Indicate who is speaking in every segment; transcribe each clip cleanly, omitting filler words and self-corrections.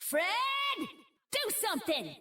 Speaker 1: Fred, do something!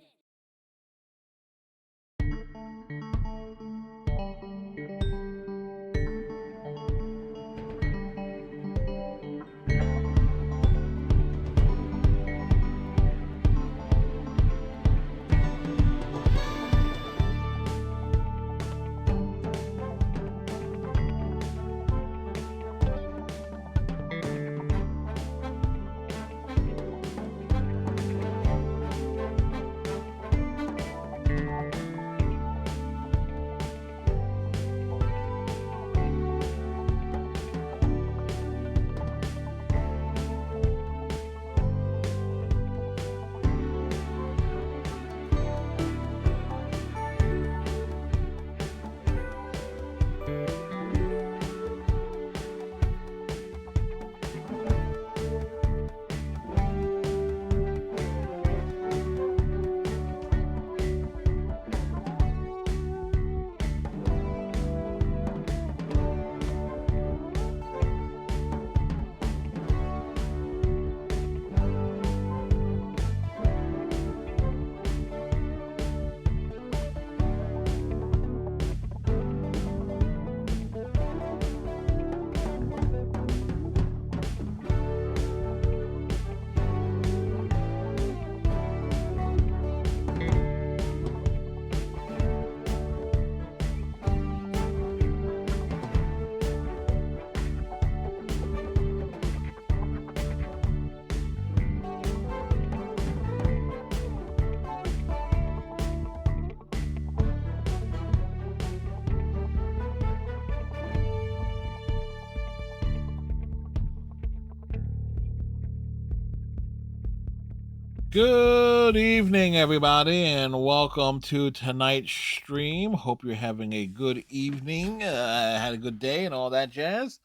Speaker 2: Good evening, everybody, and welcome to tonight's stream. Hope you're having a good evening, had a good day, and all that jazz.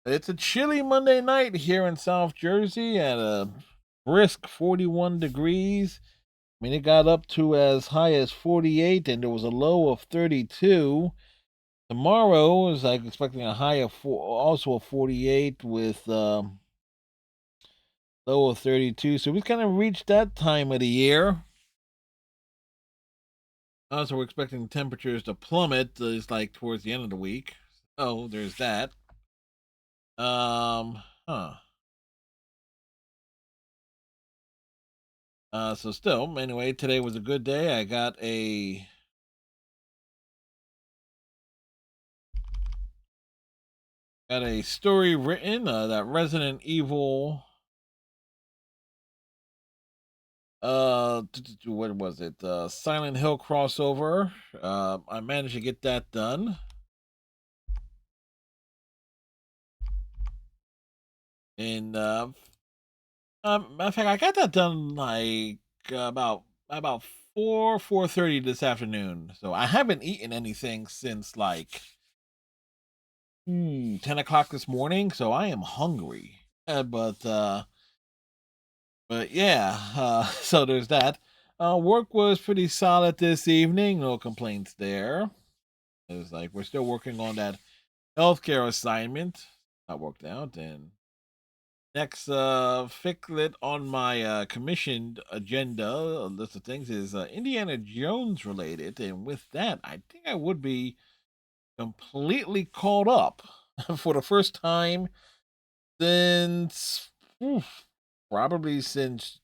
Speaker 2: It's a chilly Monday night here in South Jersey at a brisk 41 degrees. I mean, it got up to as high as 48, and there was a low of 32. Tomorrow is like expecting a high of also a 48 with low of 32. So we kind of reached that time of the year. Also, we're expecting temperatures to plummet. It's like towards the end of the week. Oh, there's that. Huh. So still, anyway, today was a good day. I got a story written. That Resident Evil. What was it? Silent Hill crossover. I managed to get that done. And matter of fact, I got that done like about 4:30 this afternoon. So I haven't eaten anything since like 10 o'clock this morning. So I am hungry. But yeah. So there's that. Work was pretty solid this evening. No complaints there. It's like we're still working on that healthcare assignment. That worked out. And next ficlet on my commissioned agenda list of things is Indiana Jones related, and with that, I think I would be completely caught up for the first time since probably since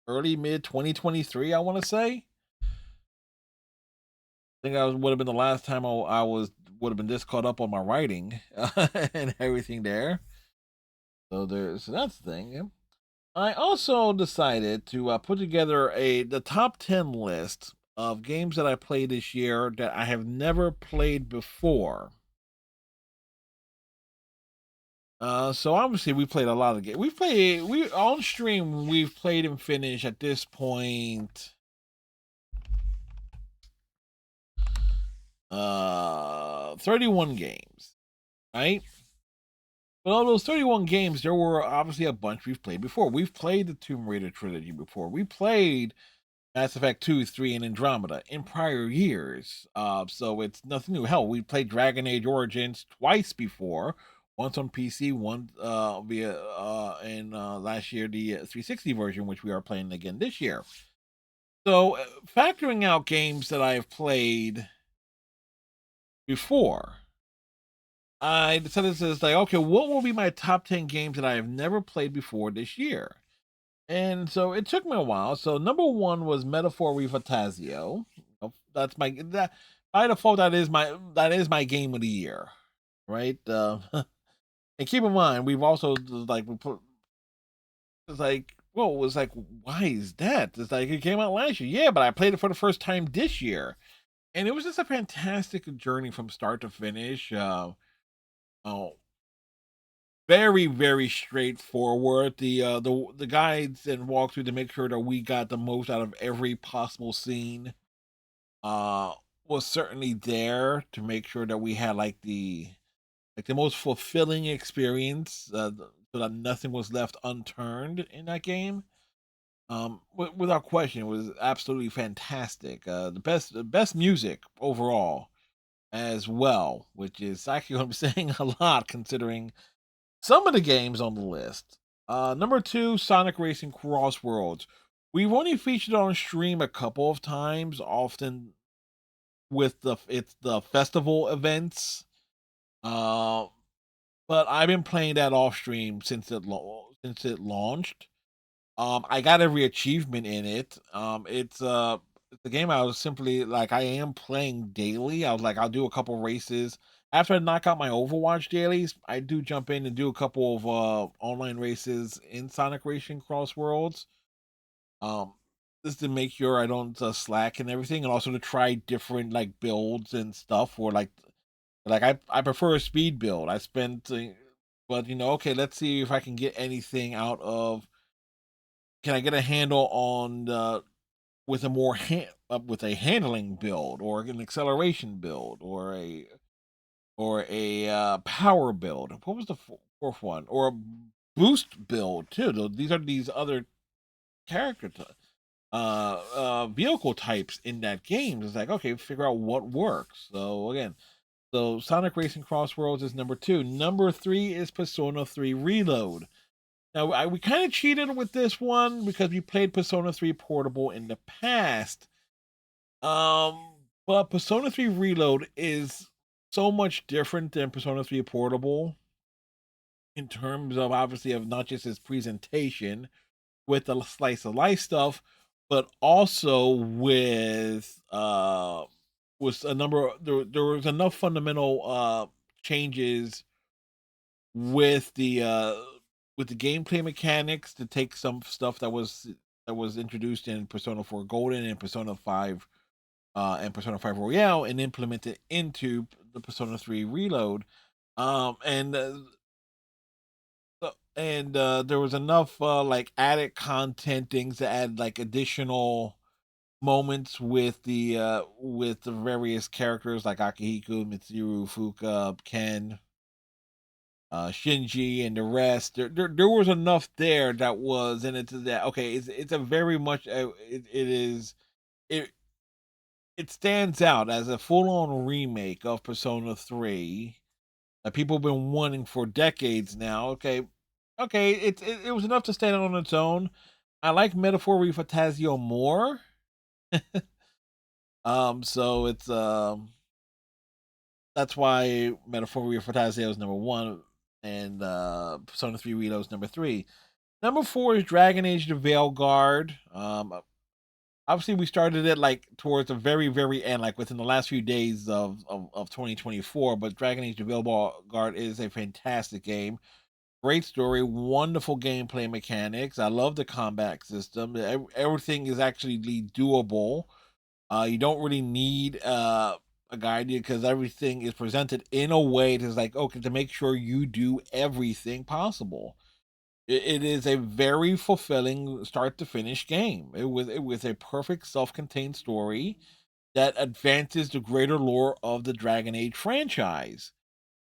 Speaker 2: early mid 2023. I want to say. I think would have been the last time I was would have been this caught up on my writing and everything there. So that's the thing. Yeah. I also decided to put together the top 10 list of games that I played this year that I have never played before. So obviously we played a lot of games. We on stream we've played and finished at this point 31 games, right? But all those 31 games, there were obviously a bunch we've played before. We've played the Tomb Raider trilogy before. We played Mass Effect 2, 3, and Andromeda in prior years. So it's nothing new. Hell, we played Dragon Age Origins twice before. once on PC, one via and last year the 360 version, which we are playing again this year. So, factoring out games that I have played before, I decided to like, okay, what will be my top 10 games that I have never played before this year? And so it took me a while. So number one was Metaphor Refatazio. That's my that by default that is my game of the year, right? And keep in mind we've also like we put it's like well it was like why is that? It's like it came out last year, yeah, but I played it for the first time this year, and it was just a fantastic journey from start to finish. Oh, very very straightforward. The guides and walkthrough to make sure that we got the most out of every possible scene uh was certainly there to make sure that we had like the most fulfilling experience, so that nothing was left unturned in that game. Without question, it was absolutely fantastic. The best music overall as well, which is actually going to be saying a lot considering some of the games on the list. Number two, Sonic Racing Cross Worlds. We've only featured on stream a couple of times, often with the festival events. Uh, but I've been playing that off stream since it launched. I got every achievement in it. It's a game I was simply like I am playing daily. I was like I'll do a couple races after I knock out my Overwatch dailies. I do jump in and do a couple of online races in Sonic Racing Cross Worlds. Um, just to make sure I don't slack and everything, and also to try different like builds and stuff. Or I prefer a speed build. But okay, let's see if I can get anything out of. Can I get a handle on with a with a handling build or an acceleration build or a power build? What was the fourth one? Or a boost build too? These are these other character vehicle types in that game. It's like okay, figure out what works. So again, so Sonic Racing Cross Worlds is number two. Number three is Persona 3 Reload. Now we kind of cheated with this one because we played Persona 3 Portable in the past. But Persona 3 Reload is so much different than Persona 3 Portable in terms of obviously of not just its presentation with the slice of life stuff, but also with a number there was enough fundamental changes with the gameplay mechanics to take some stuff that was introduced in Persona 4 Golden and Persona 5 Royale and implement it into the Persona 3 Reload. Um and uh, there was enough like added content things to add like additional moments with the various characters like Akihiko, Mitsuru, Fuka, Ken, Shinji and the rest. There was enough there that was, and it's that okay. It's a very much it is it it stands out as a full on remake of Persona 3 that people have been wanting for decades now. Okay, it was enough to stand out on its own. I like Metaphor Refatazio more. So it's that's why Metaphor Refatazio is number one, and Persona 3 Reload is number three. Number four is Dragon Age: The Veil Guard. Obviously we started it like towards the very very end, like within the last few days of 2024. But Dragon Age: The Veil Guard is a fantastic game. Great story, wonderful gameplay mechanics. I love the combat system. Everything is actually doable. You don't really need a guide because everything is presented in a way that's like okay to make sure you do everything possible. It is a very fulfilling start to finish game. It was a perfect self-contained story that advances the greater lore of the Dragon Age franchise.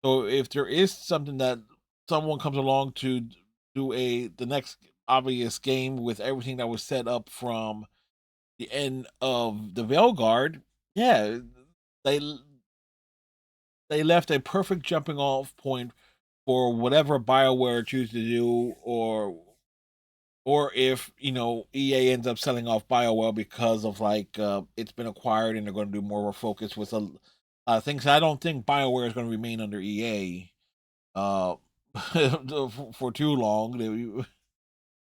Speaker 2: So if there is something that someone comes along to do a the next obvious game with everything that was set up from the end of the Veilguard, yeah, they they left a perfect jumping off point for whatever BioWare chooses to do, or if EA ends up selling off BioWare because of like it's been acquired and they're going to do more of a focus with things. I don't think BioWare is going to remain under EA for too long.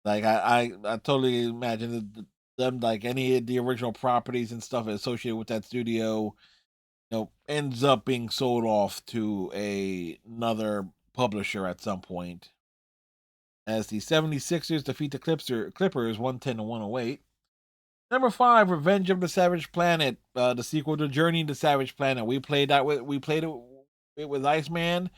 Speaker 2: Like I totally imagine them, like any of the original properties and stuff associated with that studio, ends up being sold off to another publisher at some point. As the 76ers defeat the Clippers 110-108. Number 5, Revenge of the Savage Planet, the sequel to Journey to Savage Planet. We played it with Iceman.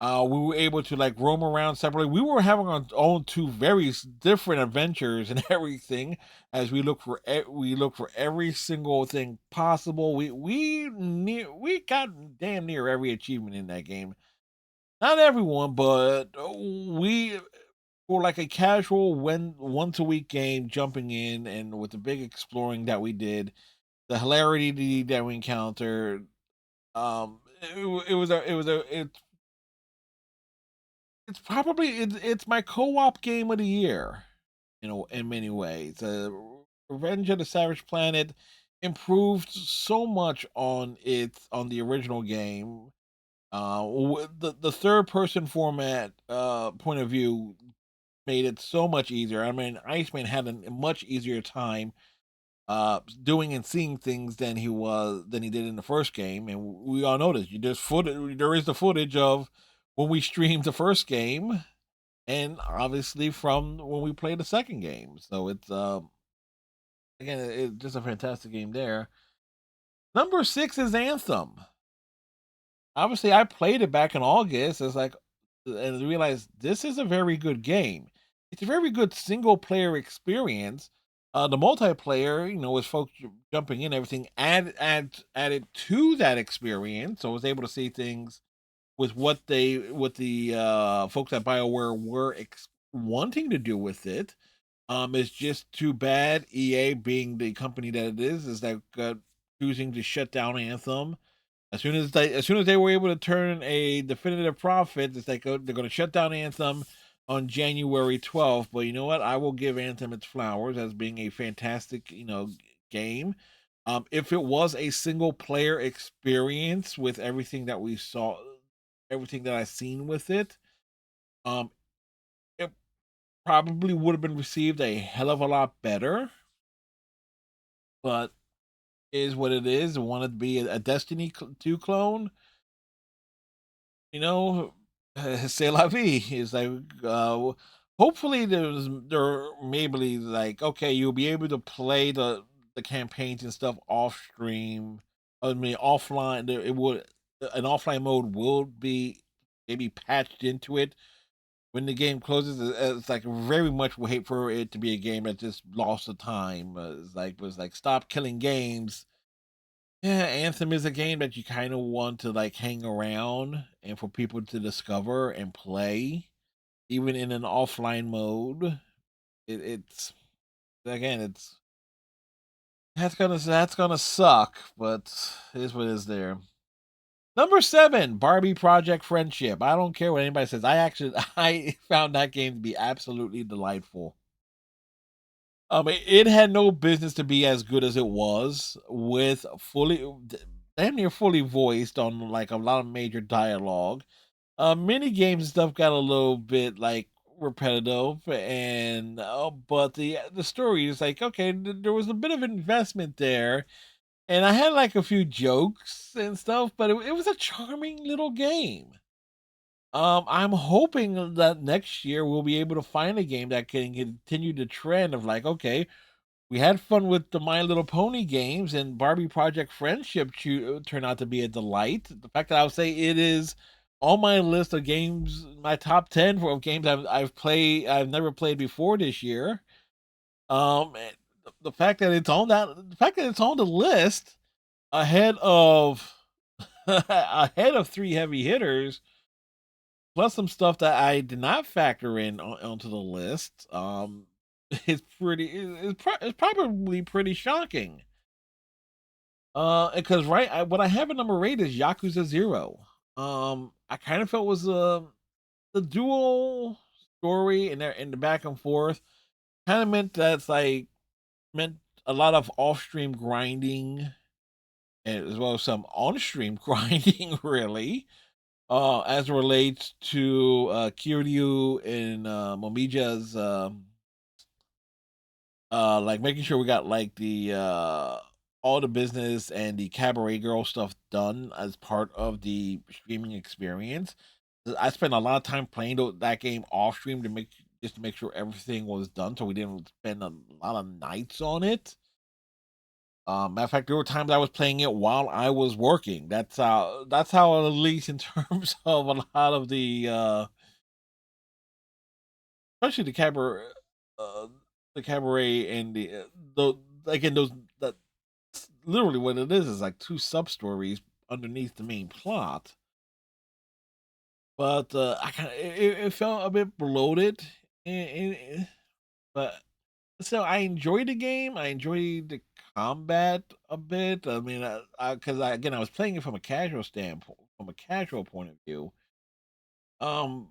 Speaker 2: We were able to like roam around separately. We were having our own two very different adventures and everything as we look for every single thing possible. We got damn near every achievement in that game. Not everyone, but we for like a casual once a week game, jumping in and with the big exploring that we did, the hilarity that we encountered. It's probably it's my co-op game of the year, in many ways. Revenge of the Savage Planet improved so much on the original game. The third person format point of view made it so much easier. I mean, Iceman had a much easier time doing and seeing things than he did in the first game, and we all know this. There is the footage of when we streamed the first game, and obviously from when we played the second game. So it's again, it's just a fantastic game there. Number 6 is Anthem. Obviously, I played it back in August. It's like, and realized this is a very good game. It's a very good single player experience. The multiplayer, with folks jumping in, everything added to that experience. So I was able to see things with what the folks at BioWare were wanting to do with it. It's just too bad EA, being the company that it is that choosing to shut down Anthem as soon as they were able to turn a definitive profit. It's like, they're going to shut down Anthem on January 12th. But you know what? I will give Anthem its flowers as being a fantastic game. If it was a single player experience with everything that we saw, everything that I've seen with it, it probably would have been received a hell of a lot better. But is what it is. It wanted to be a Destiny 2 clone, you know, c'est la vie. It's like, hopefully there maybe like, okay, you'll be able to play the campaigns and stuff off stream. I mean, offline. It would An offline mode will be maybe patched into it when the game closes. It's like very much will hate for it to be a game that just lost the time. Was like stop killing games. Yeah, Anthem is a game that you kind of want to like hang around and for people to discover and play, even in an offline mode. It's again, it's that's gonna suck, but it is what is there. Number 7, Barbie Project Friendship. I don't care what anybody says. I found that game to be absolutely delightful. It had no business to be as good as it was, with damn near fully voiced on like a lot of major dialogue. Mini games and stuff got a little bit like repetitive, and but the story is like, okay, there was a bit of investment there, and I had like a few jokes and stuff, but it was a charming little game. I'm hoping that next year we'll be able to find a game that can continue the trend of like, okay, we had fun with the My Little Pony games, and Barbie Project Friendship turned out to be a delight. The fact that I would say it is on my list of games, my top 10 of games I've never played before this year. And the fact that the fact that it's on the list ahead of ahead of three heavy hitters, plus some stuff that I did not factor in onto the list. It's probably pretty shocking. Because what I have at number 8 is Yakuza 0. I kind of felt was the dual story and the back and forth kind of meant that's like meant a lot of off stream grinding as well as some on stream grinding, really. As it relates to Kiryu and Momija's like making sure we got like the all the business and the cabaret girl stuff done as part of the streaming experience. I spent a lot of time playing that game off stream to make just to make sure everything was done, so we didn't spend a lot of nights on it. Matter of fact, there were times I was playing it while I was working. That's how at least in terms of a lot of the especially uh, the cabaret and the again those that literally what it is like two sub stories underneath the main plot. But I kind of it felt a bit bloated, but so I enjoyed the game. I enjoyed the combat a bit. I mean, because again I was playing it from a casual standpoint, from a casual point of view. Um,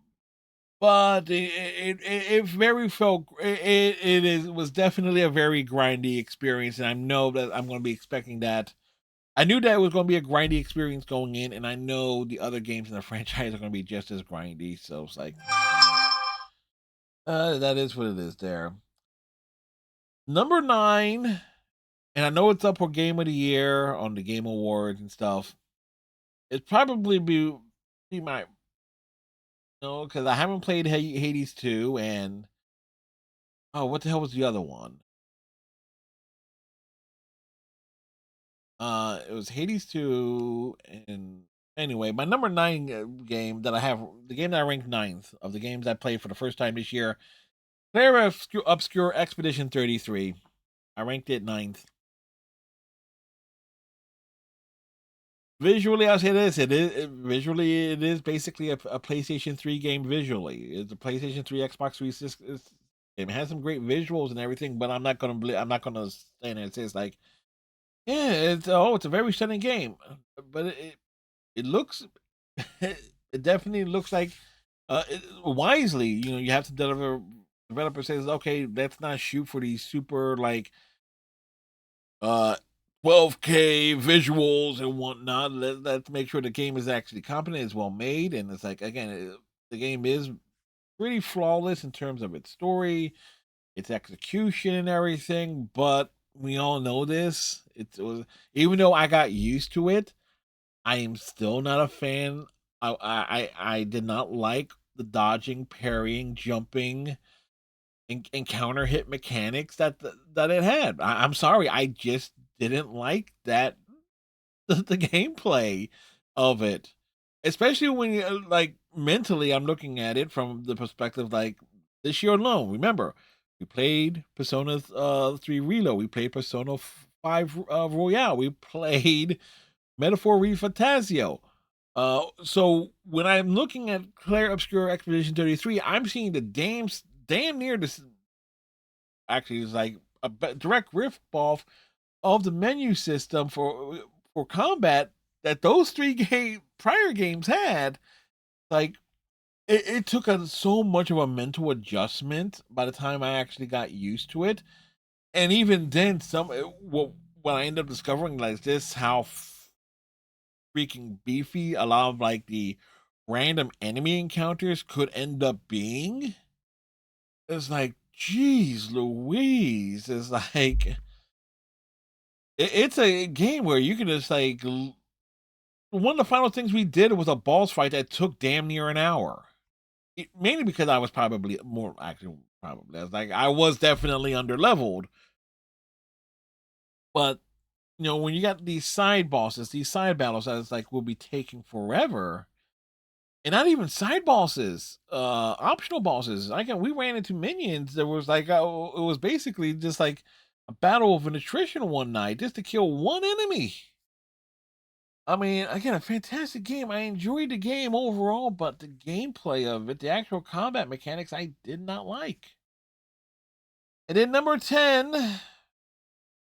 Speaker 2: but it very felt it was definitely a very grindy experience, and I know that I'm going to be expecting that. I knew that it was going to be a grindy experience going in, and I know the other games in the franchise are going to be just as grindy. So it's like, that is what it is. There, number 9, and I know it's up for Game of the Year on the Game Awards and stuff. It's probably be my no, because I haven't played Hades 2, and oh, what the hell was the other one? It was Hades 2, and anyway, my number 9 game that I have, the game that I ranked ninth of the games I played for the first time this year, Claire Obscure Expedition 33. I ranked it ninth. Visually, I'll say this: visually it is basically a PlayStation 3 game. Visually, it's a PlayStation 3, Xbox 360. It has some great visuals and everything, but I'm not gonna stand there and say it's like, yeah, it's a very stunning game, but it looks it definitely looks like wisely. You know, you have to developer says, okay, let's not shoot for these super like uh 12K visuals and whatnot. Let's make sure the game is actually competent, is well made, and it's like again, the game is pretty flawless in terms of its story, its execution, and everything. But we all know this. It was even though I got used to it, I am still not a fan. I did not like the dodging, parrying, jumping, and counter hit mechanics that it had. I'm sorry, I just didn't like that the gameplay of it, especially when you like mentally. I'm looking at it from the perspective like this year alone. Remember, we played Persona 3 Reload, we played Persona 5 Royale, we played Metaphor Fantasio. So when I'm looking at Claire Obscure Expedition 33, I'm seeing the damn near this. Actually, it's like a direct riff off of the menu system for combat that those prior games had. Like it took so much of a mental adjustment by the time I actually got used to it, and even then, what I ended up discovering like this how freaking beefy a lot of like the random enemy encounters could end up being. It's like, geez, Louise. It's like it's a game where you can just like one of the final things we did was a boss fight that took damn near an hour. Mainly because I was probably more actually probably I was definitely under leveled, but when you got these side bosses, these side battles that it's like will be taking forever. And not even side bosses, optional bosses. We ran into minions. There was like it was basically just like a battle of an attrition one night just to kill one enemy. I mean, again, a fantastic game. I enjoyed the game overall, but the gameplay of it, the actual combat mechanics, I did not like. And then number 10,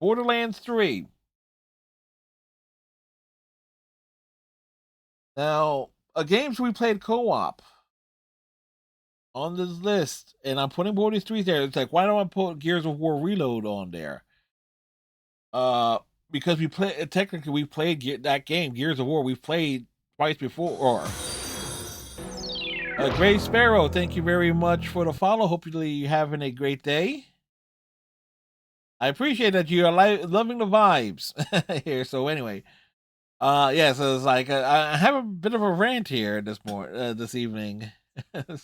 Speaker 2: Borderlands 3. Now, games we played co-op. on this list, and I'm putting Borderlands 3 there. It's like, why don't I put Gears of War Reload on there? Uh, because we play technically we played that game Gears of War. We've played twice before. Or Gray Sparrow, thank you very much for the follow. Hopefully you're having a great day. I appreciate that you are loving the vibes here. So anyway, yeah, so it's like I have a bit of a rant here this evening. But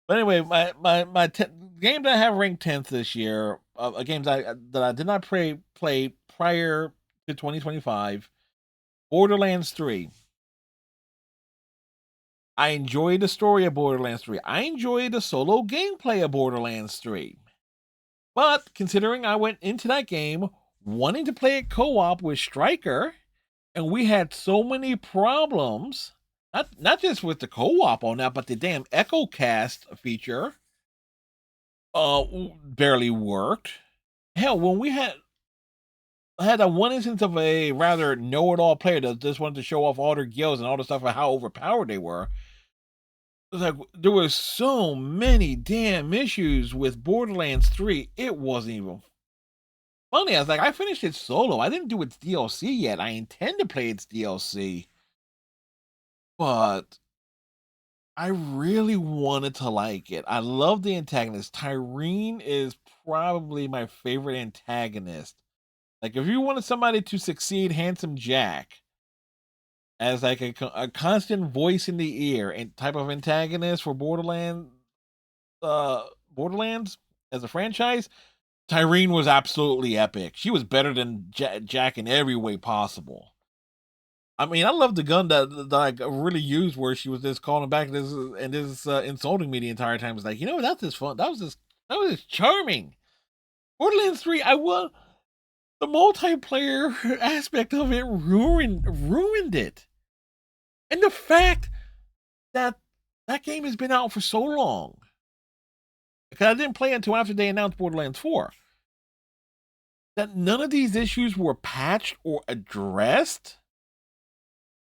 Speaker 2: anyway, my game that I have ranked 10th this year, a game that I did not play prior to 2025, Borderlands 3. I enjoy the story of Borderlands 3. I enjoy the solo gameplay of Borderlands 3. But considering I went into that game wanting to play it co-op with Stryker, and we had so many problems, not just with the co-op on that, but the damn Echo Cast feature barely worked. Hell, when we had that one instance of a rather know-it-all player that just wanted to show off all their gills and all the stuff and how overpowered they were. It was like there were so many damn issues with Borderlands 3. It wasn't even funny. I was like, I finished it solo. I didn't do its DLC yet. I intend to play its DLC. But I really wanted to like it. I love the antagonist. Tyreen is probably my favorite antagonist. Like, if you wanted somebody to succeed, Handsome Jack as like a constant voice in the ear and type of antagonist for Borderlands as a franchise, Tyreen was absolutely epic. She was better than Jack in every way possible. I mean, I love the gun that I really used where she was just calling back and insulting me the entire time. It's like, that's just fun. That was just charming. Borderlands 3, I will. The multiplayer aspect of it ruined it. And the fact that that game has been out for so long. Because I didn't play until after they announced Borderlands 4. That none of these issues were patched or addressed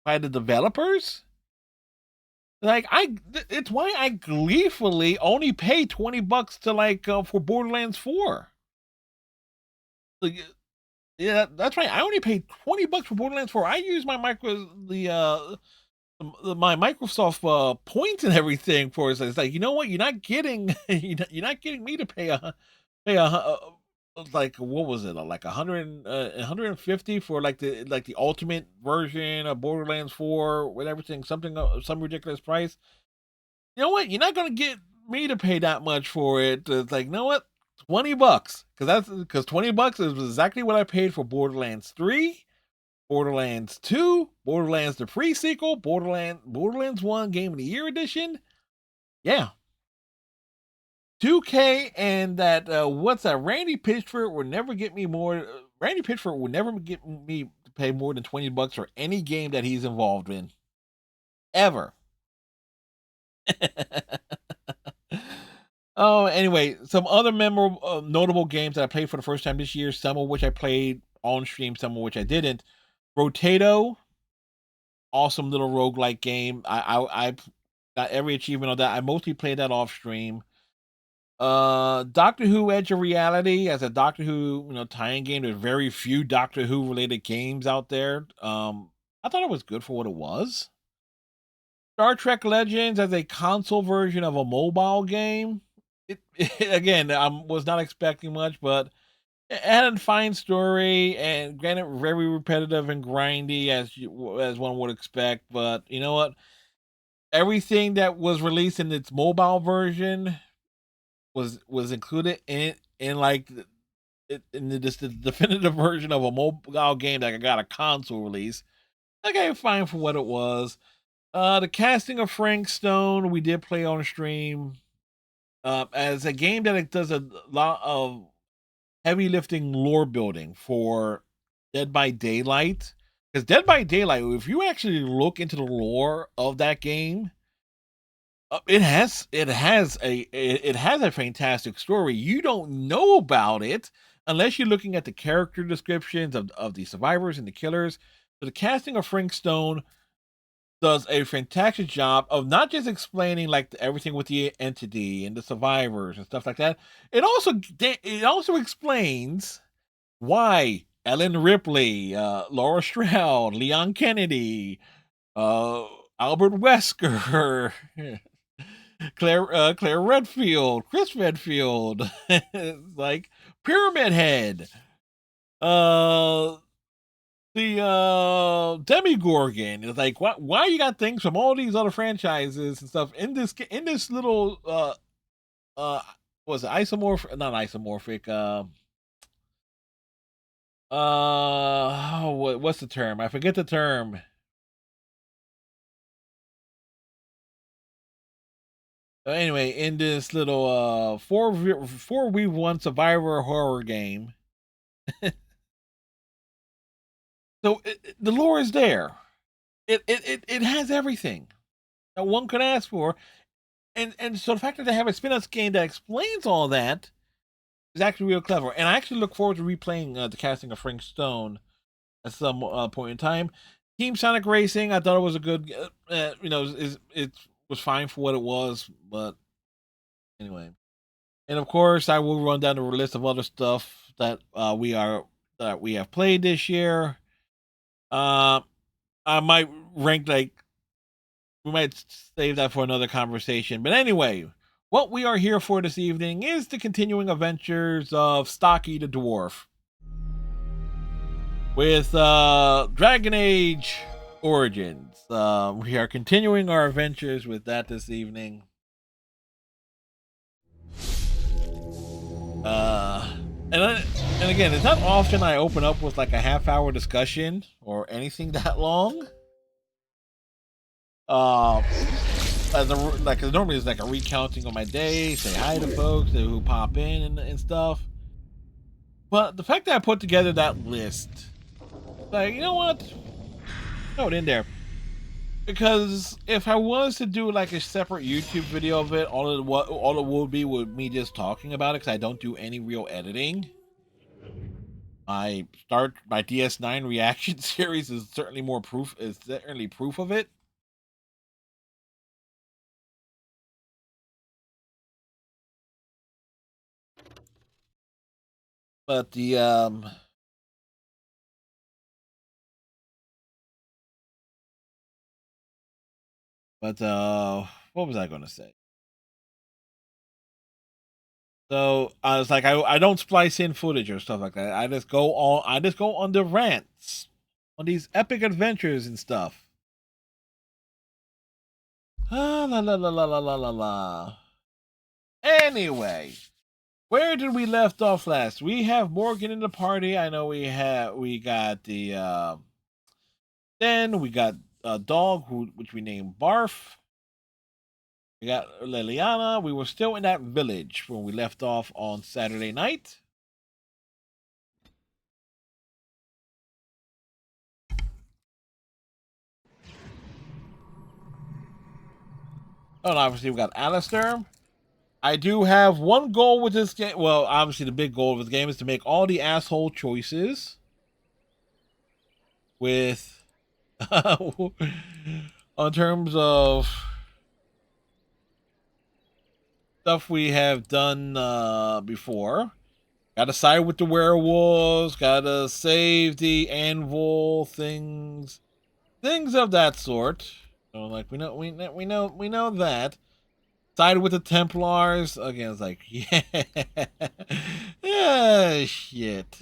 Speaker 2: by the developers. Like, it's why I gleefully only pay $20 to for Borderlands 4. Like, yeah, that's right. I only paid $20 for Borderlands 4. I use my my Microsoft points and everything for it. So it's like, you know what? You're not getting you're not getting me to pay like, what was it, like 150 for like the ultimate version of Borderlands 4 with everything, some ridiculous price. You know what? You're not gonna get me to pay that much for it. It's like, you know what? $20, because $20 is exactly what I paid for Borderlands 3, Borderlands 2, Borderlands the pre-sequel, Borderlands 1 Game of the Year edition. Yeah. 2K and that what's that? Randy Pitchford will never get me more. Randy Pitchford will never get me to pay more than $20 for any game that he's involved in, ever. Oh, anyway, some other memorable, notable games that I played for the first time this year. Some of which I played on stream, some of which I didn't. Rotato, awesome little roguelike game. I got every achievement on that. I mostly played that off stream. Doctor Who Edge of Reality as a Doctor Who, tie-in game. There's very few Doctor Who related games out there. I thought it was good for what it was. Star Trek Legends as a console version of a mobile game. Again, I was not expecting much, but it had a fine story and granted very repetitive and grindy as one would expect. But you know what? Everything that was released in its mobile version was included in like in the definitive version of a mobile game that got a console release. Okay, fine for what it was. The casting of Frank Stone we did play on stream. As a game that it does a lot of heavy lifting lore building for Dead by Daylight. Because Dead by Daylight, if you actually look into the lore of that game, it has a fantastic story. You don't know about it unless you're looking at the character descriptions of the survivors and the killers. So the casting of Frank Stone does a fantastic job of not just explaining like everything with the entity and the survivors and stuff like that. It also explains why Ellen Ripley, Laura Stroud, Leon Kennedy, uh, Albert Wesker, Claire Redfield, Chris Redfield, like Pyramid Head, uh, the Demigorgon. It's like why you got things from all these other franchises and stuff in this little uh was it isomorphic, not isomorphic, what's the term? I forget the term. Anyway, in this little 4v1 survivor horror game. So the lore is there. It has everything that one could ask for, and so the fact that they have a spin-off game that explains all that is actually real clever. And I actually look forward to replaying the casting of Frank Stone at some point in time. Team Sonic Racing, I thought it was a good, it was fine for what it was, but anyway. And of course, I will run down the list of other stuff that we have played this year. I might rank like we might save that for another conversation. But anyway, what we are here for this evening is the continuing adventures of Stocky the Dwarf with Dragon Age Origins. We are continuing our adventures with that this evening. And again, it's not often I open up with like a half-hour discussion or anything that long. Cause normally it's like a recounting of my day, say hi to folks who pop in and stuff. But the fact that I put together that list, like, you know what? Throw it in there. Because if I was to do like a separate YouTube video of it, all it would be would me just talking about it, because I don't do any real editing. My DS9 reaction series is certainly proof of it. But what was I going to say? So I was like, I don't splice in footage or stuff like that. I just go on the rants, on these epic adventures and stuff. La la la la la la la la. Anyway, where did we left off last? We have Morgan in the party. I know we got the then we got a dog which we named Barf. We got Liliana. We were still in that village when we left off on Saturday night. Oh, and obviously we got Alistair. I do have one goal with this game. Well, obviously the big goal of this game is to make all the asshole choices with on terms of stuff we have done before. Gotta side with the werewolves, gotta save the anvil, things of that sort. So like we know that. Side with the Templars. Again, it's like, yeah. Yeah, shit.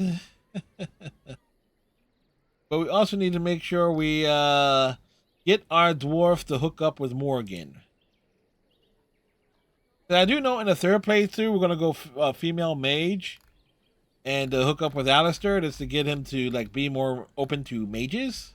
Speaker 2: But we also need to make sure we get our dwarf to hook up with Morgan. I do know in the third playthrough, we're going to go female mage and hook up with Alistair just to get him to like be more open to mages.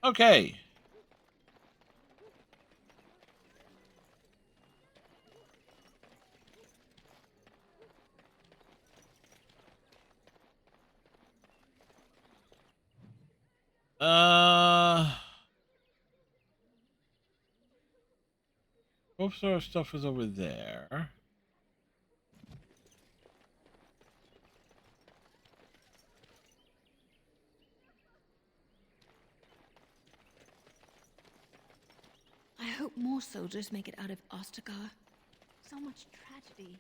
Speaker 2: Okay. Most of our stuff is over there.
Speaker 3: I hope more soldiers make it out of Ostagar. So much tragedy.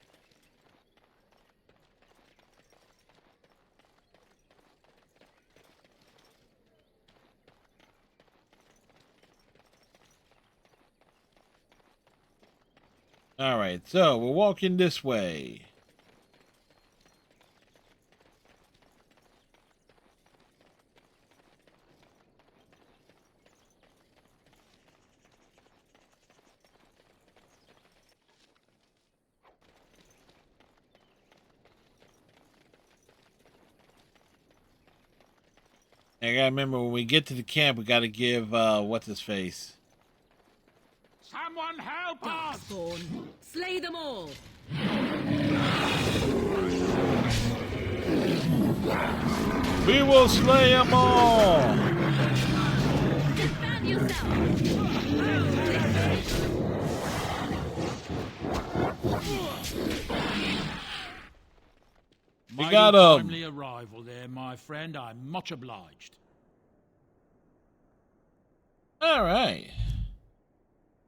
Speaker 2: Alright, so we're walking this way. I gotta remember when we get to the camp, we gotta give, what's his face?
Speaker 4: Someone help us!
Speaker 1: Darkspawn, slay them all!
Speaker 2: We will slay them all!
Speaker 1: Defend yourself!
Speaker 2: We got 'em.
Speaker 4: Timely arrival there, my friend. I'm much obliged.
Speaker 2: Alright.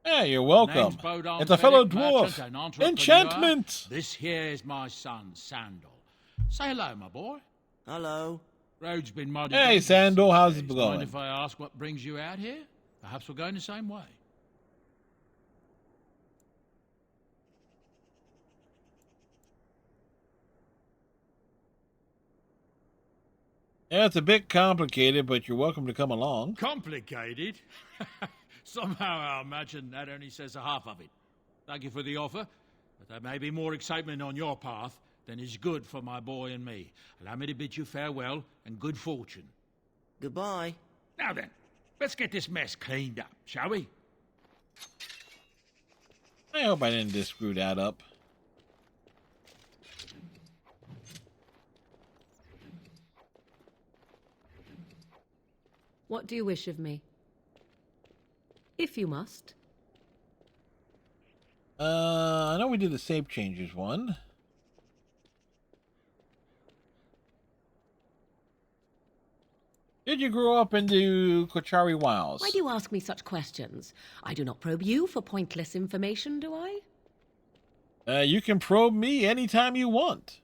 Speaker 2: Yeah, you're welcome.
Speaker 4: Name's Bodon
Speaker 2: It's a fellow
Speaker 4: Fenwick, merchant
Speaker 2: dwarf.
Speaker 4: and entrepreneur.
Speaker 2: Enchantment!
Speaker 4: This here is my son, Sandal. Say hello, my boy.
Speaker 5: Hello.
Speaker 4: Road's been muddy.
Speaker 2: Hey,
Speaker 4: dangerous
Speaker 2: Sandal,
Speaker 4: these
Speaker 2: how's
Speaker 4: days.
Speaker 2: it
Speaker 4: Mind
Speaker 2: going?
Speaker 4: if I ask what brings you out here? Perhaps we're going the same way.
Speaker 2: Yeah, it's a bit complicated, but you're welcome to come along.
Speaker 4: Complicated? Somehow I imagine that only says a half of it. Thank you for the offer, but there may be more excitement on your path than is good for my boy and me. Allow me to bid you farewell and good fortune.
Speaker 5: Goodbye.
Speaker 4: Now then, let's get this mess cleaned up, shall we?
Speaker 2: I hope I didn't just screw that up.
Speaker 1: What do you wish of me? If you must.
Speaker 2: I know we did the save changes one. Did you grow up in the Kochari Wilds?
Speaker 1: Why do you ask me such questions? I do not probe you for pointless information, do I?
Speaker 2: You can probe me anytime you want.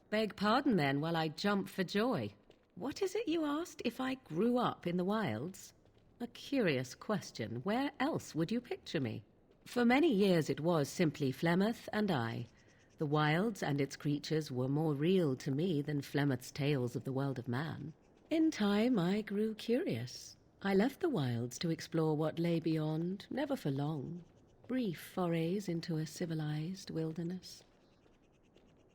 Speaker 1: Beg pardon then while I jump for joy. What is it you asked if I grew up in the wilds? A curious question. Where else would you picture me? For many years it was simply Flemeth and I. The wilds and its creatures were more real to me than Flemeth's tales of the world of man. In time I grew curious. I left the wilds to explore what lay beyond, never for long. Brief forays into a civilized wilderness.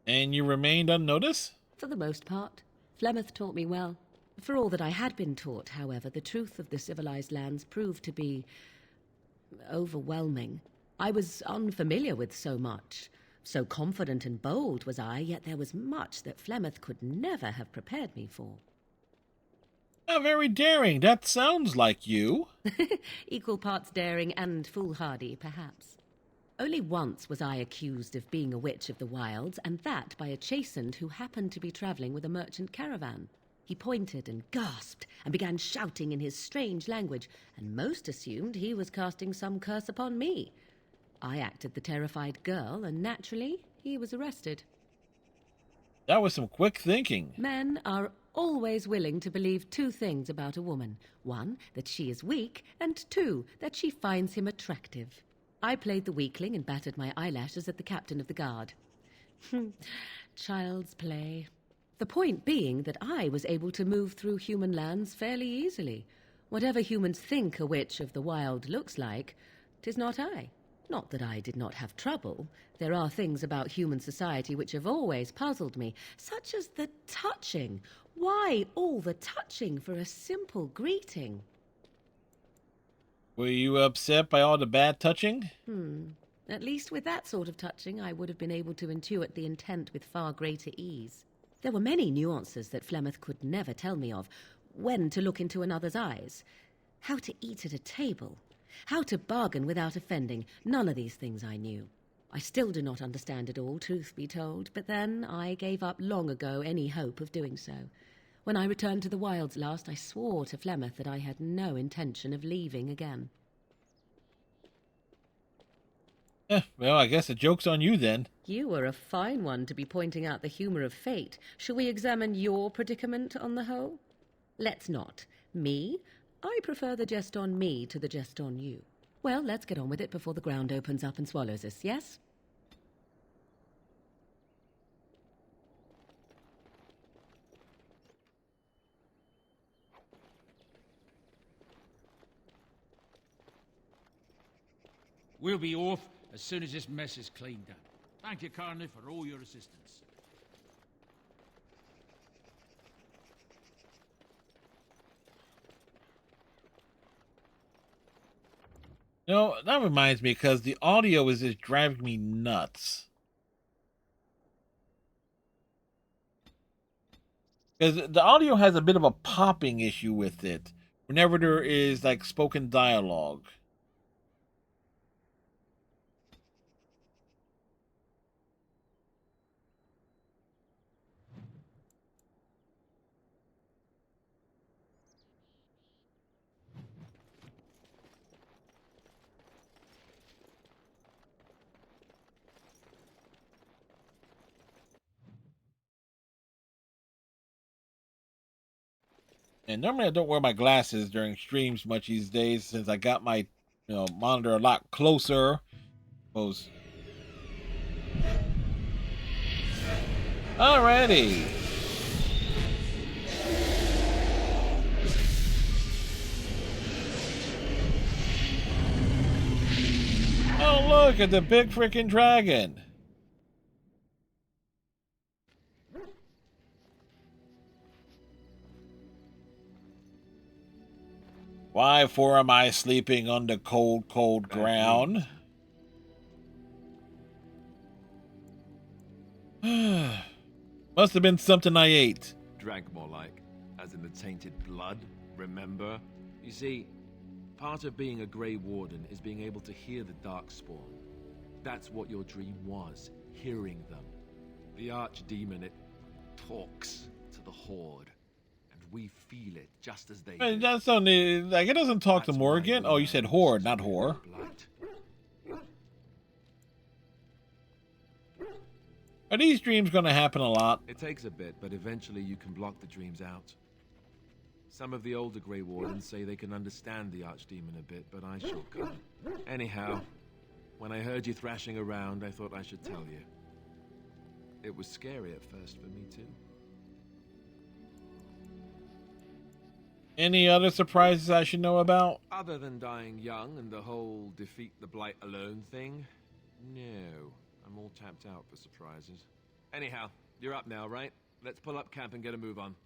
Speaker 2: And you remained unnoticed?
Speaker 1: For the most part. Flemeth taught me well. For all that I had been taught, however, the truth of the civilized lands proved to be overwhelming. I was unfamiliar with so much. So confident and bold was I, yet there was much that Flemeth could never have prepared me for.
Speaker 2: Oh, very daring. That sounds like you.
Speaker 1: Equal parts daring and foolhardy, perhaps. Only once was I accused of being a witch of the wilds, and that by a chastened who happened to be travelling with a merchant caravan. He pointed and gasped and began shouting in his strange language, and most assumed he was casting some curse upon me. I acted the terrified girl, and naturally, he was arrested.
Speaker 2: That was some quick thinking.
Speaker 1: Men are always willing to believe two things about a woman. One, that she is weak, and two, that she finds him attractive. I played the weakling and battered my eyelashes at the captain of the guard. Child's play. The point being that I was able to move through human lands fairly easily. Whatever humans think a witch of the wild looks like, 'tis not I. Not that I did not have trouble. There are things about human society which have always puzzled me, such as the touching. Why all the touching for a simple greeting?
Speaker 2: Were you upset by all the bad touching?
Speaker 1: At least with that sort of touching, I would have been able to intuit the intent with far greater ease. There were many nuances that Flemeth could never tell me of. when to look into another's eyes, how to eat at a table, how to bargain without offending. None of these things I knew. I still do not understand it all, truth be told, but then I gave up long ago any hope of doing so. When I returned to the wilds last, I swore to Flemeth that I had no intention of leaving again.
Speaker 2: Well, I guess the joke's on you then.
Speaker 1: You were a fine one to be pointing out the humour of fate. Shall we examine your predicament on the whole? Let's not. Me? I prefer the jest on me to the jest on you. Well, let's get on with it before the ground opens up and swallows us, yes?
Speaker 4: We'll be off as soon as this mess is cleaned up. Thank you, Carney, for all your assistance.
Speaker 2: You know, that reminds me, because the audio is just driving me nuts. Because the audio has a bit of a popping issue with it whenever there is, like, spoken dialogue. And normally I don't wear my glasses during streams much these days since I got my monitor a lot closer. Suppose. Alrighty. Oh, look at the big freaking dragon. Why for am I sleeping on the cold, cold ground? Must have been something I ate.
Speaker 6: Drank more like, as in the tainted blood, remember? You see, part of being a Grey Warden is being able to hear the Darkspawn. That's what your dream was, hearing them. The Archdemon, it talks to the Horde. And we feel it just as they do.
Speaker 2: That's only, like, it doesn't talk to Morrigan. Oh, you said Horde, not whore. Are these dreams going to happen a lot?
Speaker 6: It takes a bit, but eventually you can block the dreams out. Some of the older Grey Wardens say they can understand the Archdemon a bit, but I sure can't. Anyhow, when I heard you thrashing around, I thought I should tell you. It was scary at first for me, too.
Speaker 2: Any other surprises I should know about?
Speaker 6: Other than dying young and the whole defeat the Blight alone thing? No. I'm all tapped out for surprises. Anyhow, you're up now, right? Let's pull up camp and get a move on.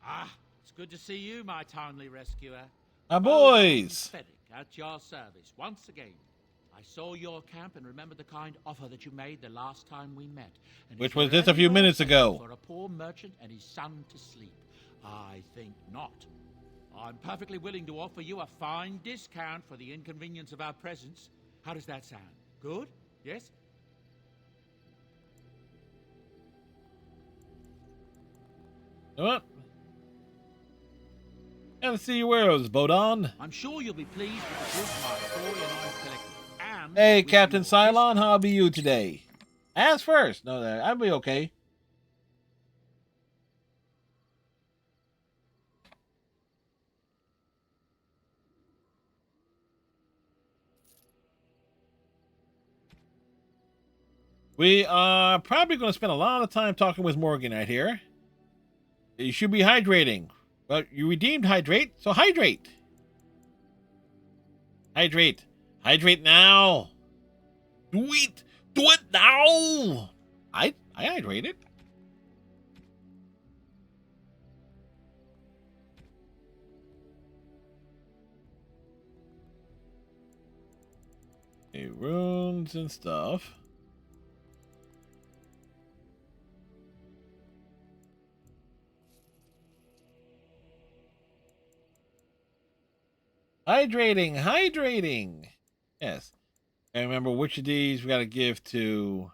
Speaker 4: Ah, it's good to see you, my timely rescuer.
Speaker 2: My boys!
Speaker 4: Aesthetic at your service once again. I saw your camp and remember the kind offer that you made the last time we met. And
Speaker 2: Which
Speaker 4: is
Speaker 2: was
Speaker 4: there
Speaker 2: just a few
Speaker 4: anywhere
Speaker 2: minutes ago.
Speaker 4: for a poor merchant and his son to sleep? I think not. I'm perfectly willing to offer you a fine discount for the inconvenience of our presence. How does that sound? Good? Yes?
Speaker 2: You know what? Let's see your wares, Bodon.
Speaker 4: I'm sure you'll be pleased with the goods my boy and I've collected. And
Speaker 2: Hey,
Speaker 4: with
Speaker 2: Captain
Speaker 4: your
Speaker 2: Cylon, how be you today? Ask first. No, I'll be okay. We are probably going to spend a lot of time talking with Morrigan right here. You should be hydrating. Well, you redeemed hydrate, so hydrate. Hydrate. Hydrate now. Do it. Do it now. I hydrated. Okay, runes and stuff. Hydrating, hydrating. Yes. And remember which of these we got to give to.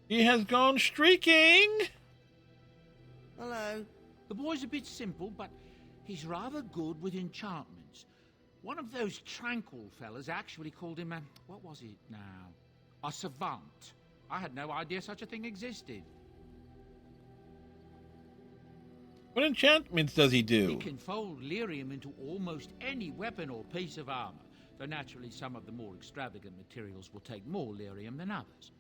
Speaker 2: He has gone streaking.
Speaker 5: Hello.
Speaker 4: The boy's a bit simple, but he's rather good with enchantments. One of those tranquil fellas actually called him a... what was it now? A savant. I had no idea such a thing existed.
Speaker 2: What enchantments does he
Speaker 4: He
Speaker 2: do?
Speaker 4: can fold lyrium into almost any weapon or piece of armor, though naturally some of the more extravagant materials will take more lyrium than others.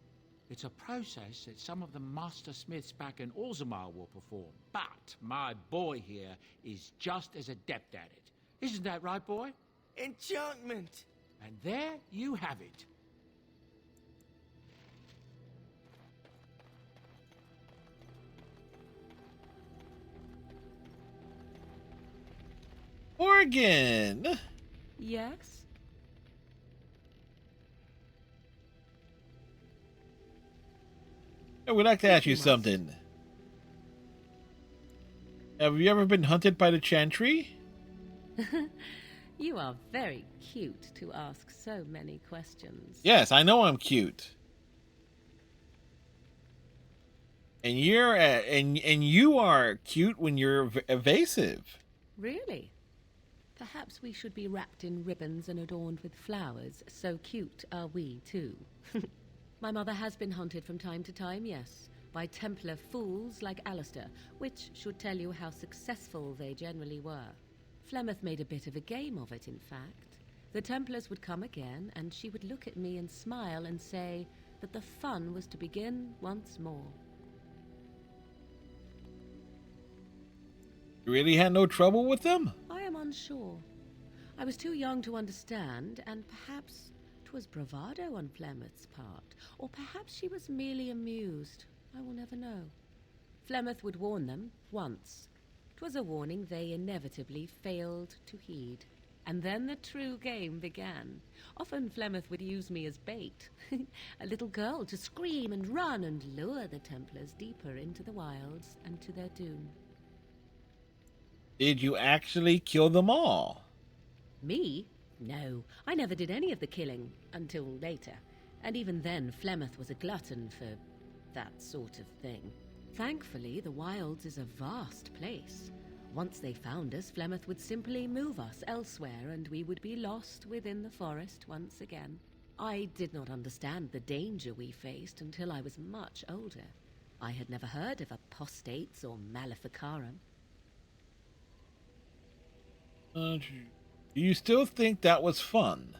Speaker 4: It's a process that some of the master smiths back in Orzammar will perform, but my boy here is just as adept at it. Isn't that right, boy?
Speaker 5: Enchantment.
Speaker 4: And there you have it.
Speaker 2: Morgan.
Speaker 1: Yes?
Speaker 2: I would like to ask you something. Have you ever been hunted by the Chantry?
Speaker 1: You are very cute to ask so many questions.
Speaker 2: Yes, I know I'm cute. And you are cute when you're evasive.
Speaker 1: Really? Perhaps we should be wrapped in ribbons and adorned with flowers. So cute are we, too. My mother has been hunted from time to time, yes, by Templar fools like Alistair, which should tell you how successful they generally were. Flemeth made a bit of a game of it, in fact. The Templars would come again, and she would look at me and smile and say that the fun was to begin once more.
Speaker 2: You really had no trouble with them?
Speaker 1: I am unsure. I was too young to understand, and perhaps 'twas bravado on Flemeth's part, or perhaps she was merely amused. I will never know. Flemeth would warn them once. 'Twas a warning they inevitably failed to heed. And then the true game began. Often Flemeth would use me as bait, a little girl to scream and run and lure the Templars deeper into the wilds and to their doom.
Speaker 2: Did you actually kill them all?
Speaker 1: Me? No, I never did any of the killing, until later. And even then, Flemeth was a glutton for that sort of thing. Thankfully, the wilds is a vast place. Once they found us, Flemeth would simply move us elsewhere, and we would be lost within the forest once again. I did not understand the danger we faced until I was much older. I had never heard of apostates or maleficarum.
Speaker 2: Do you still think that was fun?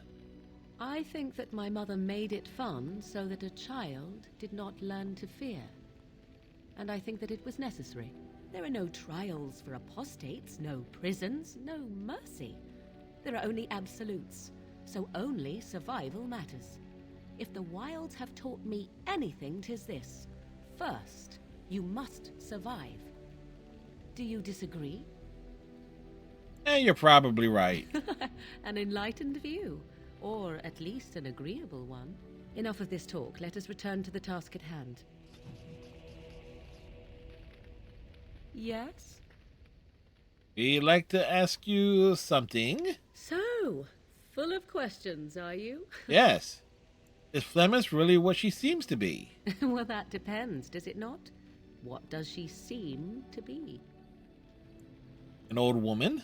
Speaker 1: I think that my mother made it fun so that a child did not learn to fear. And I think that it was necessary. There are no trials for apostates, no prisons, no mercy. There are only absolutes, so only survival matters. If the wilds have taught me anything, 'tis this. First, you must survive. Do you disagree?
Speaker 2: You're probably right.
Speaker 1: An enlightened view, or at least an agreeable one. Enough of this talk. Let us return to the task at hand. Yes?
Speaker 2: We'd like to ask you something.
Speaker 1: So, full of questions, are you?
Speaker 2: Yes. Is Flemeth really what she seems to be?
Speaker 1: Well, that depends, does it not? What does she seem to be?
Speaker 2: An old woman?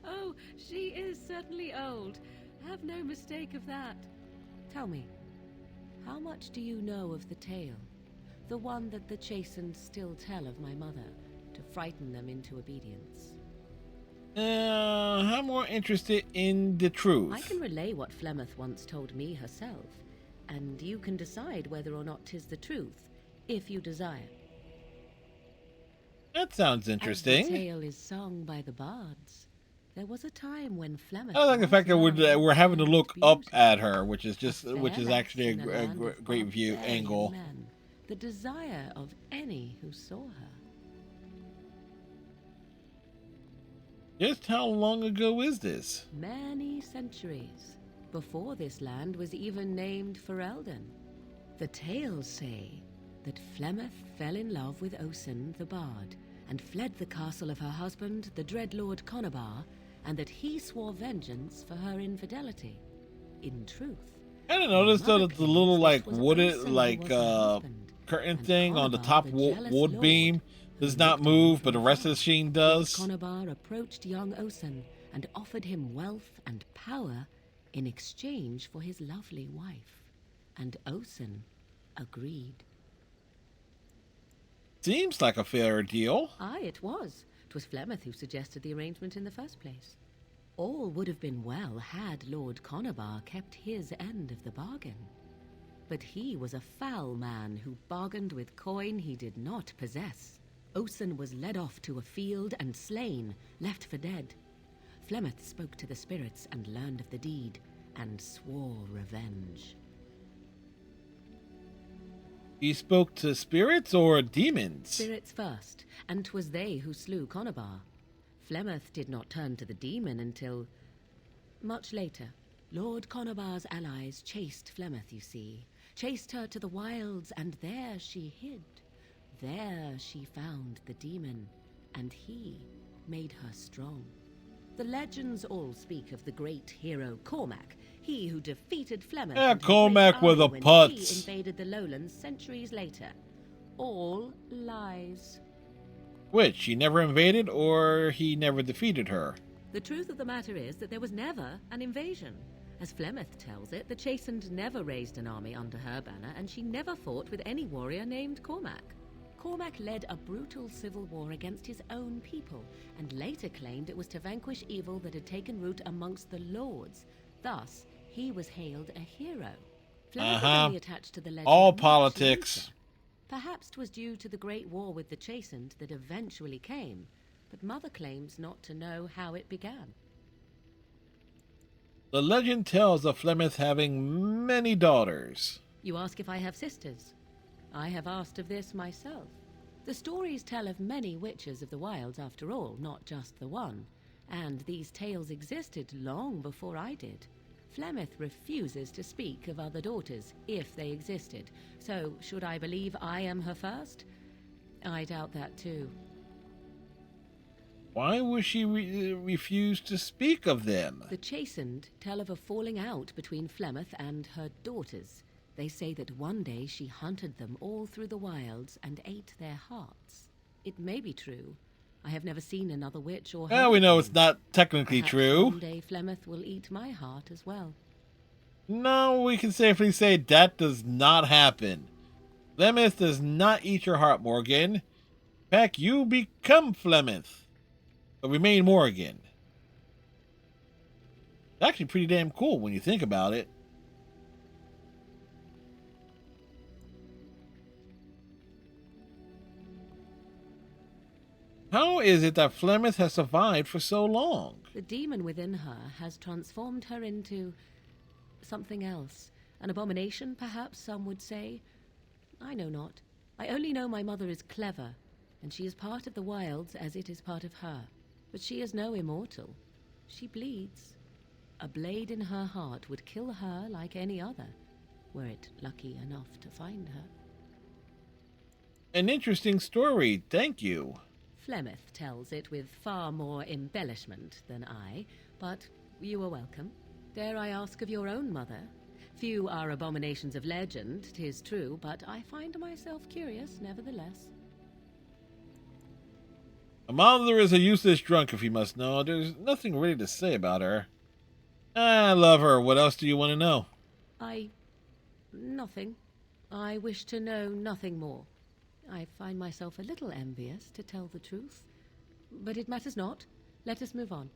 Speaker 1: Oh, she is certainly old. Have no mistake of that. Tell me, how much do you know of the tale? The one that the chastened still tell of my mother, to frighten them into obedience.
Speaker 2: I'm more interested in the truth.
Speaker 1: I can relay what Flemeth once told me herself, and you can decide whether or not 'tis the truth, if you desire.
Speaker 2: That sounds
Speaker 1: As
Speaker 2: interesting.
Speaker 1: the tale is sung by the bards. There was a time when Flemeth.
Speaker 2: I like the fact that we're having to look up at her, which is
Speaker 1: fair
Speaker 2: actually
Speaker 1: in
Speaker 2: a
Speaker 1: land of
Speaker 2: great view
Speaker 1: barbarian
Speaker 2: angle.
Speaker 1: men, the desire of any who saw her.
Speaker 2: Just how long ago is this?
Speaker 1: Many centuries before this land was even named Ferelden. The tales say that Flemeth fell in love with Osen the Bard and fled the castle of her husband, the dread Lord Conabar, and that he swore vengeance for her infidelity. In truth,
Speaker 2: I don't notice
Speaker 1: Mother
Speaker 2: that the little
Speaker 1: claims
Speaker 2: like
Speaker 1: this was
Speaker 2: wooded
Speaker 1: Osen who
Speaker 2: like
Speaker 1: was her husband,
Speaker 2: curtain
Speaker 1: and
Speaker 2: thing on the
Speaker 1: Conabar,
Speaker 2: top
Speaker 1: the jealous
Speaker 2: wood
Speaker 1: lord,
Speaker 2: beam
Speaker 1: who
Speaker 2: does not
Speaker 1: looked on
Speaker 2: move,
Speaker 1: from
Speaker 2: but the rest of the
Speaker 1: afar.
Speaker 2: scene
Speaker 1: Lord
Speaker 2: does.
Speaker 1: Conabar approached young Osen and offered him wealth and power in exchange for his lovely wife. And Osen agreed.
Speaker 2: Seems like a fair deal.
Speaker 1: Aye, it was. 'Twas Flemeth who suggested the arrangement in the first place. All would have been well had Lord Conabar kept his end of the bargain. But he was a foul man who bargained with coin he did not possess. Osen was led off to a field and slain, left for dead. Flemeth spoke to the spirits and learned of the deed, and swore revenge.
Speaker 2: He spoke to spirits or demons?
Speaker 1: Spirits first, and 'twas they who slew Conabar. Flemeth did not turn to the demon until much later. Lord Conabar's allies chased Flemeth, you see. Chased her to the wilds, and there she hid. There she found the demon, and he made her strong. The legends all speak of the great hero Cormac, he who defeated Flemeth.
Speaker 2: Yeah,
Speaker 1: and her
Speaker 2: Cormac
Speaker 1: great
Speaker 2: with
Speaker 1: army
Speaker 2: a
Speaker 1: when
Speaker 2: putz.
Speaker 1: she invaded the lowlands centuries later. All lies.
Speaker 2: Which, she never invaded or he never defeated her?
Speaker 1: The truth of the matter is that there was never an invasion. As Flemeth tells it, the Chastened never raised an army under her banner, and she never fought with any warrior named Cormac. Cormac led a brutal civil war against his own people, and later claimed it was to vanquish evil that had taken root amongst the lords. Thus, he was hailed a hero. Flemeth was only attached to the legend
Speaker 2: All
Speaker 1: much
Speaker 2: politics.
Speaker 1: later. Perhaps 'twas due to the great war with the Chastened that eventually came, but Mother claims not to know how it began.
Speaker 2: The legend tells of Flemeth having many daughters.
Speaker 1: You ask if I have sisters. I have asked of this myself. The stories tell of many witches of the wilds after all, not just the one, and these tales existed long before I did. Flemeth refuses to speak of other daughters, if they existed, so should I believe I am her first? I doubt that too.
Speaker 2: Why would she refuse to speak of them?
Speaker 1: The Chastened tell of a falling out between Flemeth and her daughters. They say that one day she hunted them all through the wilds and ate their hearts. It may be true. I have never seen another witch or heard
Speaker 2: Well, we
Speaker 1: of
Speaker 2: know
Speaker 1: them.
Speaker 2: it's not technically
Speaker 1: Perhaps
Speaker 2: true.
Speaker 1: one day Flemeth will eat my heart as well.
Speaker 2: No, we can safely say that does not happen. Flemeth does not eat your heart, Morgan. In fact, you become Flemeth, but remain Morrigan. It's actually pretty damn cool when you think about it. How is it that Flemeth has survived for so long?
Speaker 1: The demon within her has transformed her into something else. An abomination, perhaps some would say. I know not. I only know my mother is clever, and she is part of the wilds as it is part of her. But she is no immortal. She bleeds. A blade in her heart would kill her like any other, were it lucky enough to find her.
Speaker 2: An interesting story, thank you.
Speaker 1: Flemeth tells it with far more embellishment than I, but you are welcome. Dare I ask of your own mother? Few are abominations of legend, 'tis true, but I find myself curious nevertheless.
Speaker 2: My mother is a useless drunk, if you must know. There's nothing really to say about her. I love her. What else do you want to know?
Speaker 1: Nothing. I wish to know nothing more. I find myself a little envious, to tell the truth. But it matters not. Let us move on.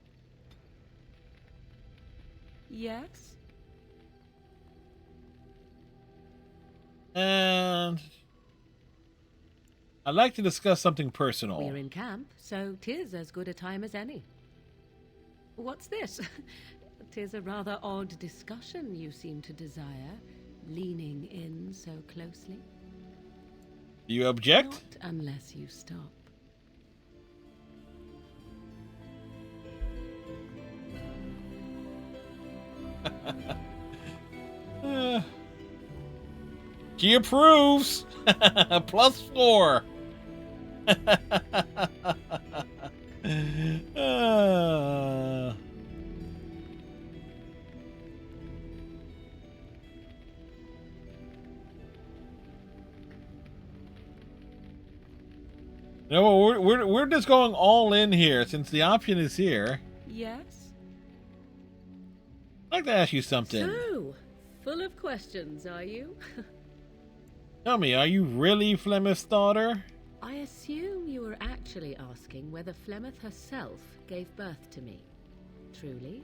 Speaker 1: Yes?
Speaker 2: And I'd like to discuss something personal.
Speaker 1: We're in camp, so 'tis as good a time as any. What's this? 'Tis a rather odd discussion you seem to desire, leaning in so closely.
Speaker 2: Do you object?
Speaker 1: Not unless you stop.
Speaker 2: She approves. +4. No, we're just going all in here since the option is here.
Speaker 1: Yes?
Speaker 2: I'd like to ask you something.
Speaker 1: So, full of questions, are you?
Speaker 2: Tell me, are you really Flemeth's daughter?
Speaker 1: I assume you were actually asking whether Flemeth herself gave birth to me. Truly,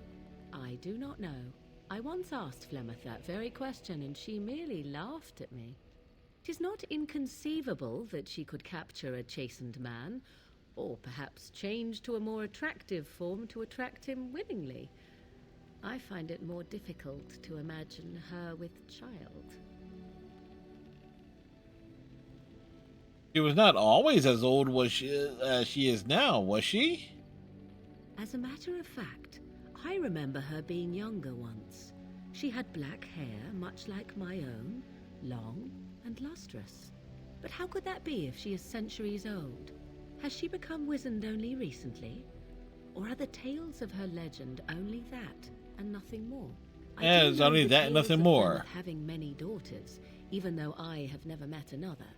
Speaker 1: I do not know. I once asked Flemeth that very question, and she merely laughed at me. 'Tis not inconceivable that she could capture a chastened man, or perhaps change to a more attractive form to attract him willingly. I find it more difficult to imagine her with child.
Speaker 2: She was not always as old as she is now, was she?
Speaker 1: As a matter of fact, I remember her being younger once. She had black hair, much like my own, long and lustrous. But how could that be if she is centuries old? Has she become wizened only recently? Or are the tales of her legend only that and nothing more?
Speaker 2: Yeah, it's only that and nothing more.
Speaker 1: Having many daughters, even though I have never met another.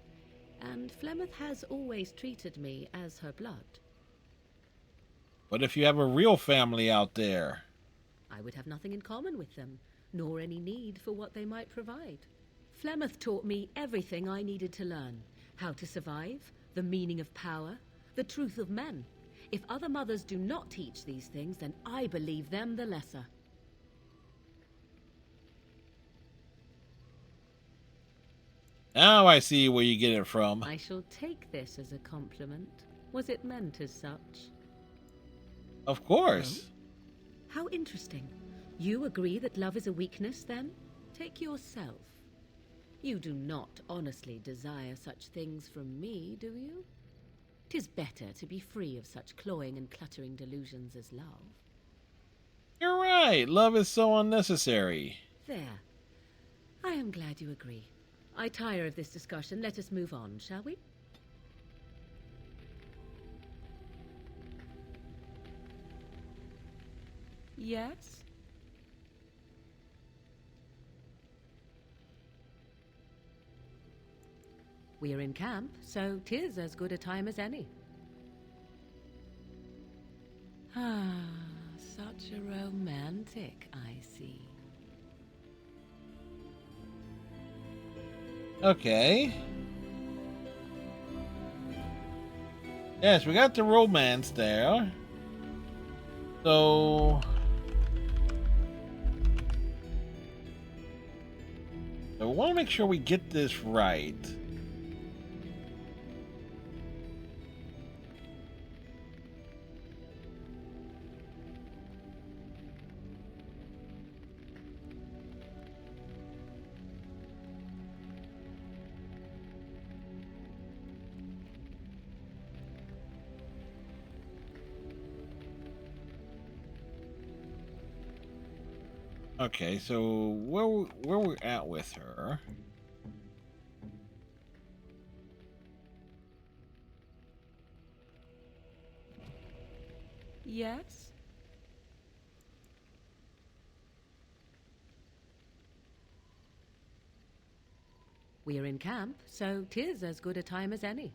Speaker 1: And Flemeth has always treated me as her blood.
Speaker 2: What if you have a real family out there?
Speaker 1: I would have nothing in common with them, nor any need for what they might provide. Flemeth taught me everything I needed to learn. How to survive, the meaning of power, the truth of men. If other mothers do not teach these things, then I believe them the lesser.
Speaker 2: Now I see where you get it from.
Speaker 1: I shall take this as a compliment. Was it meant as such?
Speaker 2: Of course.
Speaker 1: How interesting. You agree that love is a weakness, then? Take yourself. You do not honestly desire such things from me, do you? 'Tis better to be free of such cloying and cluttering delusions as love.
Speaker 2: You're right. Love is so unnecessary.
Speaker 1: There. I am glad you agree. I tire of this discussion. Let us move on, shall we? Yes? We are in camp, so 'tis as good a time as any. Ah, such a romantic, I see.
Speaker 2: Okay. Yes, we got the romance there. So we want to make sure we get this right. Okay, so where we're at with her?
Speaker 1: Yes? We're in camp, so 'tis as good a time as any.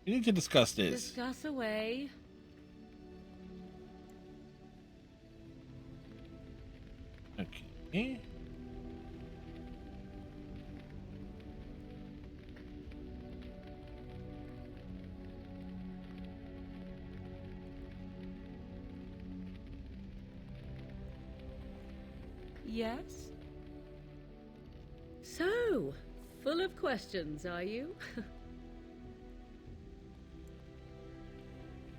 Speaker 2: We need to discuss this.
Speaker 1: Discuss away.
Speaker 2: Okay.
Speaker 1: Yes? So, full of questions, are you?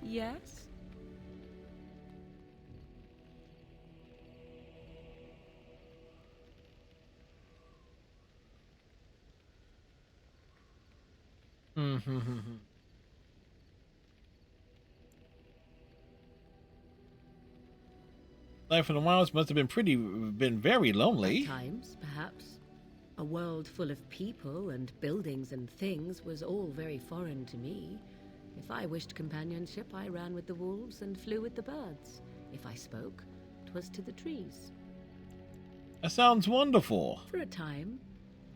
Speaker 1: Yes?
Speaker 2: Life in the wilds must have been very lonely.
Speaker 1: At times, perhaps. A world full of people and buildings and things was all very foreign to me. If I wished companionship, I ran with the wolves and flew with the birds. If I spoke, 'twas to the trees.
Speaker 2: That sounds wonderful.
Speaker 1: For a time,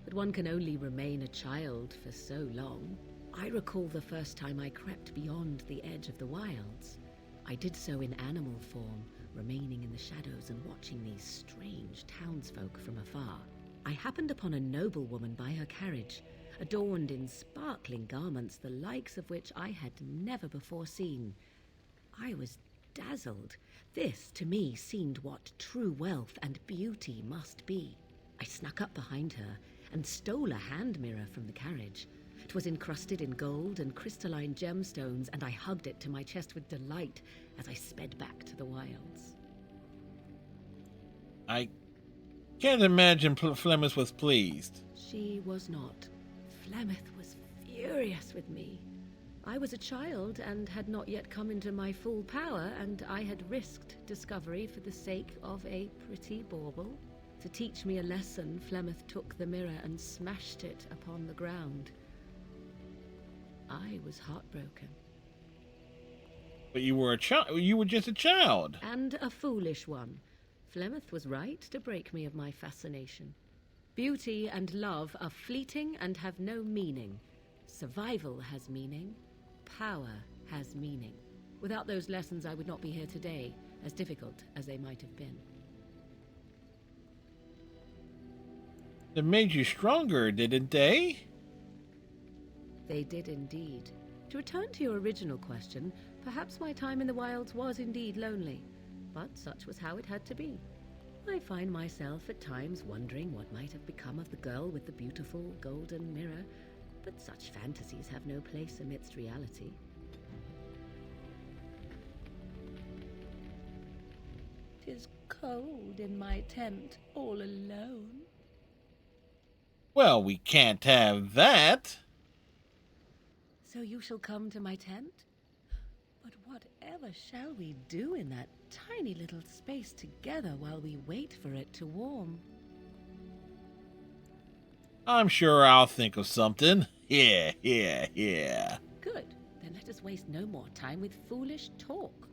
Speaker 1: but one can only remain a child for so long. I recall the first time I crept beyond the edge of the wilds. I did so in animal form, remaining in the shadows and watching these strange townsfolk from afar. I happened upon a noblewoman by her carriage, adorned in sparkling garments, the likes of which I had never before seen. I was dazzled. This, to me, seemed what true wealth and beauty must be. I snuck up behind her and stole a hand mirror from the carriage. It was encrusted in gold and crystalline gemstones, and I hugged it to my chest with delight as I sped back to the wilds.
Speaker 2: I can't imagine Flemeth was pleased.
Speaker 1: She was not. Flemeth was furious with me. I was a child and had not yet come into my full power, and I had risked discovery for the sake of a pretty bauble. To teach me a lesson, Flemeth took the mirror and smashed it upon the ground. I was heartbroken.
Speaker 2: But you were a child. You were just a child.
Speaker 1: And a foolish one. Flemeth was right to break me of my fascination. Beauty and love are fleeting and have no meaning. Survival has meaning. Power has meaning. Without those lessons, I would not be here today, as difficult as they might have been.
Speaker 2: They made you stronger, didn't they?
Speaker 1: They did indeed. To return to your original question, perhaps my time in the wilds was indeed lonely, but such was how it had to be. I find myself at times wondering what might have become of the girl with the beautiful golden mirror, but such fantasies have no place amidst reality. "'Tis cold in my tent, all alone."
Speaker 2: Well, we can't have that.
Speaker 1: "So you shall come to my tent? But whatever shall we do in that tiny little space together while we wait for it to warm?"
Speaker 2: I'm sure I'll think of something. Yeah.
Speaker 1: Good. Then let us waste no more time with foolish talk.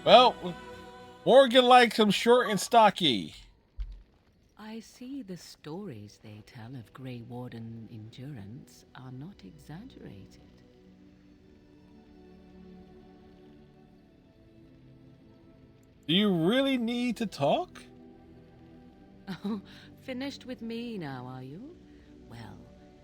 Speaker 2: Well, Morrigan likes him short and stocky.
Speaker 1: I see the stories they tell of Grey Warden endurance are not exaggerated.
Speaker 2: Do you really need to talk?
Speaker 1: Oh, finished with me now, are you? Well,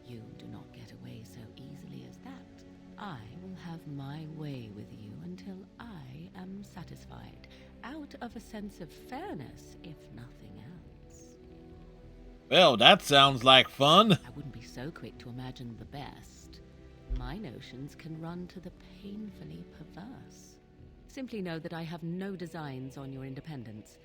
Speaker 1: you do not get away so easily as that. I will have my way with you until I am satisfied, out of a sense of fairness, if nothing else.
Speaker 2: Well, that sounds like fun.
Speaker 1: I wouldn't be so quick to imagine the best. My notions can run to the painfully perverse. Simply know that I have no designs on your independence.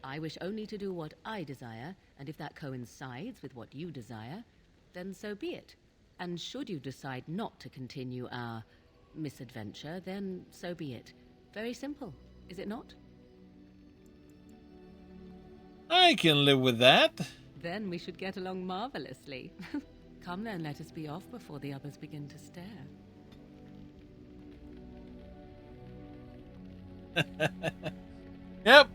Speaker 1: I wish only to do what I desire, and if that coincides with what you desire, then so be it. And should you decide not to continue our misadventure, then so be it. Very simple, is it not?
Speaker 2: I can live with that.
Speaker 1: Then we should get along marvelously. Come then, let us be off before the others begin to stare.
Speaker 2: Yep.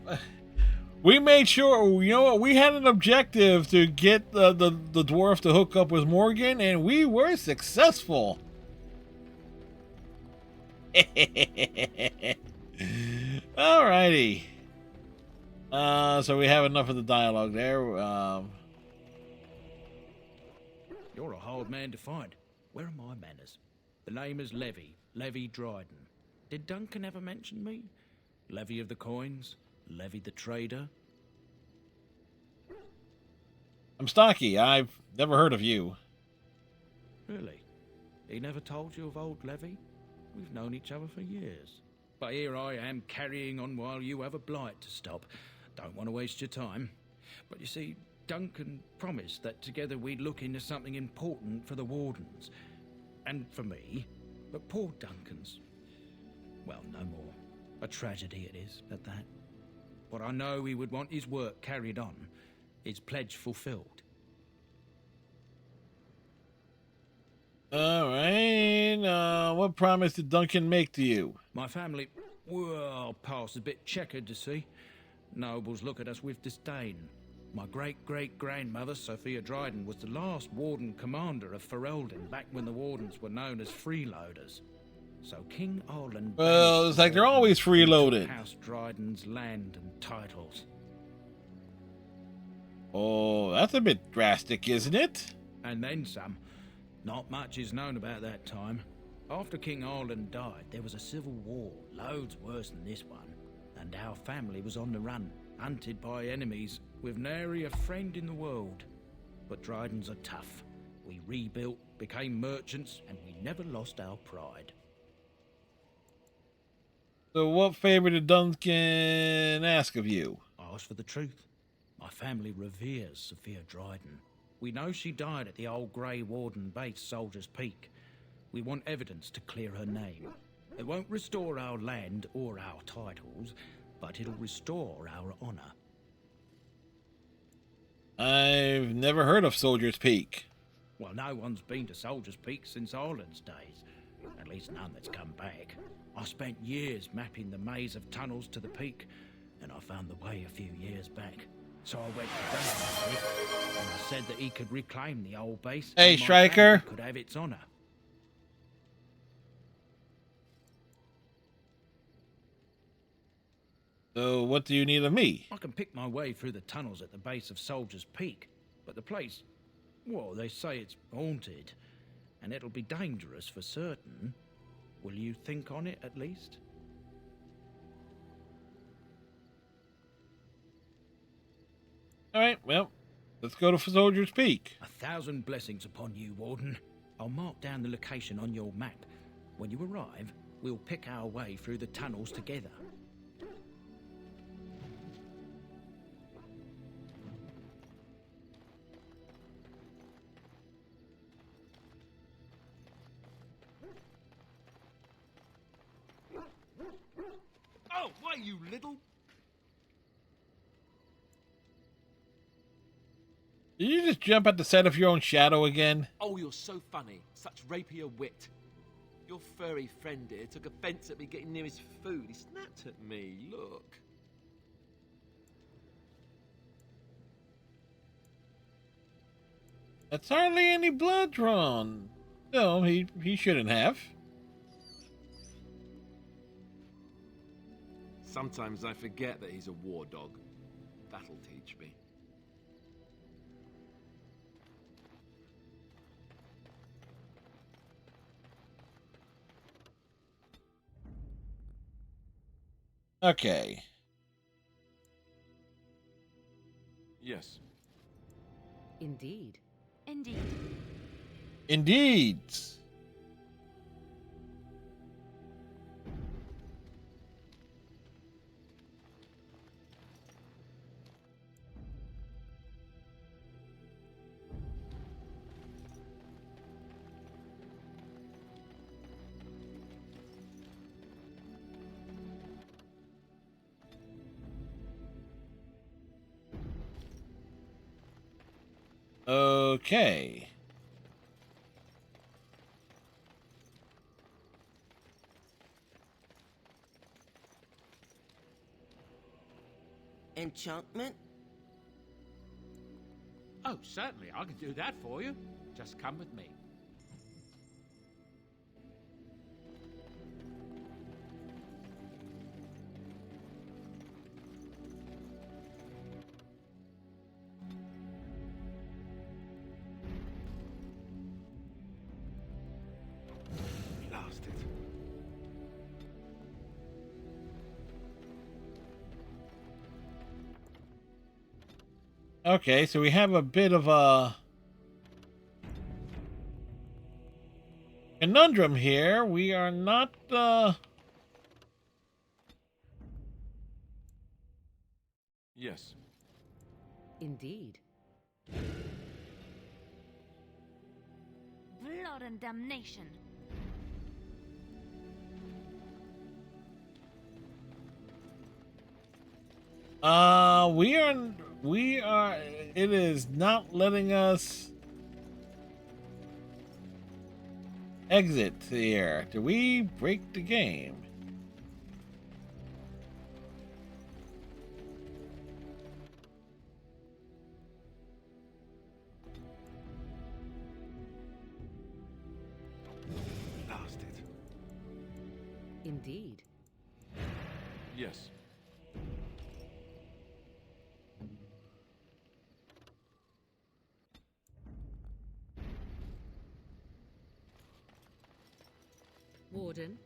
Speaker 2: We made sure, you know what, we had an objective to get the dwarf to hook up with Morgan, and we were successful. Alrighty. So we have enough of the dialogue there.
Speaker 7: You're a hard man to find. Where are my manners? The name is Levy Dryden. Did Duncan ever mention me? Levy of the coins? Levy the trader?
Speaker 2: I'm Stocky. I've never heard of you.
Speaker 7: Really? He never told you of old Levy? We've known each other for years. But here I am carrying on while you have a blight to stop. Don't want to waste your time. But you see, Duncan promised that together we'd look into something important for the Wardens. And for me. But poor Duncan's... well, no more. A tragedy it is, at that. But I know he would want his work carried on. His pledge fulfilled.
Speaker 2: Alright, what promise did Duncan make to you?
Speaker 7: My family, well, past a bit checkered, to see. Nobles look at us with disdain. My great-great-grandmother, Sophia Dryden, was the last Warden Commander of Ferelden back when the Wardens were known as freeloaders. So King Arlen...
Speaker 2: Well, it's like they're always freeloaded.
Speaker 7: House Dryden's land and titles.
Speaker 2: Oh, that's a bit drastic, isn't it?
Speaker 7: And then some. Not much is known about that time. After King Arlen died, there was a civil war, loads worse than this one. And our family was on the run, hunted by enemies, with nary a friend in the world. But Drydens are tough. We rebuilt, became merchants, and we never lost our pride.
Speaker 2: So what favor did Duncan ask of you?
Speaker 7: I asked for the truth. My family reveres Sophia Dryden. We know she died at the old Grey Warden base, Soldier's Peak. We want evidence to clear her name. It won't restore our land or our titles, but it'll restore our honor.
Speaker 2: I've never heard of Soldier's Peak.
Speaker 7: Well, no one's been to Soldier's Peak since Arlen's days. At least none that's come back. I spent years mapping the maze of tunnels to the peak, and I found the way a few years back. So I went to Duncan, and I said that he could reclaim the old base.
Speaker 2: Hey,
Speaker 7: and my
Speaker 2: Striker.
Speaker 7: family could have its honor.
Speaker 2: So what do you need of me?
Speaker 7: I can pick my way through the tunnels at the base of Soldier's Peak, but the place, well, they say it's haunted, and it'll be dangerous for certain. Will you think on it, at least?
Speaker 2: Alright, well, let's go to Soldier's Peak.
Speaker 7: 1,000 blessings upon you, Warden. I'll mark down the location on your map. When you arrive, we'll pick our way through the tunnels together.
Speaker 6: Oh, why, you little...
Speaker 2: Did you just jump at the sight of your own shadow again?
Speaker 6: Oh, you're so funny. Such rapier wit. Your furry friend here took offence at me getting near his food. He snapped at me. Look.
Speaker 2: That's hardly any blood drawn. No, he shouldn't have.
Speaker 6: Sometimes I forget that he's a war dog. That'll teach me.
Speaker 2: Okay.
Speaker 6: Yes.
Speaker 1: Indeed.
Speaker 3: Indeed.
Speaker 2: Indeed. Okay.
Speaker 5: Enchantment?
Speaker 4: Oh, certainly, I can do that for you. Just come with me.
Speaker 6: Blasted.
Speaker 2: Okay, so we have a bit of a conundrum here. We are not,
Speaker 6: Yes.
Speaker 1: Indeed.
Speaker 3: Blood and damnation.
Speaker 2: we are, it is not letting us exit here. Do we break the game?
Speaker 6: Blasted.
Speaker 1: Indeed.
Speaker 6: Yes.
Speaker 1: Warden.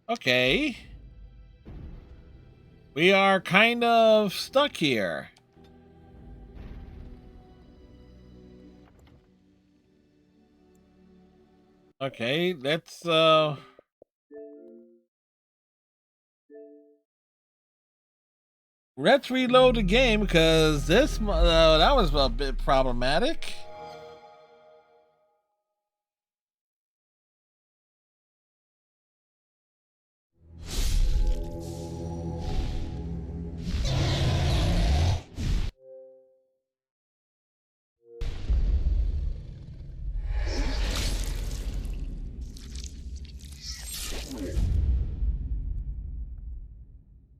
Speaker 2: Okay. We are kind of stuck here. Okay, let's reload the game because this that was a bit problematic.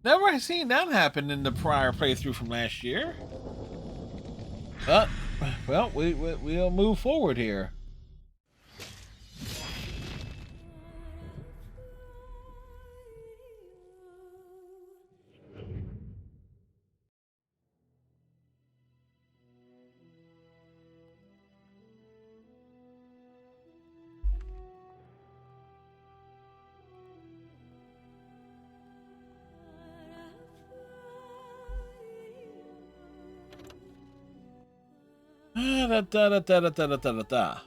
Speaker 2: Never seen that happen in the prior playthrough from last year. But, well, we'll move forward here. Da, da, da, da, da, da, da, da, da.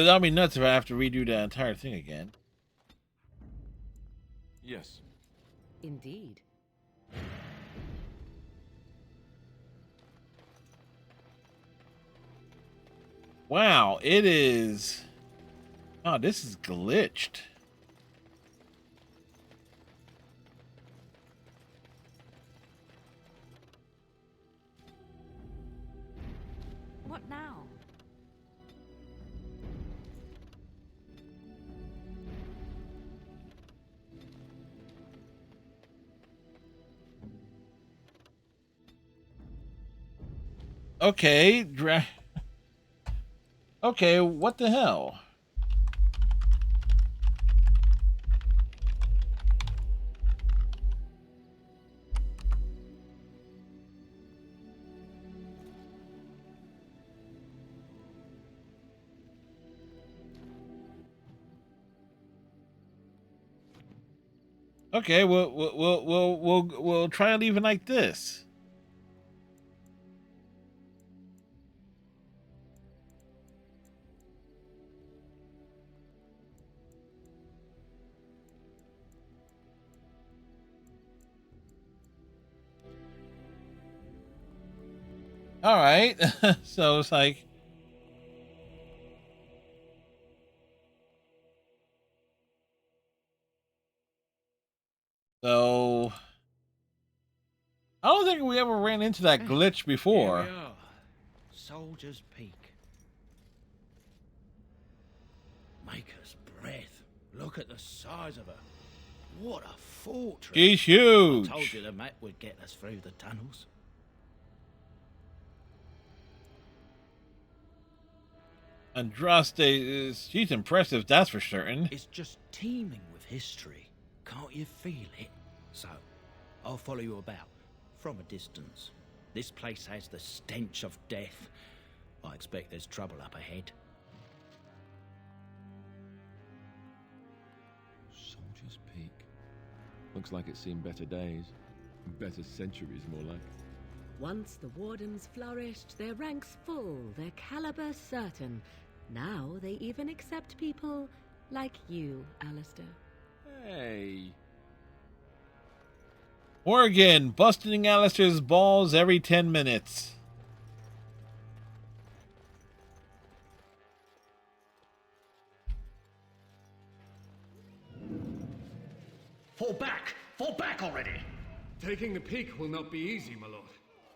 Speaker 2: That'll be nuts if I have to redo the entire thing again.
Speaker 6: Yes.
Speaker 1: Indeed.
Speaker 2: Wow, it is... Oh, this is glitched.
Speaker 3: What now?
Speaker 2: Okay, okay, what the hell? Okay, we'll try and leave it like this. All right, so it's like, so I don't think we ever ran into that glitch before.
Speaker 7: Here we are. Soldier's Peak. Maker's breath. Look at the size of her. What a fortress.
Speaker 2: She's huge.
Speaker 7: I told you the map would get us through the tunnels.
Speaker 2: Andraste, she's impressive, that's for certain.
Speaker 7: It's just teeming with history. Can't you feel it? So, I'll follow you about, from a distance. This place has the stench of death. I expect there's trouble up ahead.
Speaker 6: Soldier's Peak. Looks like it's seen better days. Better centuries, more like.
Speaker 1: Once the wardens flourished, their ranks full, their caliber certain. Now they even accept people like you, Alistair.
Speaker 6: Hey.
Speaker 2: Morrigan, busting Alistair's balls every 10 minutes.
Speaker 8: Fall back! Fall back already!
Speaker 9: Taking the peak will not be easy, my lord.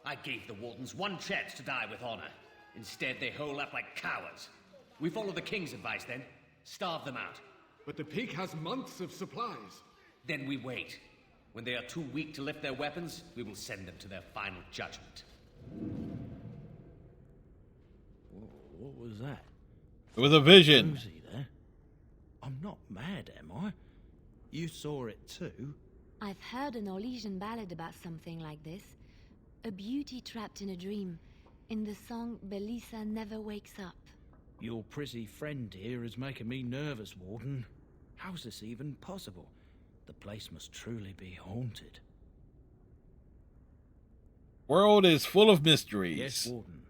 Speaker 8: I gave the Wardens one chance to die with honor. Instead, they hole up like cowards. We follow the King's advice, then. Starve them out.
Speaker 9: But the peak has months of supplies.
Speaker 8: Then we wait. When they are too weak to lift their weapons, we will send them to their final judgment.
Speaker 7: What was that?
Speaker 2: It was a vision.
Speaker 7: Who's he there? I'm not mad, am I? You saw it too?
Speaker 3: I've heard an Orlesian ballad about something like this. A beauty trapped in a dream. In the song, Belisa never wakes up.
Speaker 7: Your prissy friend here is making me nervous, Warden. How's this even possible? The place must truly be haunted.
Speaker 2: World is full of mysteries.
Speaker 7: Yes, Warden.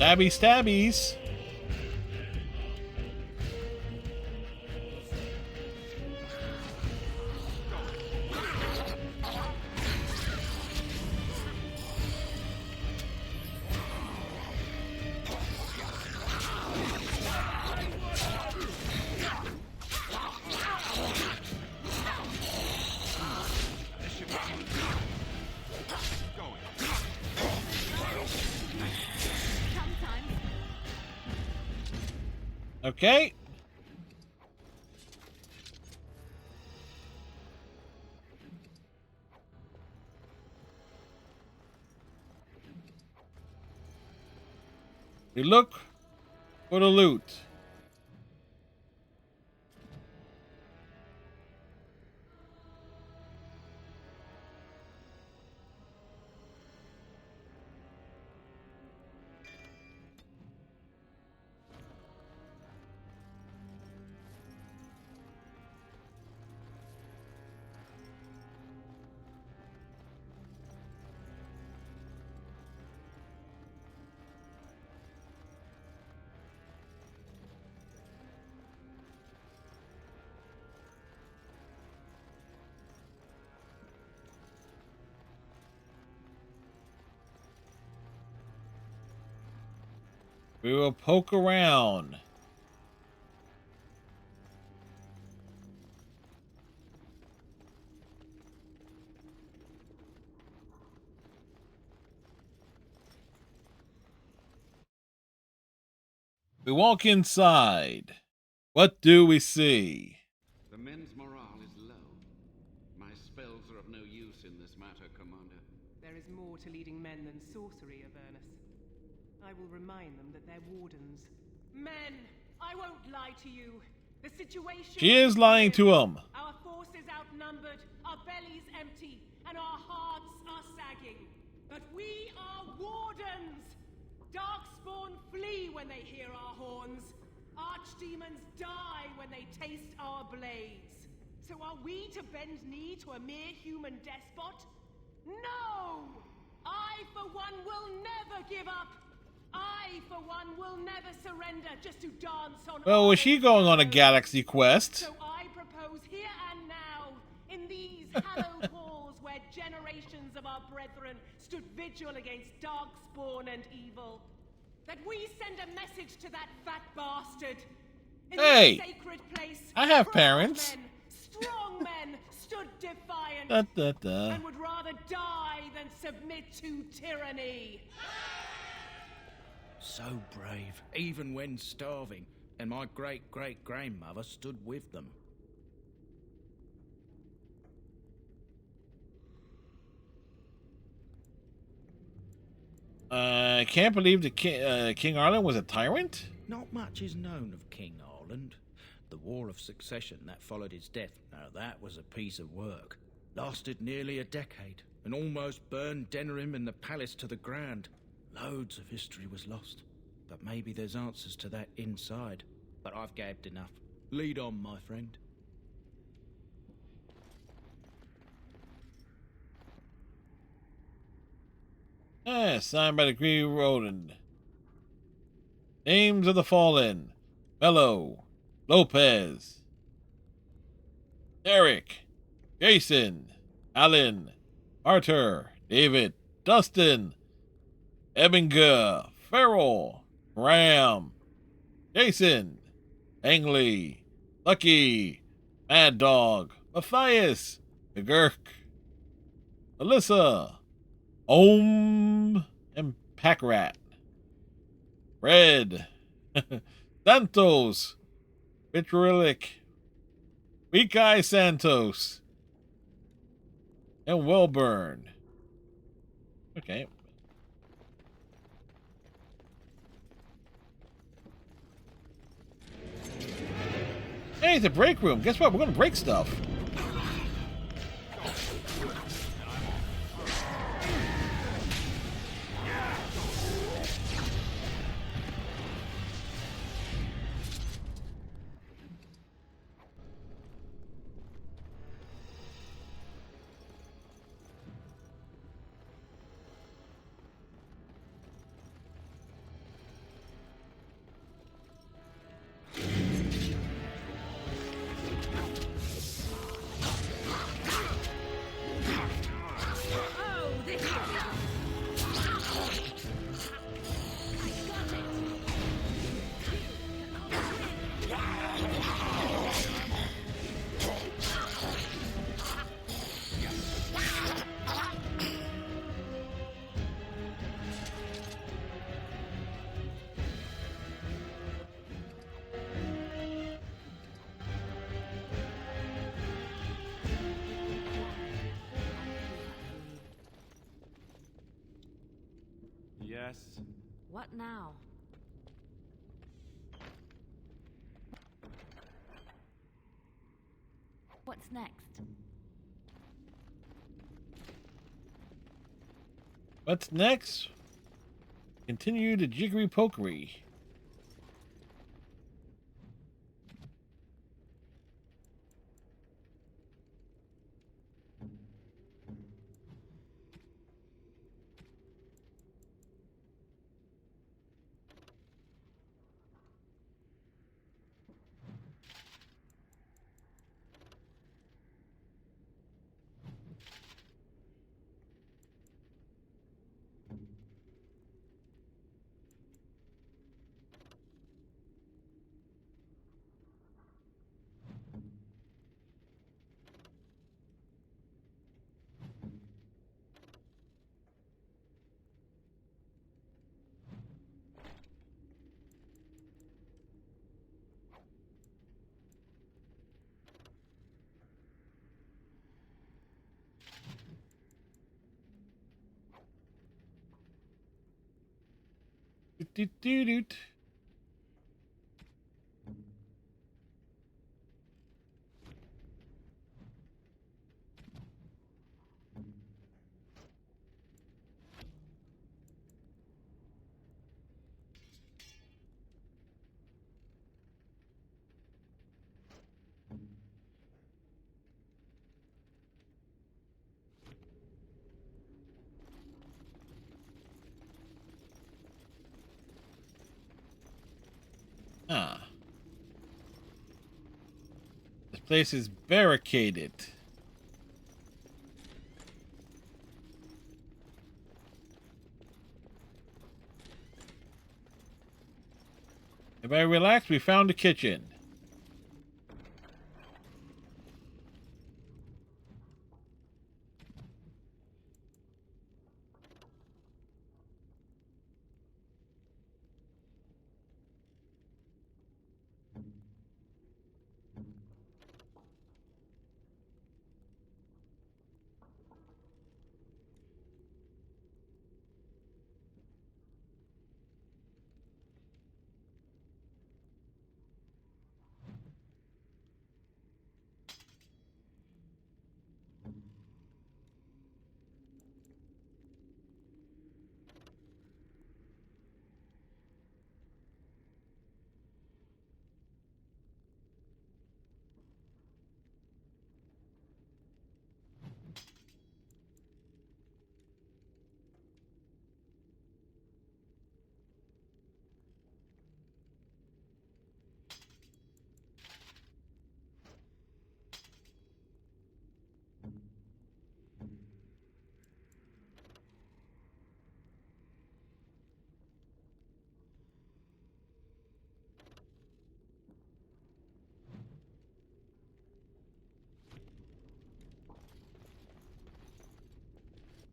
Speaker 2: Stabby stabbies. Okay. We look for the loot. We will poke around. We walk inside. What do we see?
Speaker 10: The men's morale is low. My spells are of no use in this matter, Commander.
Speaker 11: There is more to leading men than sorcery, Avernus. I will remind them that they're wardens. Men, I won't lie to you. The situation...
Speaker 2: She is lying to him.
Speaker 11: Our forces outnumbered, our bellies empty, and our hearts are sagging. But we are wardens! Darkspawn flee when they hear our horns. Archdemons die when they taste our blades. So are we to bend knee to a mere human despot? No! I, for one, will never give up. I, for one, will never surrender just to dance on...
Speaker 2: Well, was she going on a galaxy quest?
Speaker 11: So I propose here and now, in these hallowed halls where generations of our brethren stood vigil against darkspawn and evil, that we send a message to that fat bastard. In
Speaker 2: Hey!
Speaker 11: this sacred place,
Speaker 2: I have
Speaker 11: proud
Speaker 2: parents.
Speaker 11: Men, strong men stood defiant and would rather die than submit to tyranny.
Speaker 7: So brave, even when starving, and my great-great-grandmother stood with them.
Speaker 2: I can't believe the King Arlen was a tyrant.
Speaker 7: Not much is known of King Arland. The War of Succession that followed his death, now that was a piece of work. Lasted nearly a decade, and almost burned Denerim and the palace to the ground. Loads of history was lost, but maybe there's answers to that inside. But I've gabbed enough. Lead on, my friend.
Speaker 2: Signed by the Green Roland. Names of the Fallen: Mello, Lopez, Eric, Jason, Alan, Arthur, David, Dustin, Ebinger, Farrell, Graham, Jason, Angley, Lucky, Mad Dog, Matthias, McGurk, Alyssa, Om, and Packrat. Red, Santos, Vitriolic, Weak Eye Santos, and Wellburn. Okay. Hey, it's a break room. Guess what? We're gonna break stuff.
Speaker 6: Yes?
Speaker 3: What now? What's next?
Speaker 2: What's next? Continue the jiggery pokery. Doot. Ah. This place is barricaded. Everybody relax, we found the kitchen.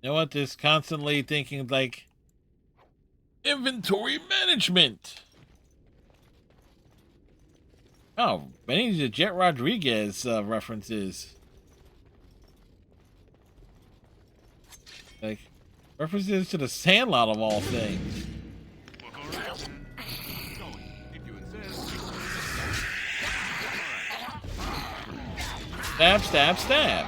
Speaker 2: You know what? This constantly thinking like inventory management. Oh, many of the Jet Rodriguez references. Like references to the Sandlot of all things. Stab, stab, stab.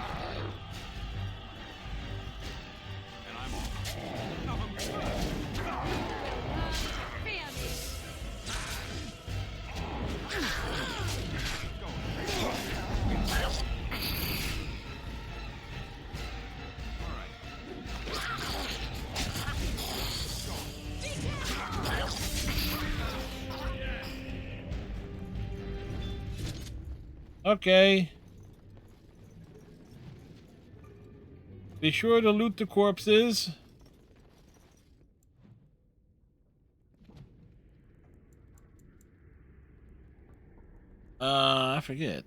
Speaker 2: Okay. Be sure to loot the corpses. I forget.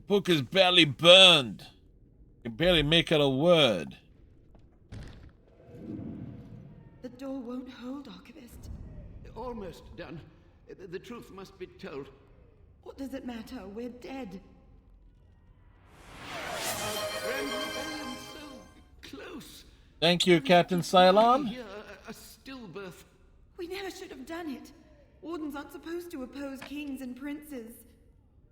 Speaker 2: book is barely burned. You can barely make out a word.
Speaker 12: The door won't hold, Archivist.
Speaker 10: Almost done. The truth must be told.
Speaker 12: What does it matter? We're dead.
Speaker 10: Friend Rebellion, so close.
Speaker 2: Thank you, Captain Cylon.
Speaker 10: A stillbirth.
Speaker 12: We never should have done it. Wardens aren't supposed to oppose kings and princes.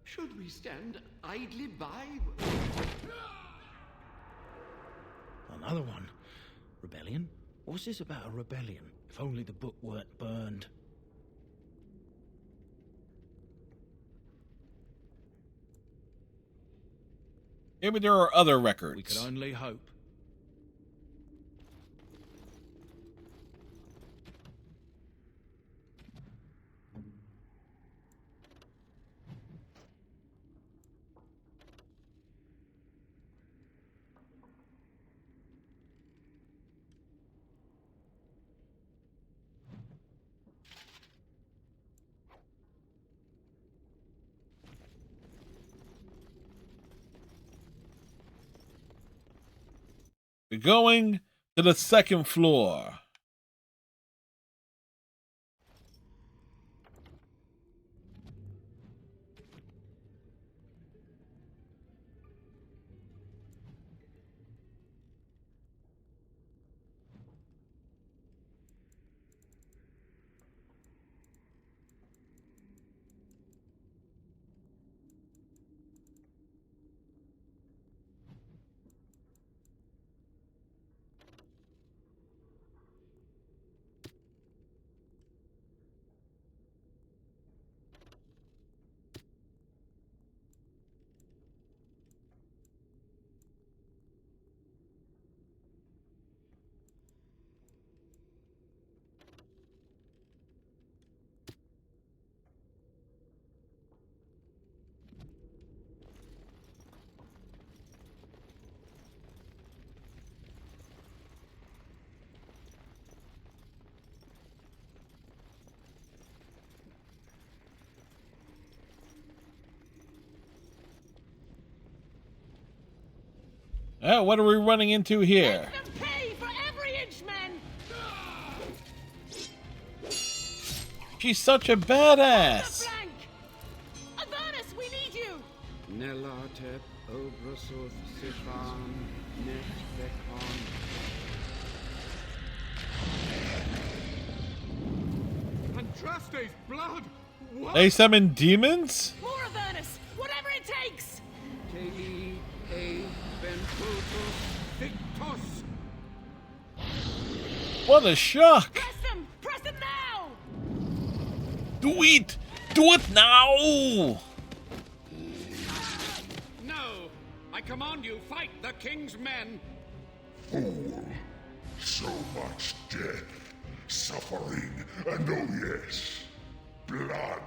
Speaker 10: Should we stand idly by?
Speaker 7: Another one. Rebellion? What's this about a rebellion? If only the book weren't burned.
Speaker 2: Maybe there are other records.
Speaker 7: We could only hope.
Speaker 2: We're going to the second floor. What are we running into here?
Speaker 11: Make them pay for every inch, men!
Speaker 2: She's such a badass.
Speaker 11: Avernus, we need you!
Speaker 10: Nelatep Obrasoth Sifan Net Bekon.
Speaker 9: Andraste's blood! What?
Speaker 2: They summon demons?
Speaker 11: More Avernus! Whatever it takes!
Speaker 10: Tei A Bentotos Victos.
Speaker 2: What a shock!
Speaker 11: Press them! Press them now!
Speaker 2: Do it! Do it now!
Speaker 10: No! I command you, fight the king's men!
Speaker 13: Fool! So much death, suffering, and oh yes, blood.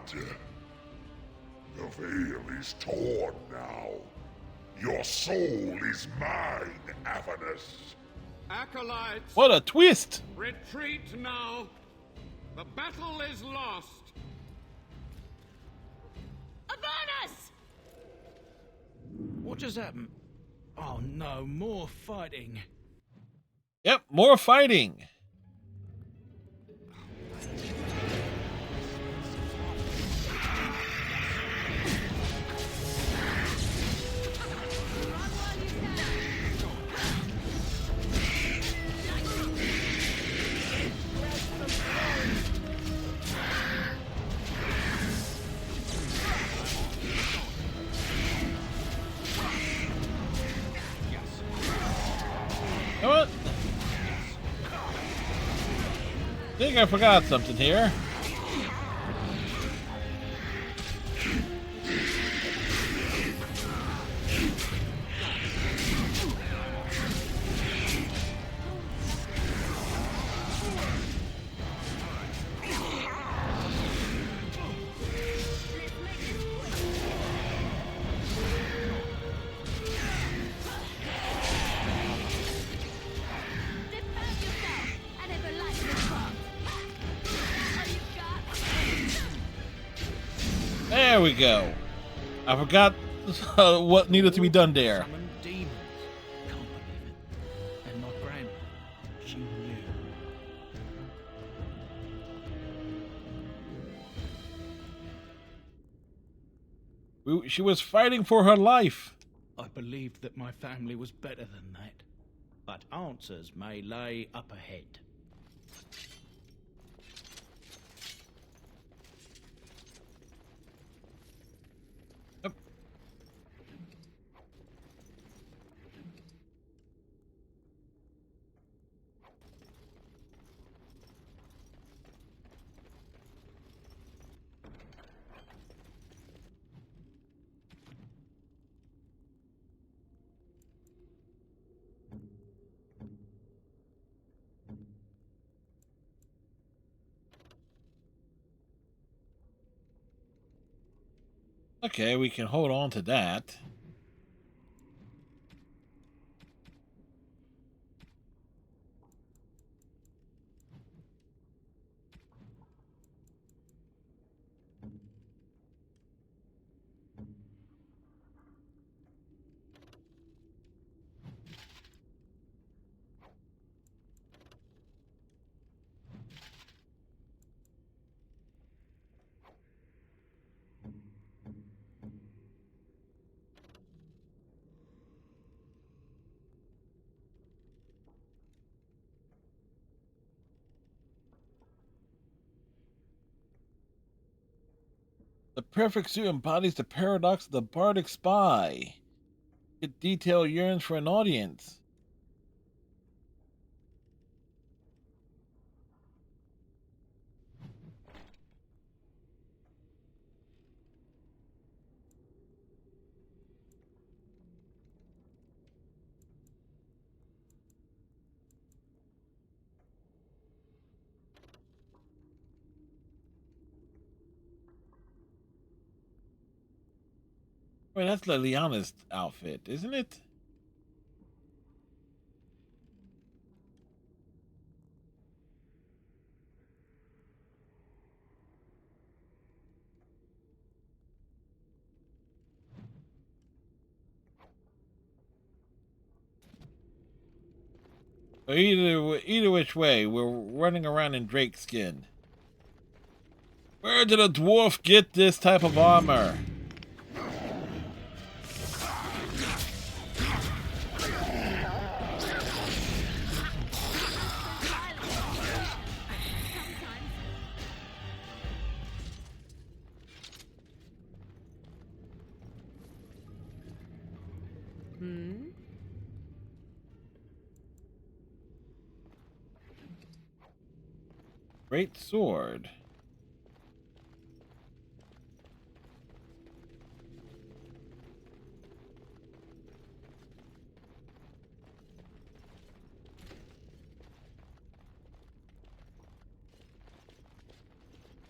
Speaker 13: The veil is torn now. Your soul is mine, Avernus.
Speaker 10: Acolytes!
Speaker 2: What a twist!
Speaker 10: Retreat now! The battle is lost!
Speaker 11: Avernus!
Speaker 7: What just happened? Oh no, more fighting.
Speaker 2: Yep, more fighting. You know what? I think I forgot something here. There we go. I forgot what needed to be done there.
Speaker 7: Summon demons. Can't believe it. And my grandma, she knew.
Speaker 2: She was fighting for her life.
Speaker 7: I believed that my family was better than that. But answers may lay up ahead.
Speaker 2: Okay, we can hold on to that. The perfect suit embodies the paradox of the bardic spy. It detail yearns for an audience. Wait, that's Liliana's outfit, isn't it? Either which way, we're running around in Drake skin. Where did a dwarf get this type of armor? Great sword.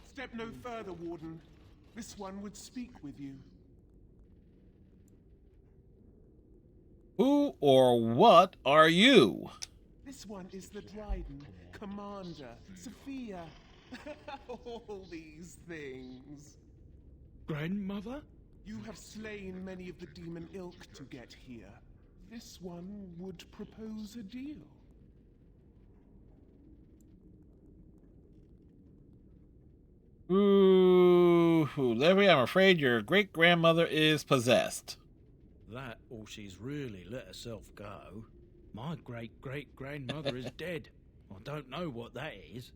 Speaker 9: Step no further, Warden. This one would speak with you.
Speaker 2: Who or what are you?
Speaker 9: This one is the Dryden, Commander, Sophia. All these things.
Speaker 7: Grandmother?
Speaker 9: You have slain many of the demon ilk to get here. This one would propose a deal.
Speaker 2: Ooh, Levy, I'm afraid your great-grandmother is possessed.
Speaker 7: That, or she's really let herself go. My great-great-grandmother is dead. I don't know what that is.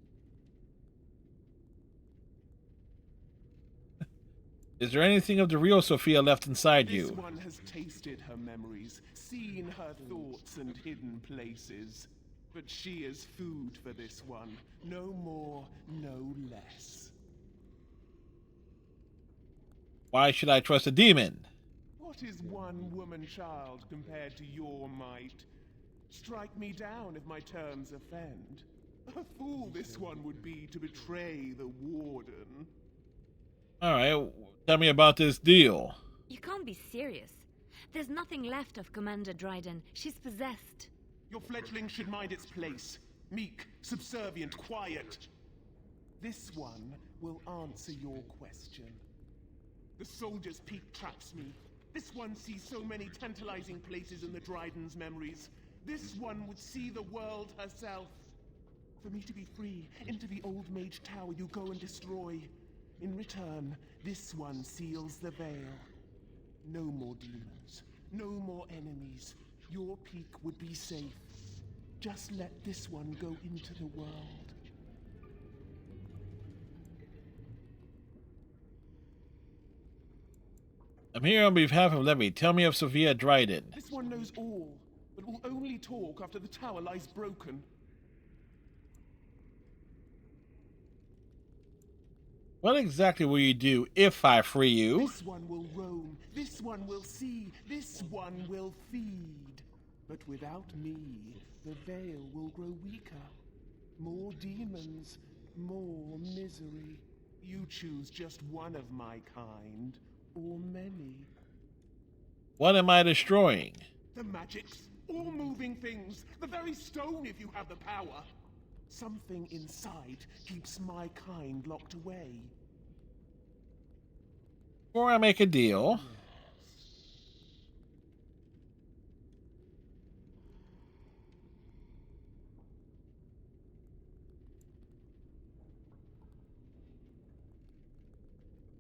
Speaker 2: Is there anything of the real Sophia left inside you?
Speaker 9: This one has tasted her memories, seen her thoughts and hidden places. But she is food for this one. No more, no less.
Speaker 2: Why should I trust a demon?
Speaker 9: What is one woman child compared to your might? Strike me down if my terms offend. A fool this one would be to betray the Warden.
Speaker 2: Alright, tell me about this deal.
Speaker 3: You can't be serious. There's nothing left of Commander Dryden. She's possessed.
Speaker 9: Your fledgling should mind its place. Meek, subservient, quiet. This one will answer your question. The soldier's peak traps me. This one sees so many tantalizing places in the Dryden's memories. This one would see the world herself. For me to be free, into the Old Mage Tower you go and destroy. In return, this one seals the veil. No more demons. No more enemies. Your peak would be safe. Just let this one go into the world.
Speaker 2: I'm here on behalf of Levy. Tell me of Sophia Dryden.
Speaker 9: This one knows all, but will only talk after the tower lies broken.
Speaker 2: What exactly will you do if I free you?
Speaker 9: This one will roam. This one will see. This one will feed. But without me, the veil will grow weaker. More demons, more misery. You choose just one of my kind, or many.
Speaker 2: What am I destroying?
Speaker 9: The magics, all moving things, the very stone if you have the power. Something inside keeps my kind locked away.
Speaker 2: Before I make a deal,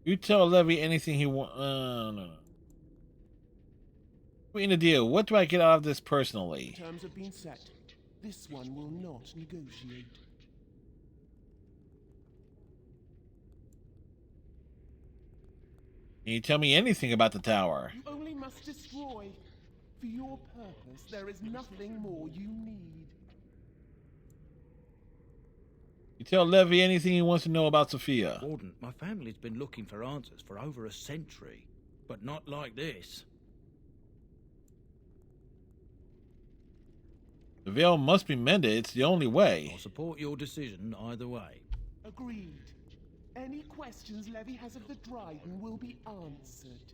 Speaker 2: you tell Levy anything he wants. No. We in a deal. What do I get out of this personally?
Speaker 9: Terms have been set. This one will not negotiate.
Speaker 2: Can you tell me anything about the tower?
Speaker 9: You only must destroy. For your purpose, there is nothing more you need.
Speaker 2: You tell Levy anything he wants to know about Sophia.
Speaker 7: Warden, my family's been looking for answers for over a century, but not like this.
Speaker 2: The veil must be mended. It's the only way.
Speaker 7: I'll support your decision either way.
Speaker 9: Agreed. Any questions Levy has of the Dryden will be answered.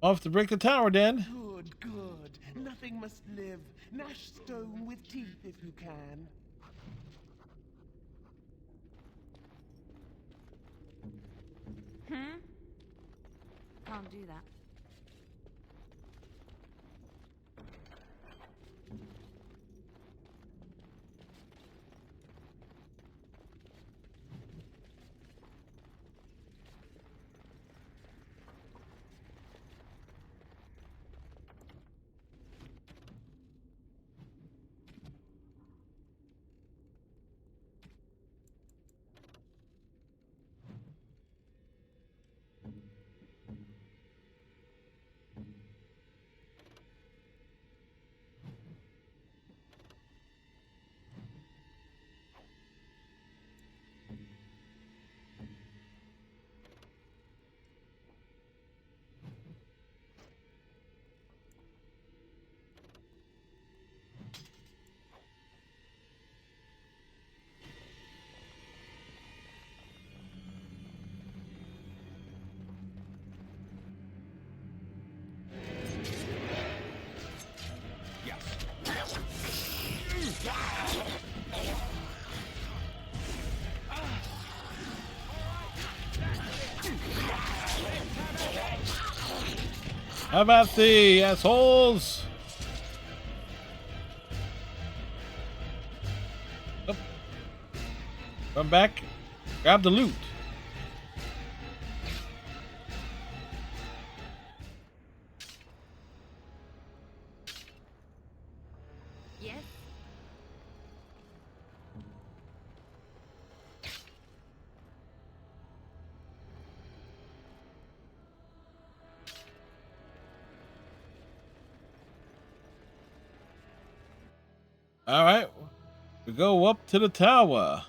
Speaker 2: Off to break the tower, then.
Speaker 9: Good, good. Nothing must live. Gnash stone with teeth if you can.
Speaker 3: Can't do that.
Speaker 2: How about the assholes? Oh. Come back. Grab the loot.
Speaker 3: Yes?
Speaker 2: All right. We go up to the tower.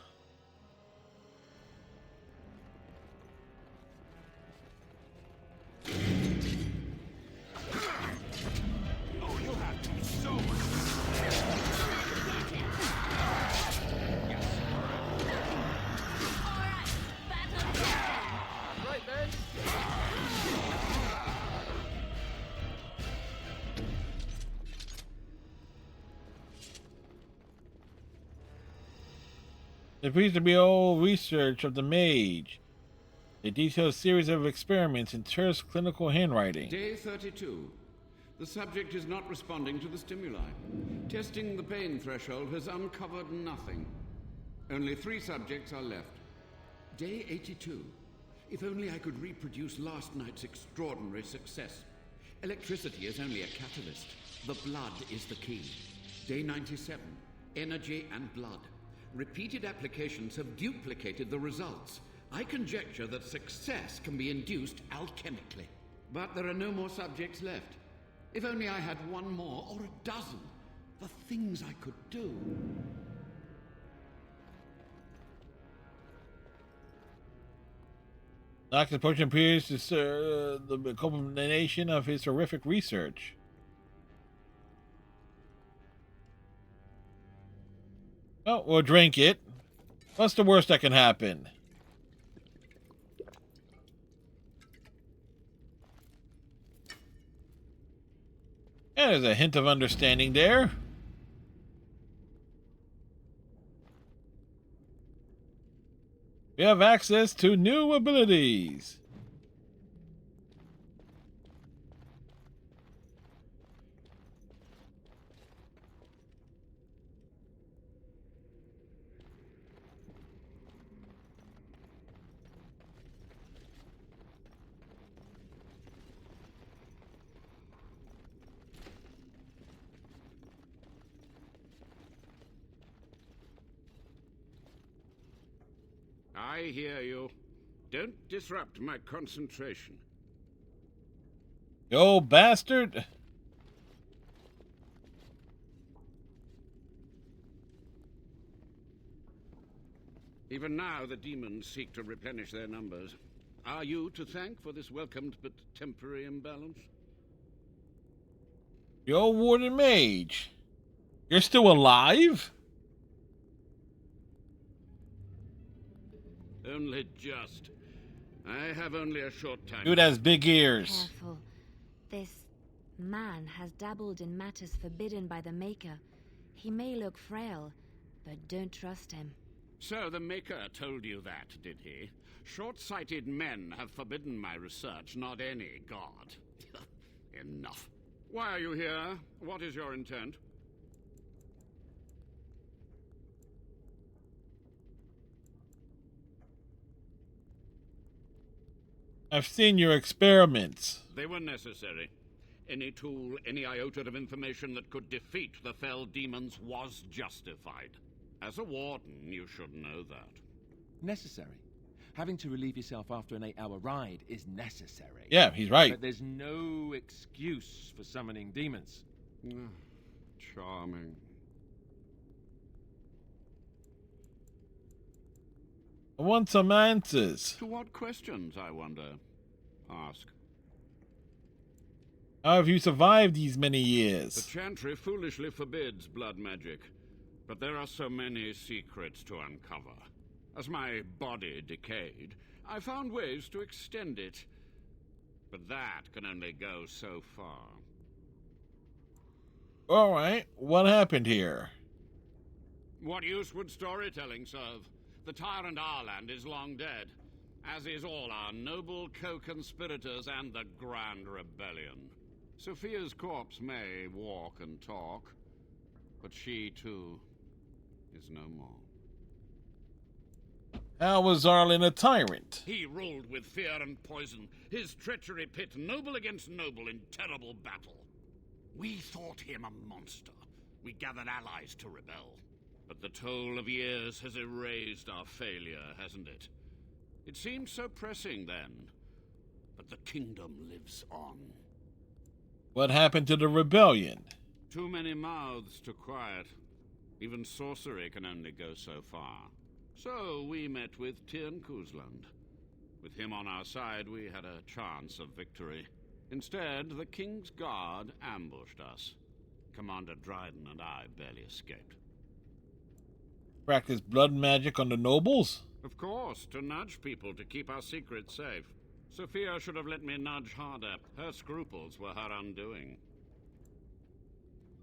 Speaker 2: There appears to be old research of the mage. They detail a series of experiments in terse clinical handwriting.
Speaker 10: Day 32. The subject is not responding to the stimuli. Testing the pain threshold has uncovered nothing. Only 3 subjects are left. Day 82. If only I could reproduce last night's extraordinary success. Electricity is only a catalyst. The blood is the key. Day 97. Energy and blood. Repeated applications have duplicated the results. I conjecture that success can be induced alchemically. But there are no more subjects left. If only I had 1 more, or a dozen. The things I could do.
Speaker 2: Doctor's potion appears to the culmination of his horrific research. Well, we'll drink it. What's the worst that can happen? Yeah, there's a hint of understanding there. We have access to new abilities.
Speaker 10: I hear you. Don't disrupt my concentration.
Speaker 2: You old bastard.
Speaker 10: Even now, the demons seek to replenish their numbers. Are you to thank for this welcomed but temporary imbalance?
Speaker 2: You old warden mage. You're still alive?
Speaker 10: Only just. I have only a short time.
Speaker 2: Dude has big ears.
Speaker 3: Careful. This man has dabbled in matters forbidden by the Maker. He may look frail, but don't trust him.
Speaker 10: So the Maker told you that, did he? Short-sighted men have forbidden my research, not any god. Enough. Why are you here? What is your intent?
Speaker 2: I've seen your experiments.
Speaker 10: They were necessary. Any tool, any iota of information that could defeat the fell demons was justified. As a warden, you should know that.
Speaker 6: Necessary. Having to relieve yourself after an 8-hour ride is necessary.
Speaker 2: Yeah, he's right.
Speaker 6: But there's no excuse for summoning demons.
Speaker 10: Charming.
Speaker 2: I want some answers.
Speaker 10: To what questions, I wonder? Ask.
Speaker 2: How have you survived these many
Speaker 10: The
Speaker 2: years?
Speaker 10: Chantry foolishly forbids blood magic, but there are so many secrets to uncover. As my body decayed, I found ways to extend it. But that can only go so far.
Speaker 2: Alright, what happened here?
Speaker 10: What use would storytelling serve? The tyrant Arland is long dead, as is all our noble co-conspirators and the Grand Rebellion. Sophia's corpse may walk and talk, but she, too, is no more.
Speaker 2: How was Arlen a tyrant?
Speaker 10: He ruled with fear and poison, his treachery pit noble against noble in terrible battle. We thought him a monster. We gathered allies to rebel. But the toll of years has erased our failure, hasn't it? It seemed so pressing then, but the kingdom lives on.
Speaker 2: What happened to the rebellion?
Speaker 10: Too many mouths to quiet. Even sorcery can only go so far. So we met with Tyrn Kuzland. With him on our side, we had a chance of victory. Instead, the King's Guard ambushed us. Commander Dryden and I barely escaped.
Speaker 2: Practice blood magic on the nobles?
Speaker 10: Of course, to nudge people to keep our secrets safe. Sophia should have let me nudge harder. Her scruples were her undoing.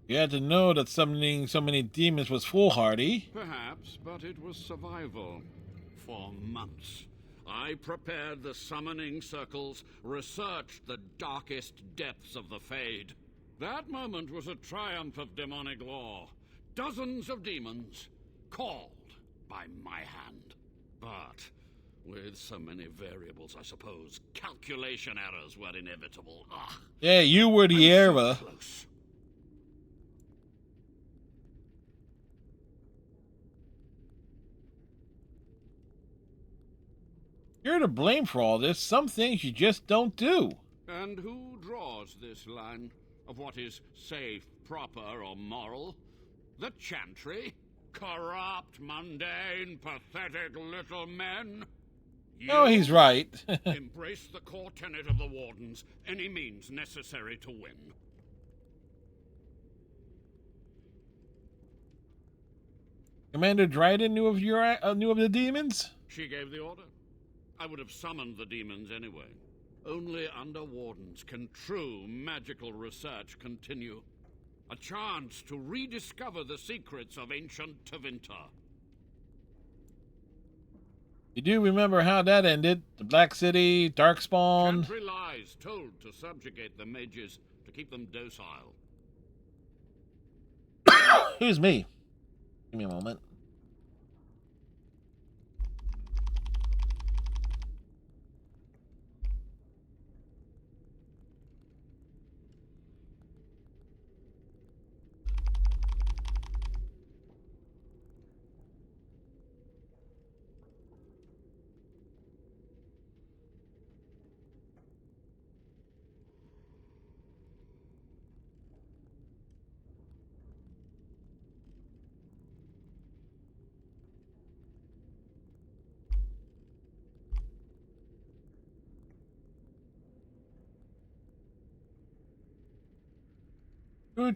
Speaker 2: You had to know that summoning so many demons was foolhardy.
Speaker 10: Perhaps, but it was survival. For months. I prepared the summoning circles, researched the darkest depths of the Fade. That moment was a triumph of demonic law. Dozens of demons called by my hand. But with so many variables, I suppose, calculation errors were inevitable. Ugh.
Speaker 2: Yeah, you were the error.
Speaker 10: So close.
Speaker 2: You're to blame for all this. Some things you just don't do.
Speaker 10: And who draws this line of what is safe, proper, or moral? The Chantry? Corrupt, mundane, pathetic little men?
Speaker 2: Oh, he's right.
Speaker 10: Embrace the core tenet of the Wardens, any means necessary to win.
Speaker 2: Commander Dryden knew of the demons?
Speaker 10: She gave the order. I would have summoned the demons anyway. Only under Wardens can true magical research continue. A chance to rediscover the secrets of ancient Tevinter.
Speaker 2: You do remember how that ended? The Black City, Darkspawn.
Speaker 10: Chantry lies told to subjugate the mages, to keep them docile.
Speaker 2: Excuse me. Give me a moment.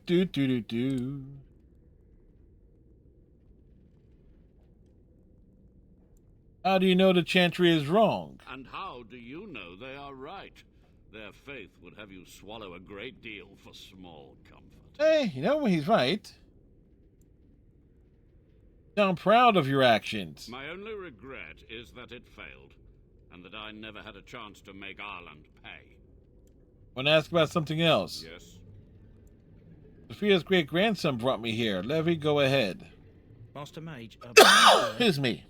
Speaker 2: Do. How do you know the Chantry is wrong?
Speaker 10: And how do you know they are right? Their faith would have you swallow a great deal for small comfort.
Speaker 2: Hey, you know he's right. I'm proud of your actions.
Speaker 10: My only regret is that it failed, and that I never had a chance to make Ireland pay.
Speaker 2: Want to ask about something else?
Speaker 10: Yes.
Speaker 2: Sophia's great-grandson brought me here. Levy, go ahead.
Speaker 7: Master Mage,
Speaker 2: Excuse me.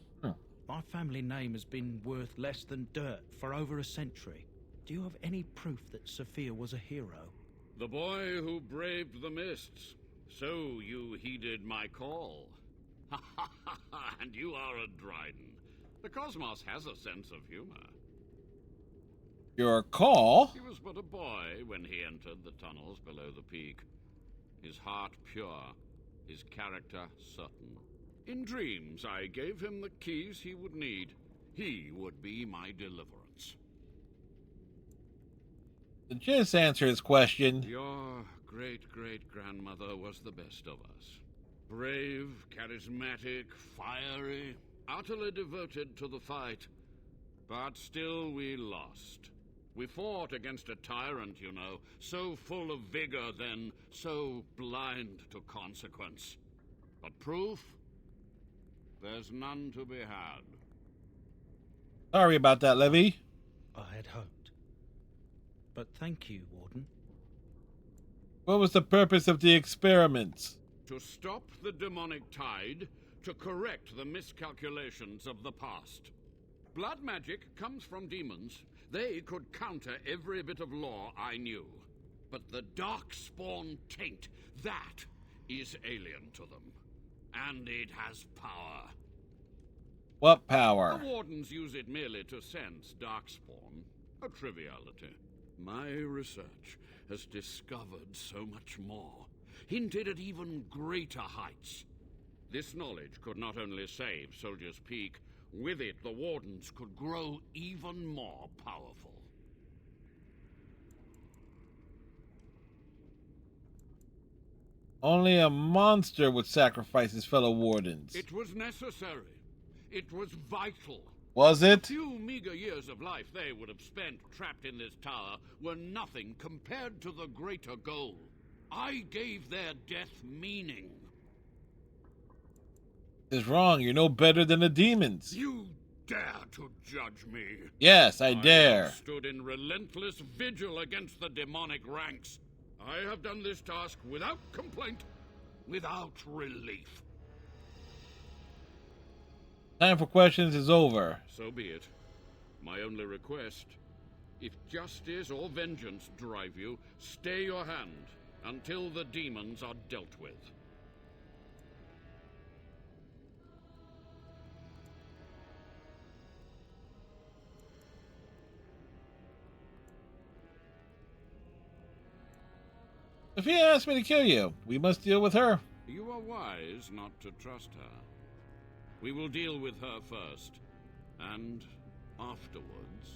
Speaker 7: My family name has been worth less than dirt for over a century. Do you have any proof that Sophia was a hero?
Speaker 10: The boy who braved the mists. So you heeded my call. And you are a Dryden. The cosmos has a sense of humor.
Speaker 2: Your call?
Speaker 10: He was but a boy when he entered the tunnels below the peak. His heart pure, his character certain. In dreams, I gave him the keys he would need. He would be my deliverance.
Speaker 2: Just answer his question.
Speaker 10: Your great-great-grandmother was the best of us. Brave, charismatic, fiery, utterly devoted to the fight. But still we lost. We fought against a tyrant, you know, so full of vigor then, so blind to consequence. But proof? There's none to be had.
Speaker 2: Sorry about that, Levy.
Speaker 7: I had hoped. But thank you, Warden.
Speaker 2: What was the purpose of the experiments?
Speaker 10: To stop the demonic tide, to correct the miscalculations of the past. Blood magic comes from demons. They could counter every bit of law I knew. But the darkspawn taint, that is alien to them. And it has power.
Speaker 2: What power?
Speaker 10: The Wardens use it merely to sense darkspawn. A triviality. My research has discovered so much more. Hinted at even greater heights. This knowledge could not only save Soldier's Peak, with it the Wardens could grow even more powerful.
Speaker 2: Only a monster would sacrifice his fellow Wardens.
Speaker 10: It was necessary. It was vital.
Speaker 2: Was it?
Speaker 10: The few meager years of life they would have spent trapped in this tower were nothing compared to the greater goal. I gave their death meaning.
Speaker 2: This is wrong. You're no better than the demons.
Speaker 10: You dare to judge me?
Speaker 2: Yes, I dare.
Speaker 10: have stood in relentless vigil against the demonic ranks. I have done this task without complaint, without relief.
Speaker 2: Time for questions is over.
Speaker 10: So be it. My only request, if justice or vengeance drive you, stay your hand until the demons are dealt with.
Speaker 2: Sophia asked me to kill you. We must deal with her.
Speaker 10: You are wise not to trust her. We will deal with her first, and afterwards,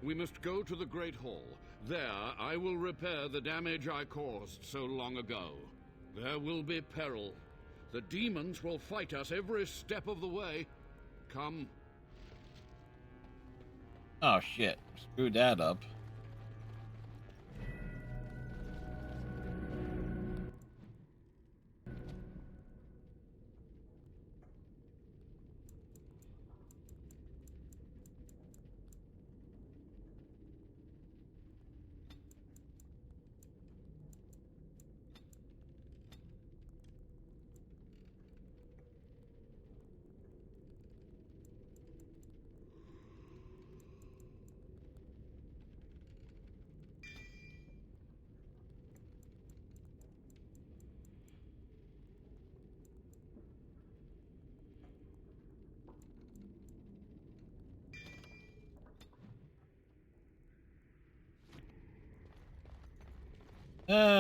Speaker 10: we must go to the Great Hall. There, I will repair the damage I caused so long ago. There will be peril. The demons will fight us every step of the way. Come.
Speaker 2: Oh, shit. Screwed that up.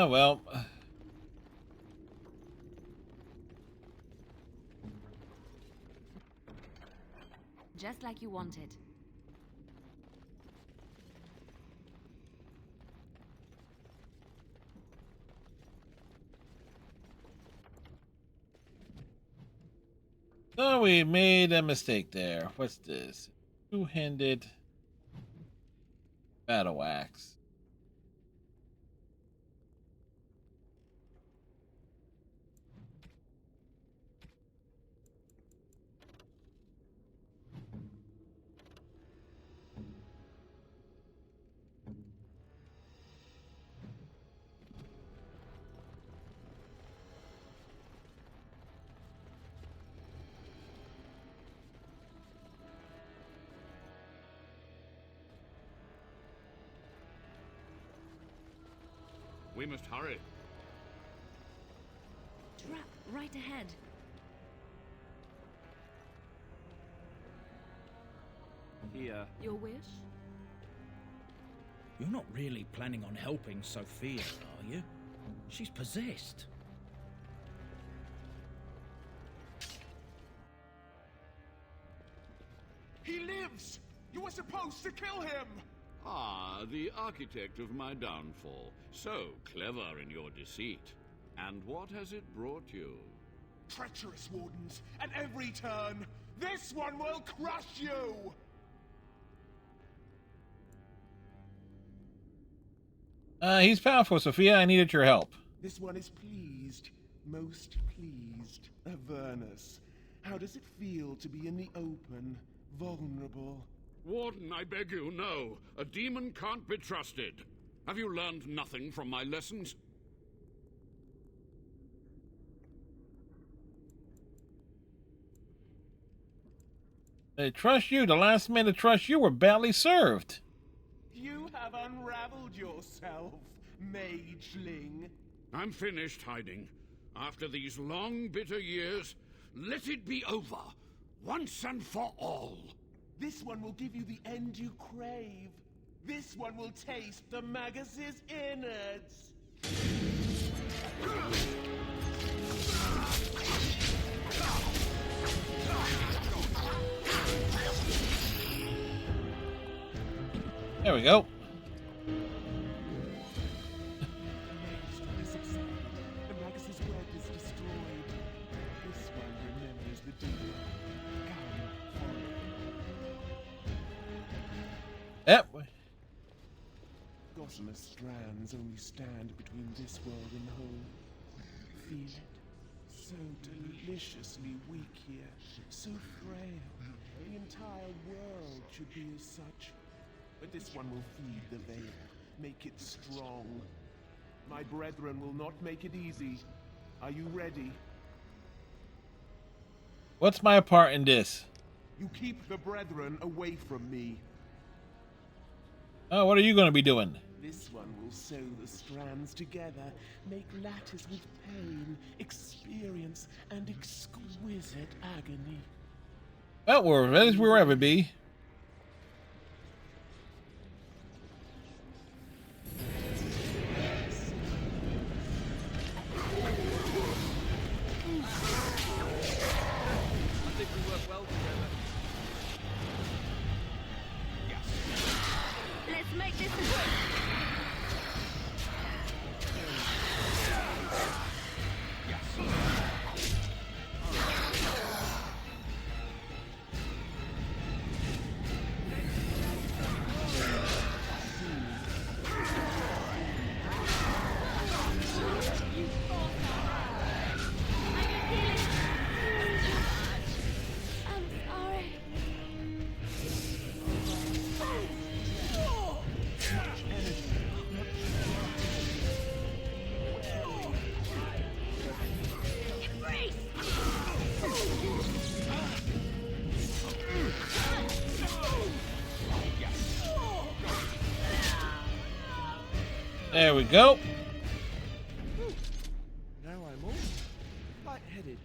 Speaker 2: Well.
Speaker 3: Just like you wanted.
Speaker 2: So we made a mistake there. What's this? Two-handed battle axe.
Speaker 10: We must hurry.
Speaker 3: Trap right ahead.
Speaker 8: Here.
Speaker 1: Your wish?
Speaker 7: You're not really planning on helping Sophia, are you? She's possessed.
Speaker 9: He lives! You were supposed to kill him!
Speaker 10: Ah, the architect of my downfall. So clever in your deceit. And what has it brought you?
Speaker 9: Treacherous wardens, at every turn! This one will crush you!
Speaker 2: He's powerful, Sophia. I needed your help.
Speaker 9: This one is pleased. Most pleased. Avernus. How does it feel to be in the open, vulnerable?
Speaker 10: Warden, I beg you, no. A demon can't be trusted. Have you learned nothing from my lessons?
Speaker 2: They trust you. The last men to trust you were badly served.
Speaker 9: You have unraveled yourself, mageling.
Speaker 10: I'm finished hiding. After these long, bitter years, let it be over, once and for all.
Speaker 9: This one will give you the end you crave. This one will taste the Magus's innards.
Speaker 2: There we go.
Speaker 9: The Magus's web is destroyed. This one remembers the deed. Come, follow.
Speaker 2: Yep.
Speaker 9: Gossamer strands only stand between this world and home. Feel it, So deliciously weak here, so frail. The entire world should be as such. But this one will feed the veil, make it strong. My brethren will not make it easy. Are you ready?
Speaker 2: What's my part in this?
Speaker 9: You keep the brethren away from me.
Speaker 2: Oh, what are you going to be doing?
Speaker 9: This one will sew the strands together, make lattice with pain, experience, and exquisite agony.
Speaker 2: Well, we're ready as we'll ever be.
Speaker 6: I think we work well together.
Speaker 3: Let's make this work.
Speaker 2: There we go.
Speaker 5: Now I'm all light-headed.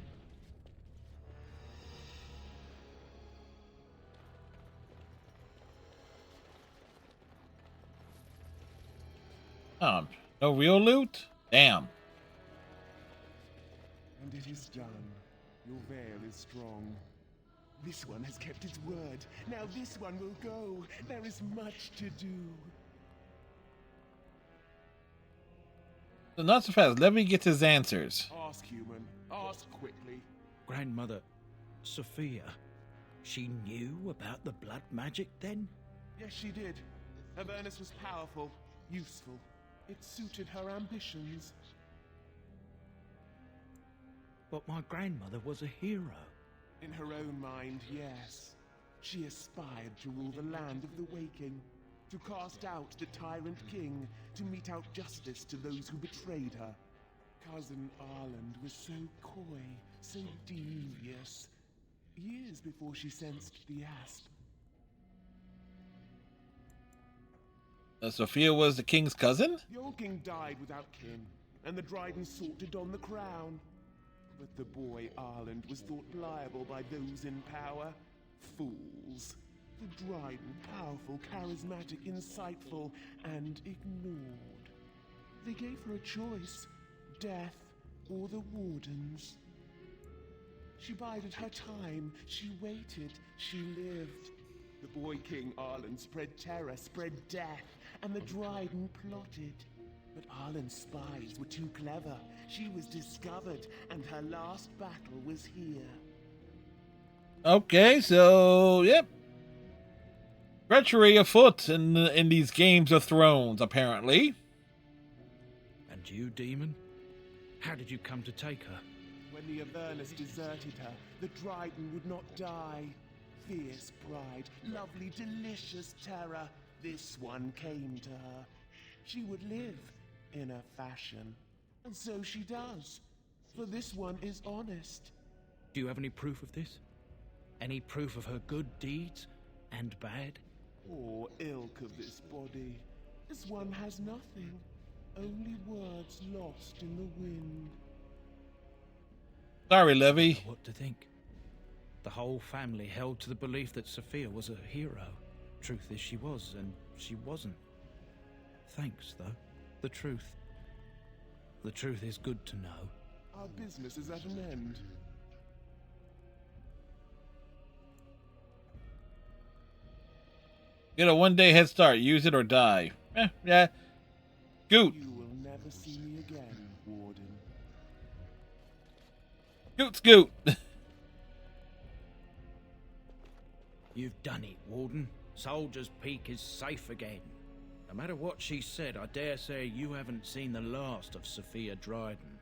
Speaker 2: No real loot? Damn.
Speaker 9: And it is done. Your veil is strong. This one has kept its word. Now this one will go. There is much to do.
Speaker 2: So not so fast. Let me get his answers.
Speaker 9: Ask, human. Ask quickly.
Speaker 7: Grandmother, Sophia, she knew about the blood magic then?
Speaker 9: Yes, she did. Avernus was powerful, useful. It suited her ambitions.
Speaker 7: But my grandmother was a hero.
Speaker 9: In her own mind, yes. She aspired to rule the land of the waking, to cast out the tyrant king, to mete out justice to those who betrayed her. Cousin Arland was so coy, so devious. Years before she sensed the asp.
Speaker 2: Sophia was the king's cousin?
Speaker 9: The old king died without kin, and the Dryden sought to don the crown. But the boy Arland was thought pliable by those in power. Fools. The Dryden, powerful, charismatic, insightful, and ignored. They gave her a choice, death or the Wardens. She bided her time, she waited, she lived. The boy King Arland spread terror, spread death, and the Dryden plotted. But Arland's spies were too clever. She was discovered, and her last battle was here.
Speaker 2: Okay, so, yep. Treachery afoot in these Games of Thrones, apparently.
Speaker 7: And you, demon? How did you come to take her?
Speaker 9: When the Avernus deserted her, the Dryden would not die. Fierce pride, lovely, delicious terror. This one came to her. She would live in a fashion. And so she does. For this one is honest.
Speaker 7: Do you have any proof of this? Any proof of her good deeds and bad?
Speaker 9: Poor ilk of this body. This one has nothing. Only words lost in the wind.
Speaker 2: Sorry, Levy.
Speaker 7: What to think? The whole family held to the belief that Sophia was a hero. Truth is she was, and she wasn't. Thanks, though. The truth. The truth is good to know.
Speaker 9: Our business is at an end.
Speaker 2: Get a one-day head start. Use it or die. Yeah. Scoot.
Speaker 9: You will never see me again, Warden.
Speaker 2: Scoot.
Speaker 7: You've done it, Warden. Soldier's Peak is safe again. No matter what she said, I dare say you haven't seen the last of Sophia Dryden.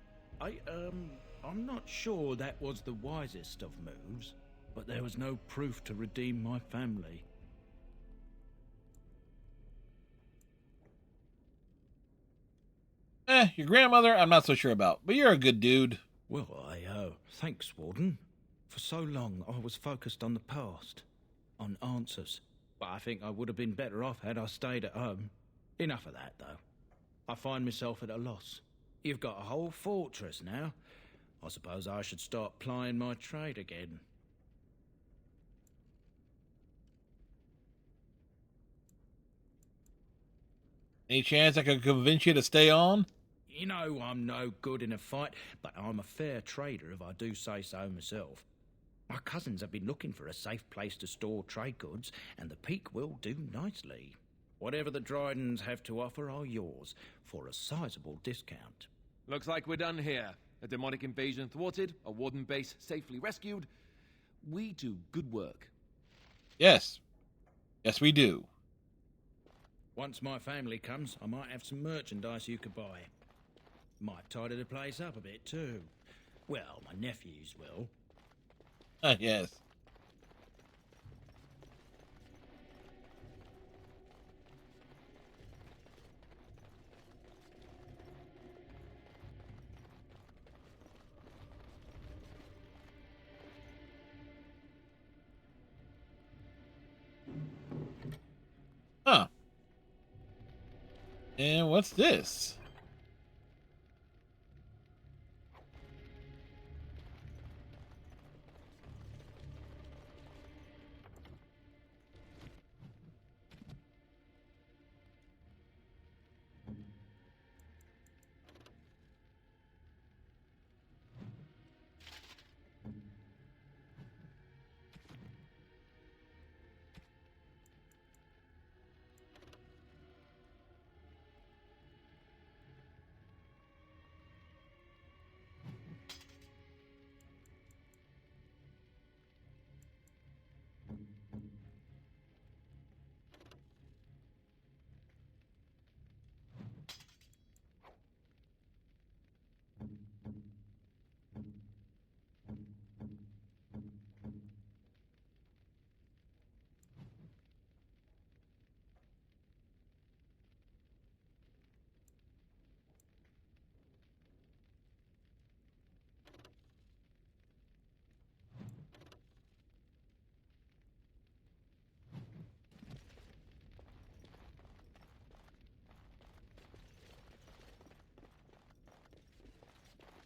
Speaker 7: I'm not sure that was the wisest of moves, but there was no proof to redeem my family.
Speaker 2: Your grandmother, I'm not so sure about, but you're a good dude.
Speaker 7: Well, thanks, Warden. For so long, I was focused on the past, on answers. But I think I would have been better off had I stayed at home. Enough of that, though. I find myself at a loss. You've got a whole fortress now. I suppose I should start plying my trade again.
Speaker 2: Any chance I could convince you to stay on?
Speaker 7: You know I'm no good in a fight, but I'm a fair trader if I do say so myself. My cousins have been looking for a safe place to store trade goods, and the Peak will do nicely. Whatever the Drydens have to offer are yours, for a sizable discount.
Speaker 6: Looks like we're done here. A demonic invasion thwarted, a Warden base safely rescued. We do good work.
Speaker 2: Yes. Yes, we do.
Speaker 7: Once my family comes, I might have some merchandise you could buy. Might tidy the place up a bit, too. Well, my nephews will.
Speaker 2: Yes. Huh. And what's this?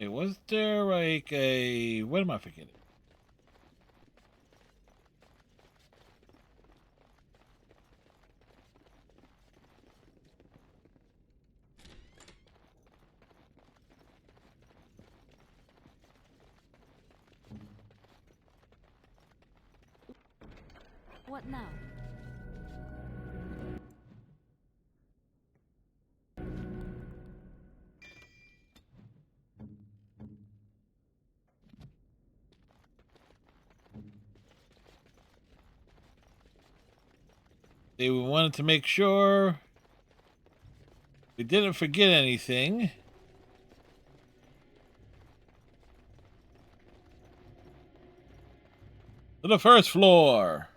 Speaker 2: Hey, was there like a... What am I forgetting?
Speaker 3: What now?
Speaker 2: We wanted to make sure we didn't forget anything. To the first floor.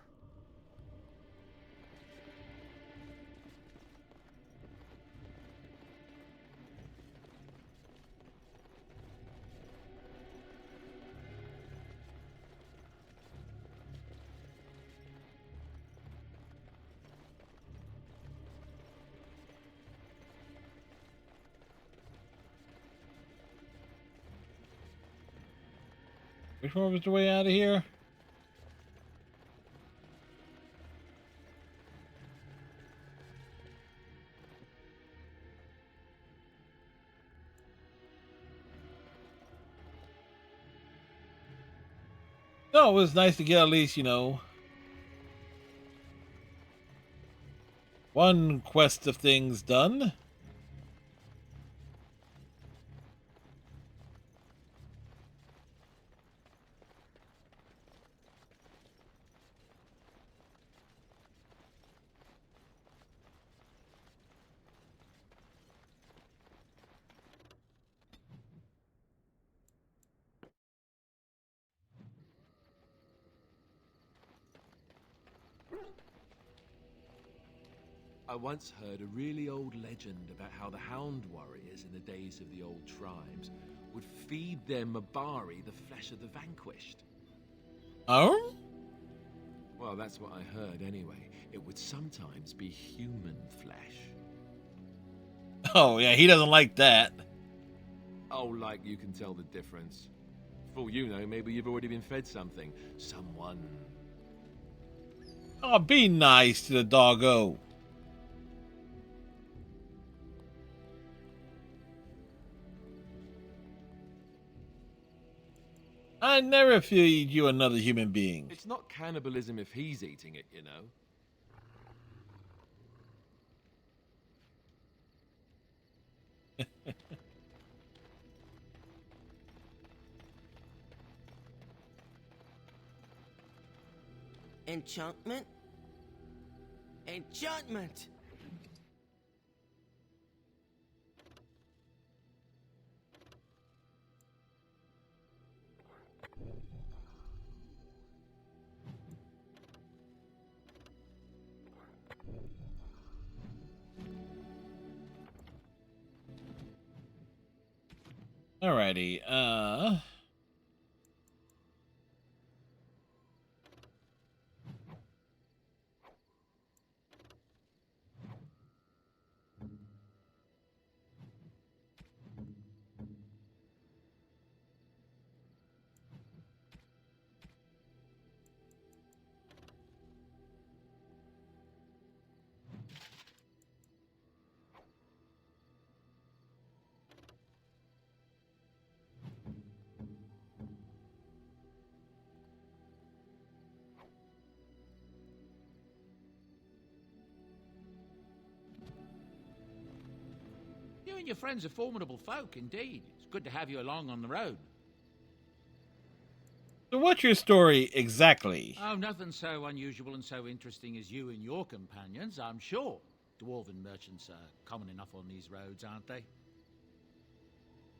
Speaker 2: Which one was the way out of here? No, it was nice to get at least, you know, one quest of things done.
Speaker 6: I once heard a really old legend about how the Hound warriors in the days of the old tribes would feed their Mabari the flesh of the vanquished.
Speaker 2: Oh?
Speaker 6: Well, that's what I heard anyway. It would sometimes be human flesh.
Speaker 2: Oh, yeah, he doesn't like that.
Speaker 6: Oh, like you can tell the difference. For all you know, maybe you've already been fed something. Someone.
Speaker 2: Oh, be nice to the doggo. I never feed you another human being.
Speaker 6: It's not cannibalism if he's eating it, you know.
Speaker 14: Enchantment? Enchantment!
Speaker 2: Alrighty,
Speaker 4: You and your friends are formidable folk, indeed. It's good to have you along on the road.
Speaker 2: so what's your story exactly?
Speaker 4: Oh, nothing so unusual and so interesting as you and your companions, I'm sure. Dwarven merchants are common enough on these roads, aren't they?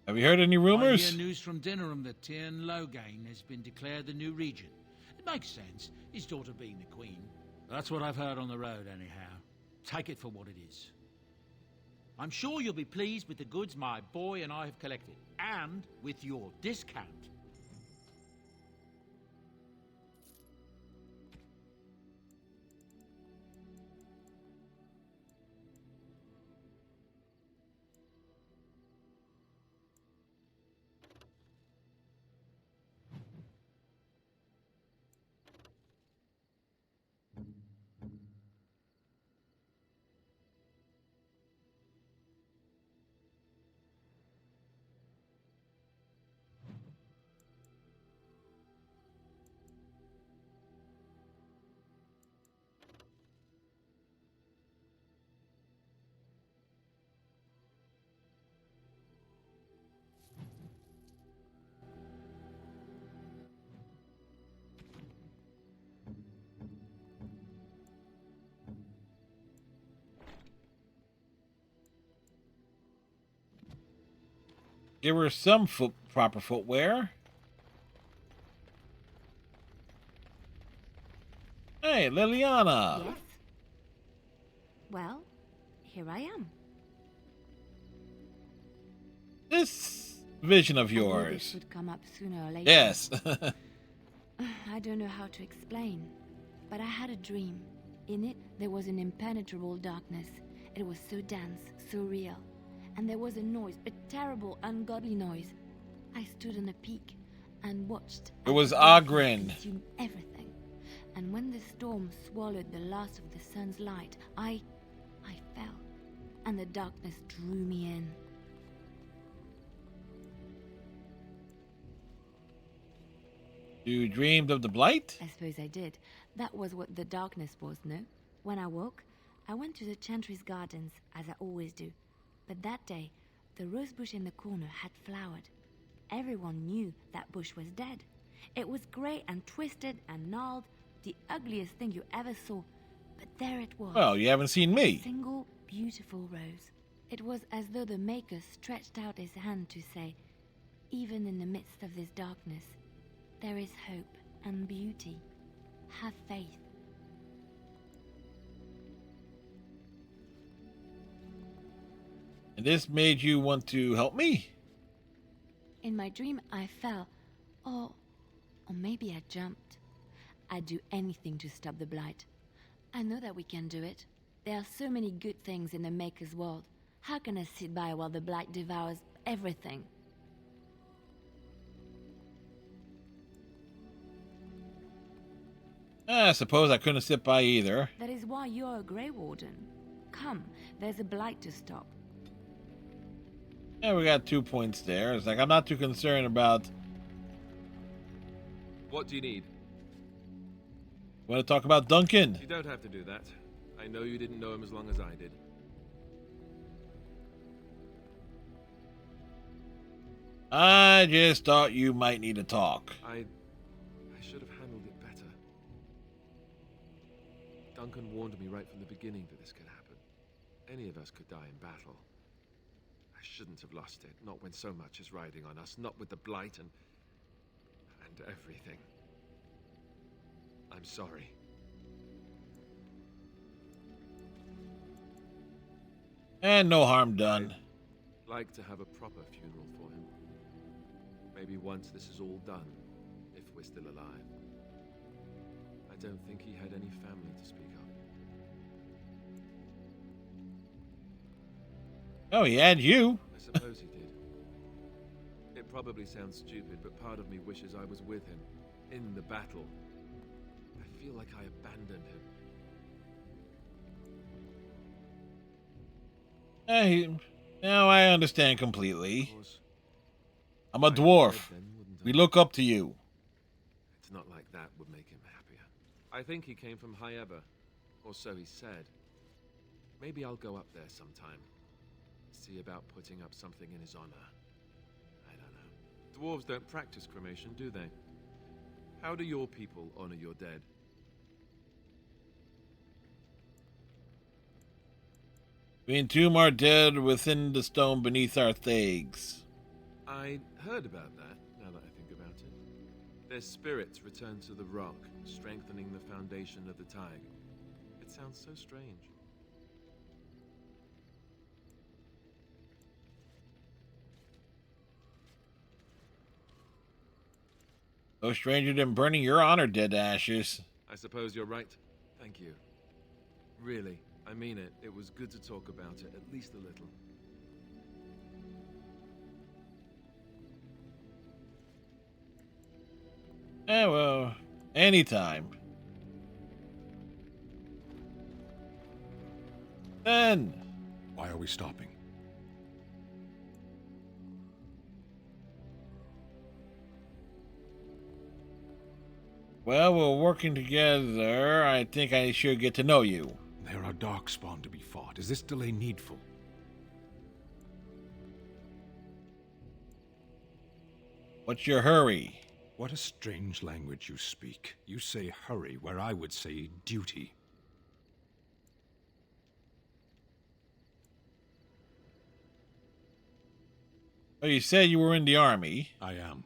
Speaker 2: Have you heard any
Speaker 4: I
Speaker 2: rumors?
Speaker 4: hear news from Dinnerham that Tyrn Loghain has been declared the new regent. It makes sense, his daughter being the queen. That's what I've heard on the road, anyhow. Take it for what it is. I'm sure you'll be pleased with the goods my boy and I have collected, and with your discount.
Speaker 2: Give her some proper footwear. Hey, Liliana.
Speaker 3: Yes? Well, here I am.
Speaker 2: This vision of
Speaker 3: I knew
Speaker 2: yours.
Speaker 3: this would come up sooner or later.
Speaker 2: Yes.
Speaker 3: I don't know how to explain, but I had a dream. In it, there was an impenetrable darkness. It was so dense, so real. And there was a noise, a terrible, ungodly noise. I stood on a peak and watched.
Speaker 2: It was
Speaker 3: as the darkness
Speaker 2: Ogren.
Speaker 3: consumed everything. And when the storm swallowed the last of the sun's light, I fell, and the darkness drew me in.
Speaker 2: You dreamed of the blight?
Speaker 3: I suppose I did. That was what the darkness was, no? When I woke, I went to the Chantry's gardens, as I always do. But that day, the rose bush in the corner had flowered. Everyone knew that bush was dead. It was grey and twisted and gnarled, the ugliest thing you ever saw. But there it was.
Speaker 2: Well, you haven't seen me.
Speaker 3: A single, beautiful rose. It was as though the Maker stretched out his hand to say, even in the midst of this darkness, there is hope and beauty. Have faith.
Speaker 2: And this made you want to help me?
Speaker 3: In my dream, I fell. Or maybe I jumped. I'd do anything to stop the Blight. I know that we can do it. There are so many good things in the Maker's world. How can I sit by while the Blight devours everything?
Speaker 2: I suppose I couldn't sit by either.
Speaker 3: That is why you're a Grey Warden. Come, there's a Blight to stop.
Speaker 2: Yeah, we got 2 points there. It's like I'm not too concerned about...
Speaker 6: What do you need?
Speaker 2: Want to talk about Duncan?
Speaker 6: You don't have to do that. I know you didn't know him as long as I did.
Speaker 2: I just thought you might need to talk.
Speaker 6: I should have handled it better. Duncan warned me right from the beginning that this could happen. Any of us could die in battle. I shouldn't have lost it, not when so much is riding on us, not with the Blight and everything. I'm sorry.
Speaker 2: And no harm done.
Speaker 6: I'd like to have a proper funeral for him. Maybe once this is all done, if we're still alive. I don't think he had any family to speak of.
Speaker 2: Oh, he had you.
Speaker 6: I suppose he did. It probably sounds stupid, but part of me wishes I was with him, in the battle. I feel like I abandoned him.
Speaker 2: Now I understand completely. I'm a dwarf. We look up to you.
Speaker 6: It's not like that would make him happier. I think he came from High Ever, or so he said. Maybe I'll go up there sometime. See about putting up something in his honor. I don't know. Dwarves don't practice cremation, do they? How do your people honor your dead?
Speaker 2: We entomb our dead within the stone beneath our thags.
Speaker 6: I heard about that, now that I think about it. Their spirits return to the rock, strengthening the foundation of the Tig. It sounds so strange.
Speaker 2: No stranger than burning your honor dead to ashes.
Speaker 6: I suppose you're right. Thank you. Really, I mean it. It was good to talk about it, at least a little.
Speaker 2: Well, anytime. Then.
Speaker 13: Why are we stopping?
Speaker 2: Well, we're working together. I think I should get to know you.
Speaker 13: There are darkspawn to be fought. Is this delay needful?
Speaker 2: What's your hurry?
Speaker 13: What a strange language you speak. You say hurry, where I would say duty.
Speaker 2: Oh, you said you were in the army.
Speaker 13: I am.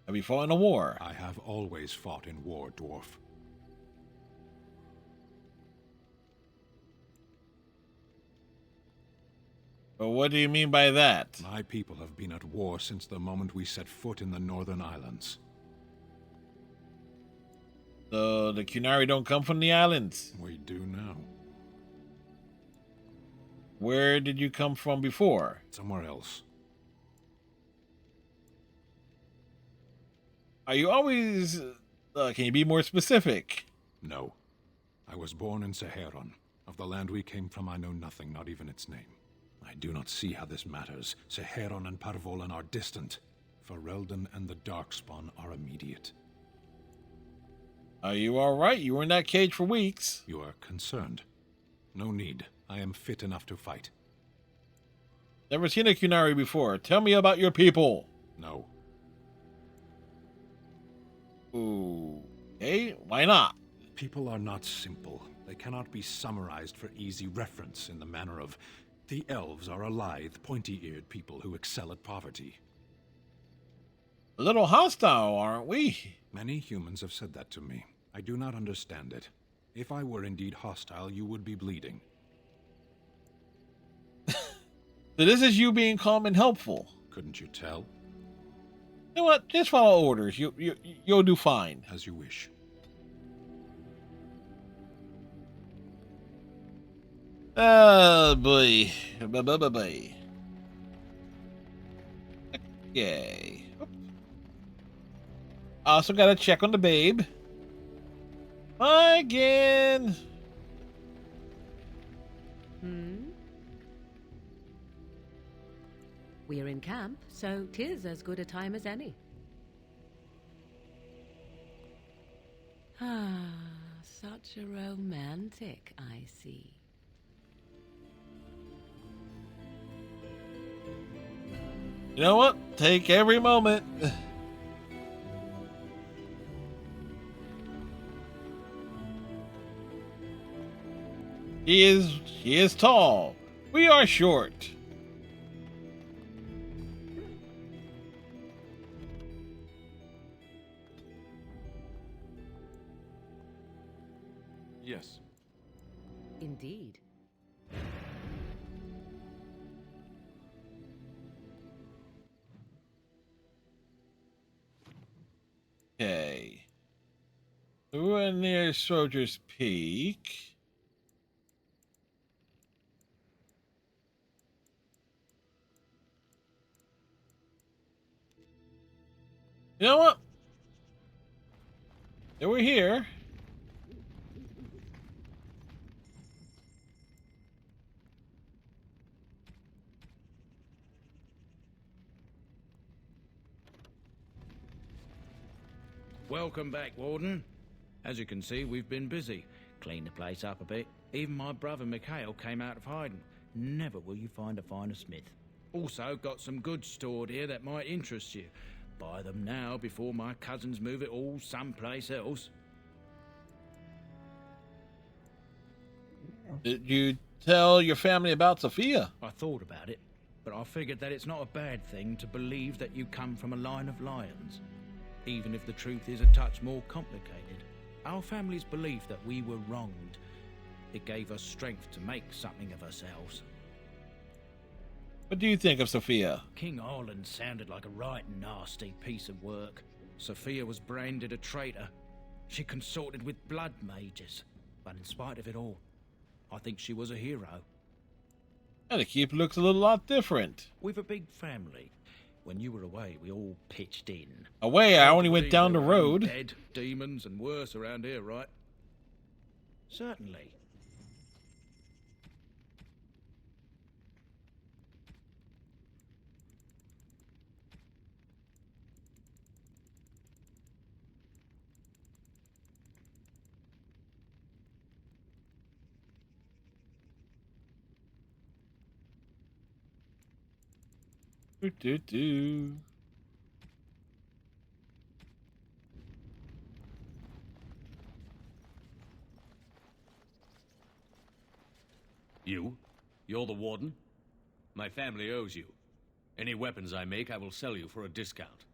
Speaker 2: Have you fought in a war?
Speaker 13: I have always fought in war, dwarf.
Speaker 2: But what do you mean by that?
Speaker 13: My people have been at war since the moment we set foot in the Northern Islands.
Speaker 2: So the Qunari don't come from the islands?
Speaker 13: We do now.
Speaker 2: Where did you come from before?
Speaker 13: Somewhere else.
Speaker 2: Are you always... can you be more specific?
Speaker 13: No. I was born in Seheron. Of the land we came from, I know nothing, not even its name. I do not see how this matters. Seheron and Parvolan are distant. Ferelden and the Darkspawn are immediate.
Speaker 2: Are you all right? You were in that cage for weeks.
Speaker 13: You are concerned. No need. I am fit enough to fight.
Speaker 2: Never seen a Qunari before. Tell me about your people.
Speaker 13: No.
Speaker 2: Ooh. Hey, why not?
Speaker 13: People are not simple. They cannot be summarized for easy reference in the manner of... The elves are a lithe, pointy-eared people who excel at poverty.
Speaker 2: A little hostile, aren't we?
Speaker 13: Many humans have said that to me. I do not understand it. If I were indeed hostile, you would be bleeding.
Speaker 2: So this is you being calm and helpful.
Speaker 13: Couldn't you tell?
Speaker 2: You know what? Just follow orders. You'll do fine.
Speaker 13: As you wish.
Speaker 2: Oh boy. Boy. Okay. Also gotta check on the babe. Again.
Speaker 1: We're in camp, so 'tis as good a time as any. Ah, such a romantic, I see.
Speaker 2: You know what? Take every moment. He is tall. We are short.
Speaker 6: Yes.
Speaker 1: Indeed.
Speaker 2: Okay. We're near Soldier's Peak. You know what? They were here.
Speaker 7: Welcome back, Warden. As you can see, we've been busy. Cleaned the place up a bit. Even my brother Mikhail came out of hiding. Never will you find a finer smith. Also, got some goods stored here that might interest you. Buy them now before my cousins move it all someplace else.
Speaker 2: Did you tell your family about Sophia?
Speaker 7: I thought about it, but I figured that it's not a bad thing to believe that you come from a line of lions. Even if the truth is a touch more complicated. Our family's belief that we were wronged. It gave us strength to make something of ourselves.
Speaker 2: What do you think of Sophia?
Speaker 7: King Arlen sounded like a right nasty piece of work. Sophia was branded a traitor. She consorted with blood mages. But in spite of it all, I think she was a hero.
Speaker 2: And the keep looks a little lot different.
Speaker 7: We've a big family. When you were away, we all pitched in.
Speaker 2: Away, I only went down the road.
Speaker 7: Dead, demons, and worse around here, right? Certainly.
Speaker 2: Do.
Speaker 8: You're the warden? My family owes you. Any weapons I make, I will sell you for a discount.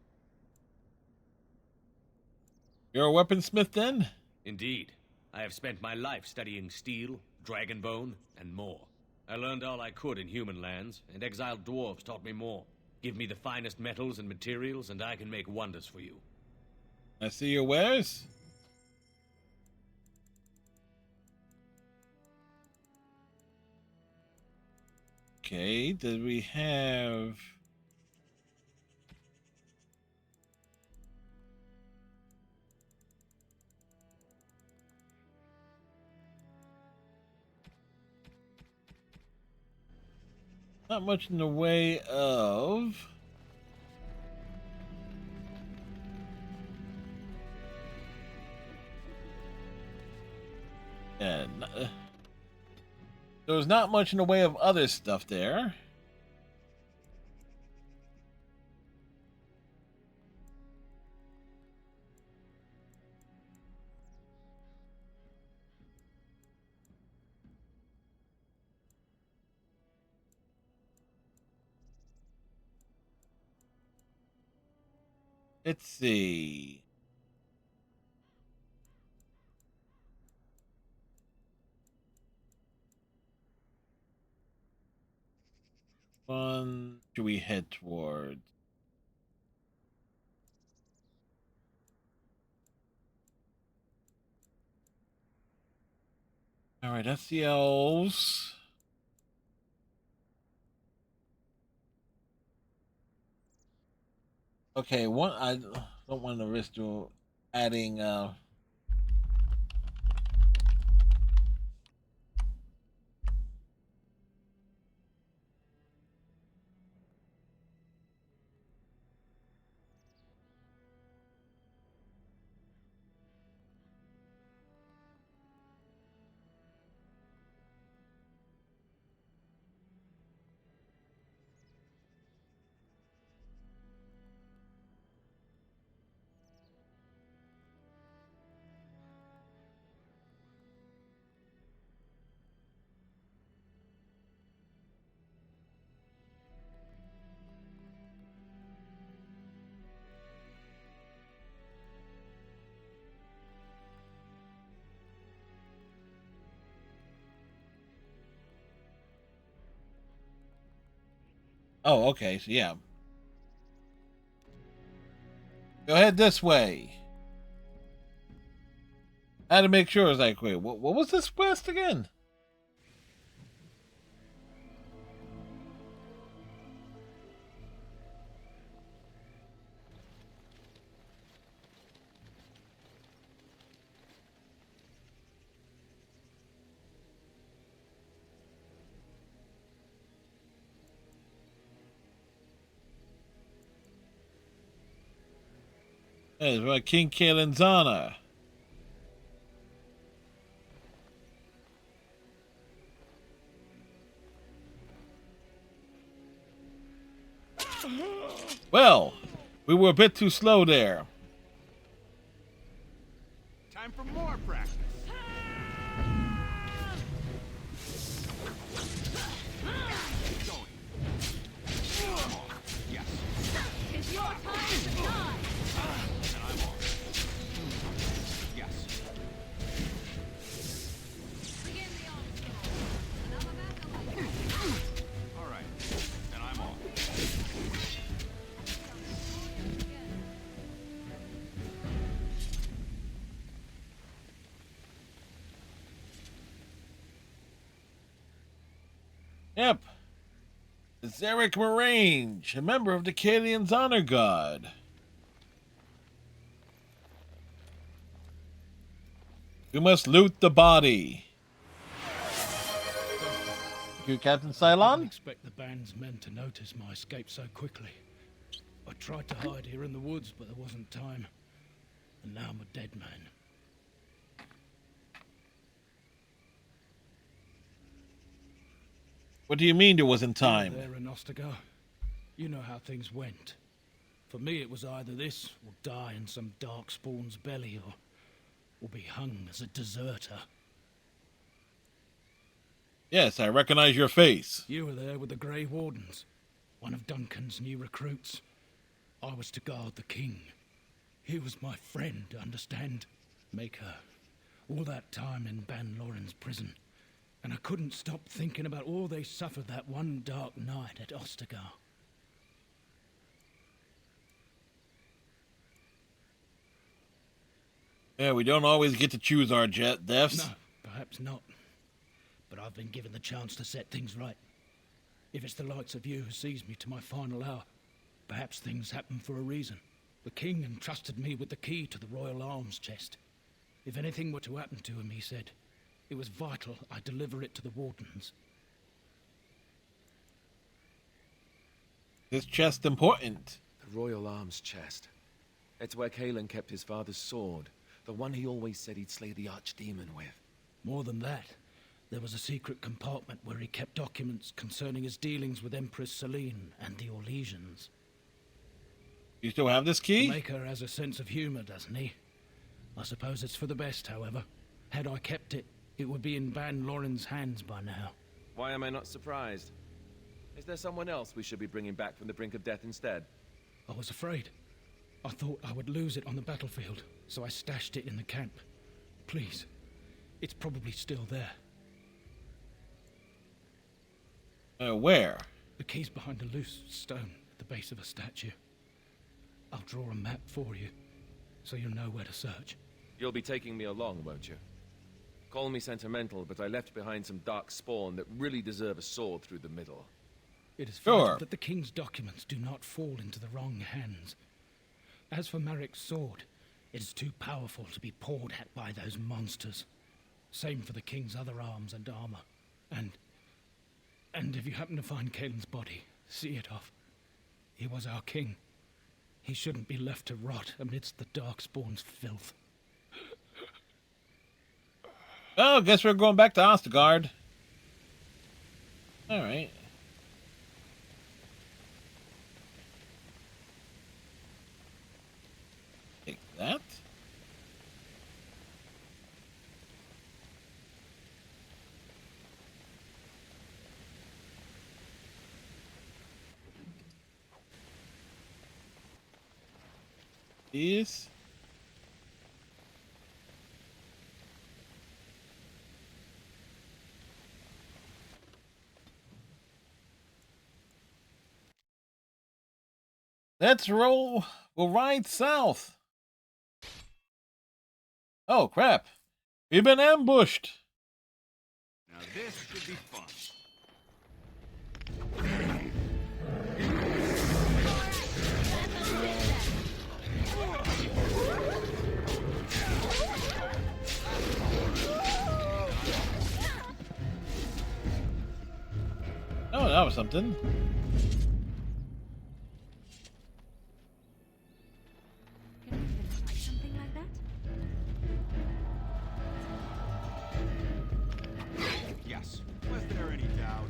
Speaker 2: You're a weaponsmith then?
Speaker 8: Indeed. I have spent my life studying steel, dragonbone, and more. I learned all I could in human lands, and exiled dwarves taught me more. Give me the finest metals and materials, and I can make wonders for you.
Speaker 2: I see your wares. Okay, did we have... Not much in the way of... And there was not much in the way of other stuff there. Let's see. one should we head towards? All right, that's the elves. Okay, one I don't want to risk to adding oh, okay, so yeah. Go ahead this way. I had to make sure. I was like, wait, what was this quest again? Hey, it's about King Kaelin's honor. Well, we were a bit too slow there.
Speaker 10: Time for more practice. Yes.
Speaker 11: It's your time to die!
Speaker 10: Then I'm off. Yes.
Speaker 11: Begin the onslaught.
Speaker 10: All right. Then I'm off.
Speaker 2: Yep. It's Eric Morange, a member of the Kaelin's Honor Guard. We must loot the body. Thank you, Captain
Speaker 7: I
Speaker 2: Cylon.
Speaker 7: didn't expect the band's men to notice my escape so quickly. I tried to hide here in the woods, but there wasn't time. And now I'm a dead man.
Speaker 2: What do you mean there wasn't time?
Speaker 7: There in Ostagar. You know how things went. For me, it was either this, or die in some darkspawn's belly, or be hung as a deserter.
Speaker 2: Yes, I recognize your face.
Speaker 7: You were there with the Grey Wardens, one of Duncan's new recruits. I was to guard the king. He was my friend, understand? Maker. All that time in Ban Loren's prison. And I couldn't stop thinking about all they suffered that one dark night at Ostagar.
Speaker 2: Yeah, we don't always get to choose our deaths.
Speaker 7: No, perhaps not. But I've been given the chance to set things right. If it's the likes of you who sees me to my final hour, perhaps things happen for a reason. The king entrusted me with the key to the royal arms chest. If anything were to happen to him, he said, it was vital I deliver it to the Wardens.
Speaker 2: This chest important.
Speaker 6: The royal arms chest. It's where Kaelin kept his father's sword. The one he always said he'd slay the archdemon with.
Speaker 7: More than that, there was a secret compartment where he kept documents concerning his dealings with Empress Selene and the Orlesians.
Speaker 2: You still have this key?
Speaker 7: The Maker has a sense of humor, doesn't he? I suppose it's for the best, however. Had I kept it, it would be in Ban Loren's hands by now.
Speaker 6: Why am I not surprised? Is there someone else we should be bringing back from the brink of death instead?
Speaker 7: I was afraid. I thought I would lose it on the battlefield, so I stashed it in the camp. Please, it's probably still there.
Speaker 2: Where?
Speaker 7: The key's behind a loose stone at the base of a statue. I'll draw a map for you, so you'll know where to search.
Speaker 6: You'll be taking me along, won't you? Call me sentimental, but I left behind some dark spawn that really deserve a sword through the middle.
Speaker 7: It is vital that the king's documents do not fall into the wrong hands. As for Marik's sword, it is too powerful to be pawed at by those monsters. Same for the king's other arms and armor. And if you happen to find Kaelin's body, see it off. He was our king. He shouldn't be left to rot amidst the Darkspawn's filth.
Speaker 2: Oh, guess we're going back to Ostgard. Alright. Take that. This. Let's roll. We'll ride south. Oh, crap. We've been ambushed.
Speaker 10: Now this should be fun.
Speaker 2: Oh, that was something.
Speaker 3: Can we even try something like that?
Speaker 10: Yes. Was there any doubt?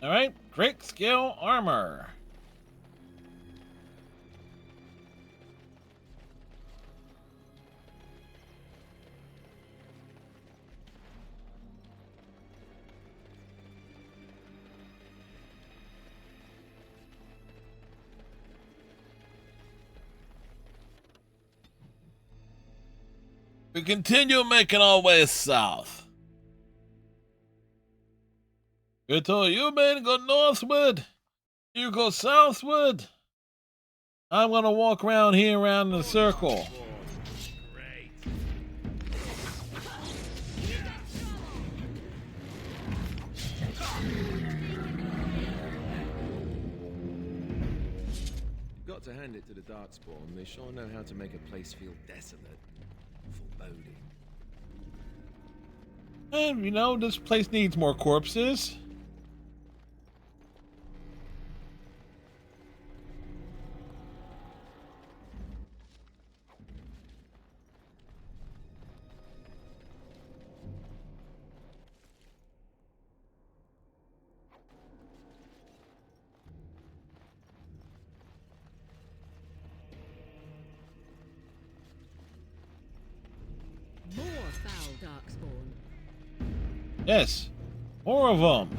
Speaker 2: All right, Drake scale armor. We continue making our way south. You told you men go northward. You go southward. I'm gonna walk around here around the circle.
Speaker 6: You've got to hand it to the Darkspawn. They sure know how to make a place feel desolate. Foreboding.
Speaker 2: And you know, this place needs more corpses.
Speaker 1: More foul darkspawn.
Speaker 2: Yes, more of them.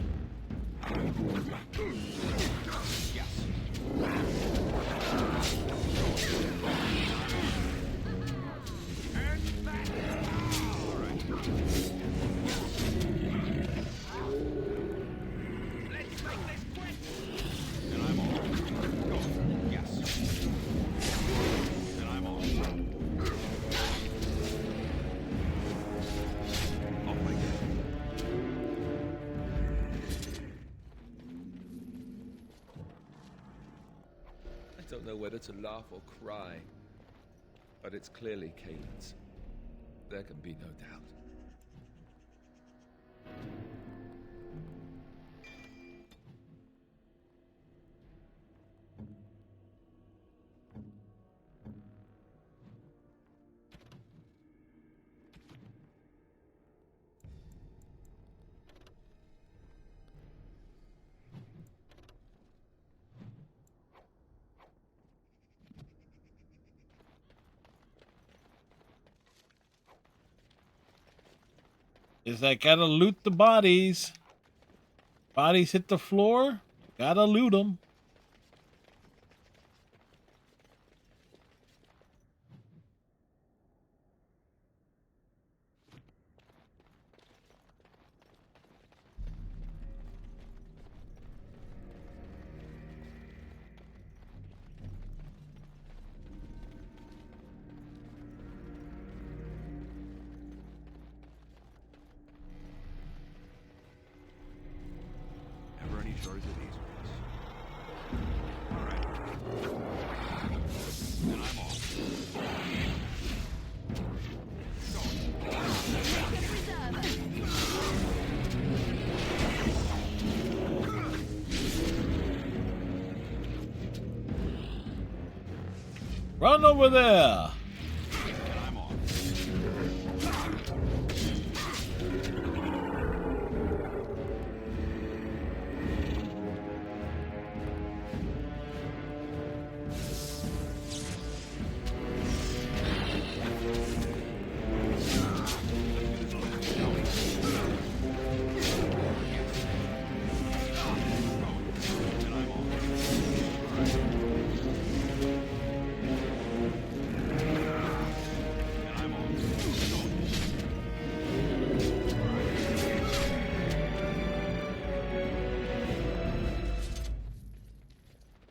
Speaker 6: I don't know whether to laugh or cry, but it's clearly Kaelin's. There can be no doubt.
Speaker 2: Is I gotta loot the bodies. Bodies hit the floor. Gotta loot them. Run over there!
Speaker 13: I'm on.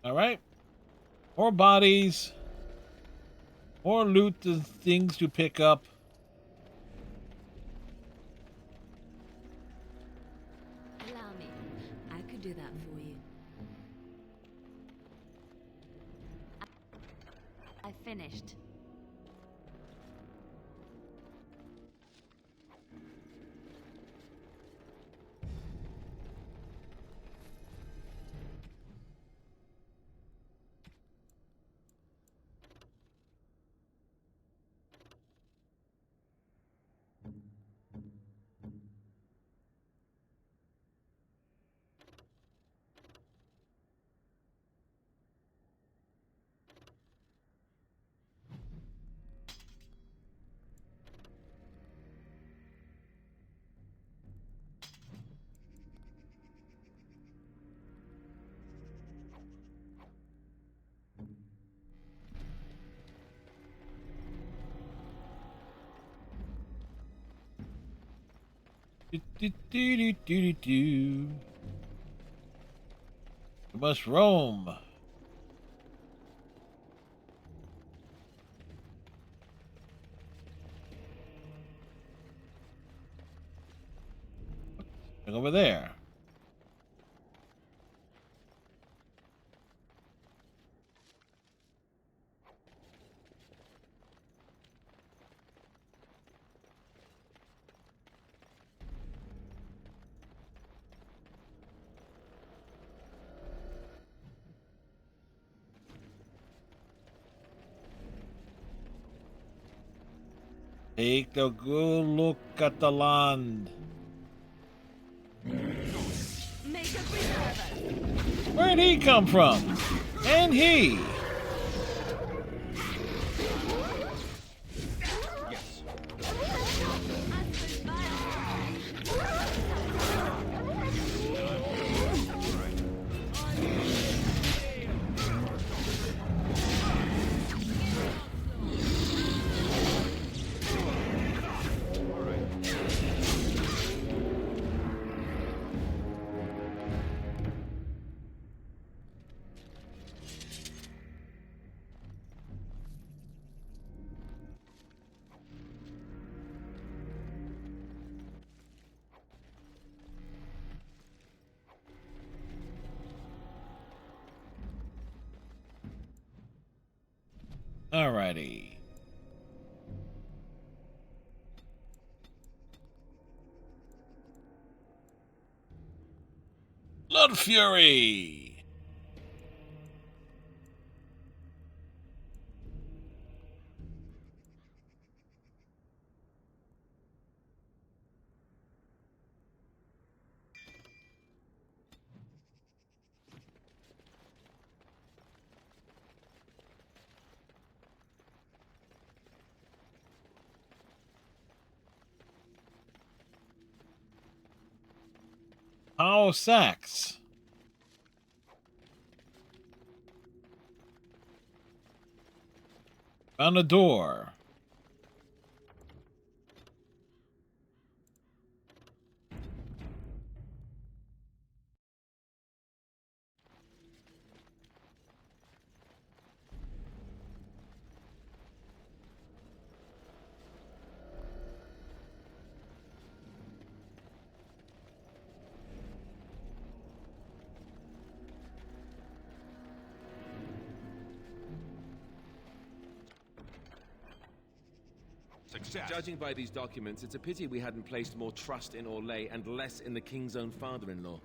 Speaker 2: Alright. More bodies. More loot and things to pick up.
Speaker 3: Allow me. I could do that for you. I finished.
Speaker 2: We must roam. Look over there. Take a good look at the land.
Speaker 3: Make a preserver.
Speaker 2: Where'd he come from? And he. Alrighty. Blood Fury. How Sax. Found a door.
Speaker 6: Success. Judging by these documents, it's a pity we hadn't placed more trust in Orlais and less in the king's own father-in-law.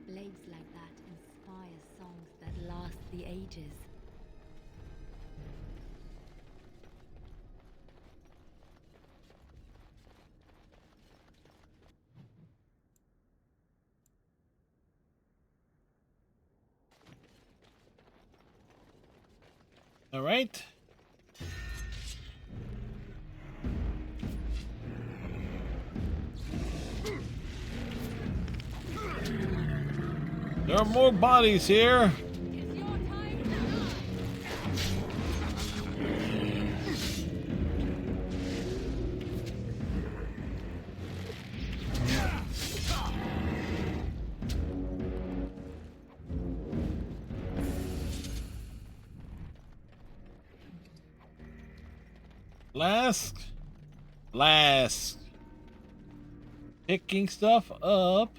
Speaker 3: Blades like that inspire songs that last the ages.
Speaker 2: All right. There are more bodies here. Blast. Picking stuff up.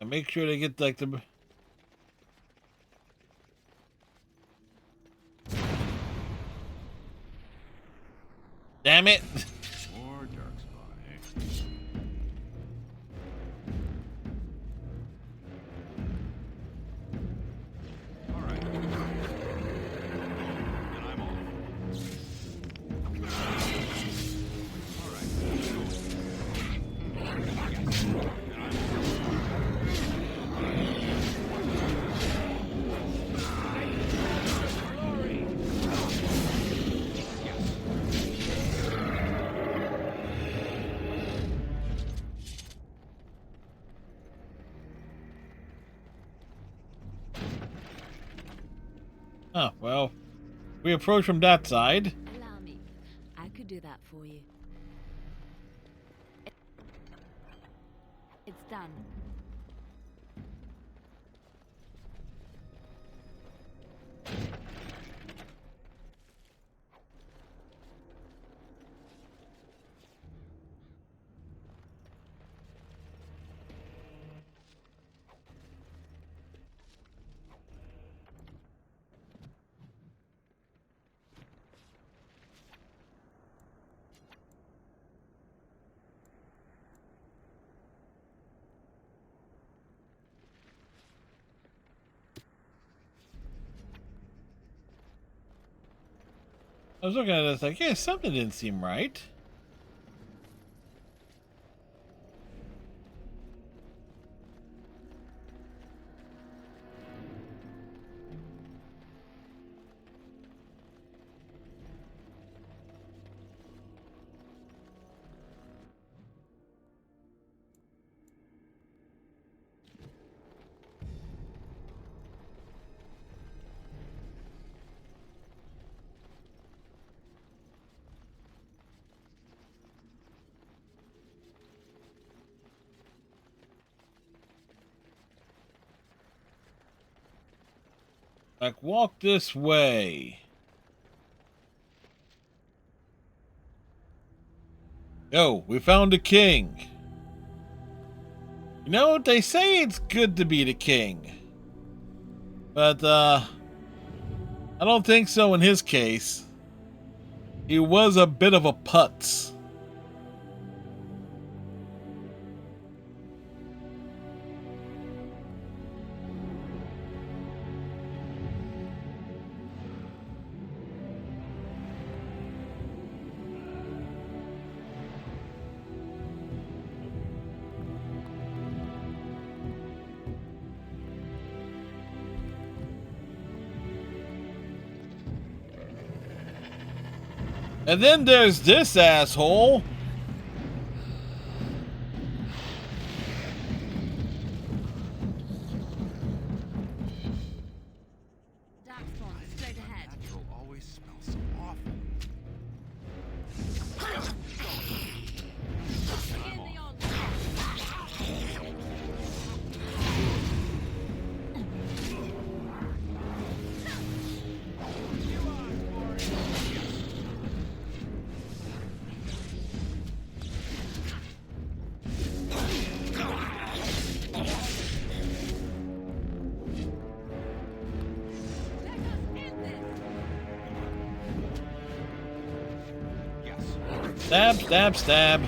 Speaker 2: And make sure they get like the... Damn it!
Speaker 10: More darkspawn, eh? All right. Then I'm off. All right. Yes. Then I'm
Speaker 2: Oh, well, we approach from that side.
Speaker 3: Allow me. I could do that for you. It's done.
Speaker 2: I was looking at this like, yeah, something didn't seem right. Like, walk this way. Yo, we found the king. You know, they say it's good to be the king. But, I don't think so in his case. He was a bit of a putz. And then there's this asshole.
Speaker 3: Darkspawn, straight ahead.
Speaker 10: Natural always smells so awful.
Speaker 3: Begin the onslaught.
Speaker 2: Stab, stab, stab.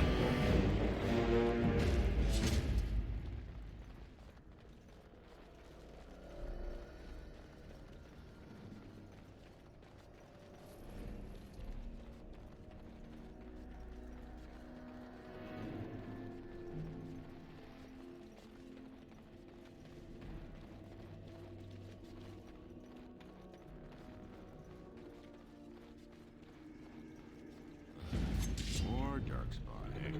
Speaker 10: More darkspawn, eh?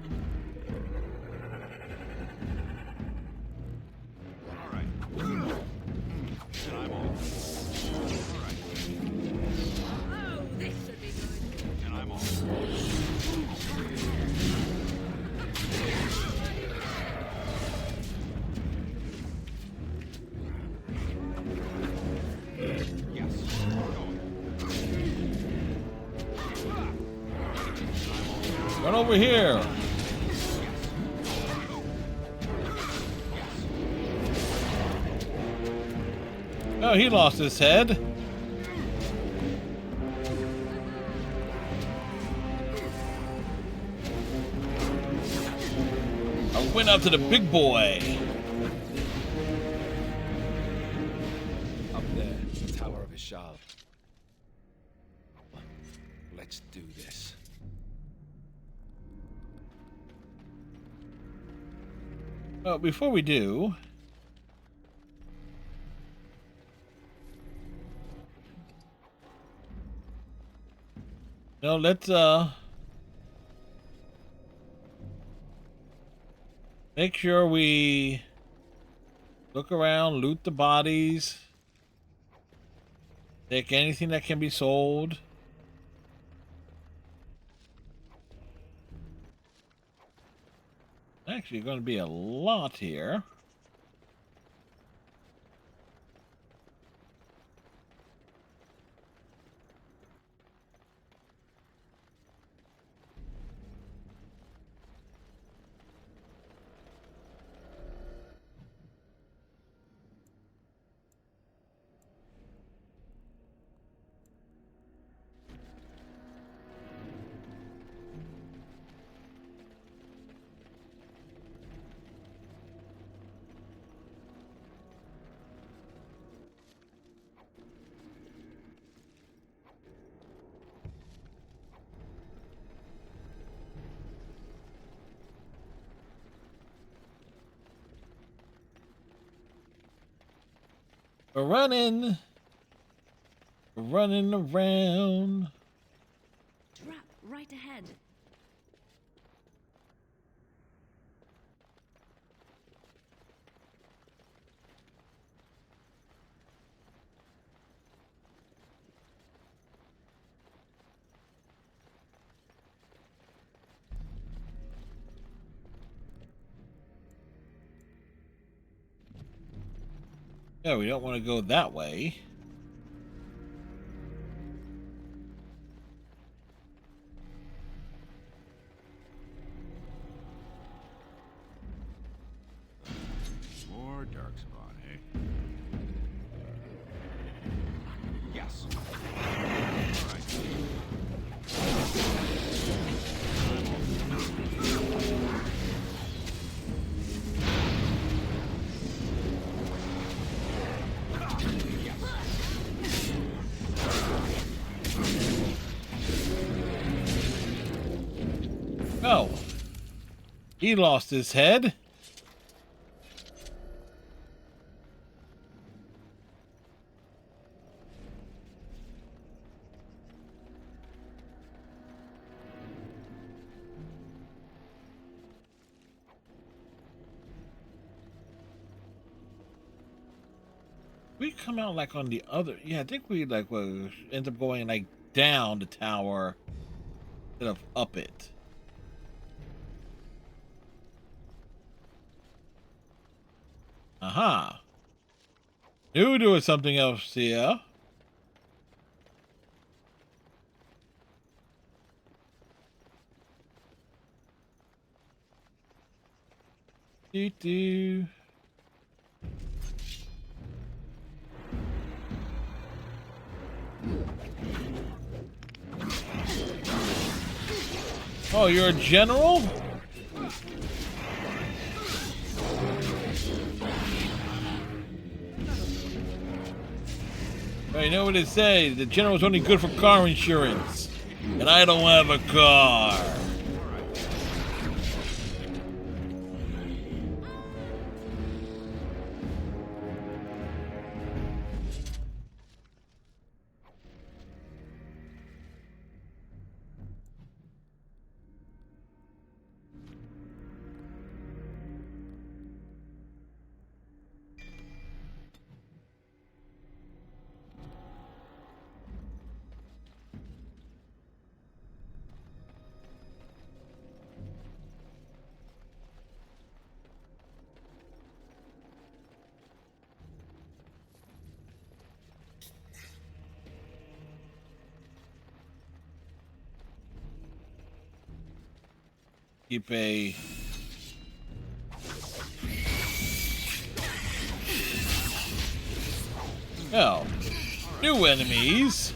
Speaker 10: All right. Then I'm on. All right.
Speaker 11: Oh, this should be good.
Speaker 10: And I'm on. Yes.
Speaker 2: Run over here. Oh, he lost his head. I went up to the big boy.
Speaker 6: Up there, the Tower of Ishal. Let's do this.
Speaker 2: Well, before we do, let's make sure we look around, loot the bodies, take anything that can be sold. Actually, going to be a lot here. We're running around.
Speaker 3: Trap right ahead.
Speaker 2: Yeah, we don't want to go that way.
Speaker 10: More darkspawn, eh? Yes. All right.
Speaker 2: Oh, he lost his head. We come out like on the other. Yeah, I think we like will end up going like down the tower instead of up it. Aha. Knew there was something else here. Do. Oh, you're a general? I know what they say. The general's only good for car insurance. And I don't have a car. Keep a... Oh, new enemies.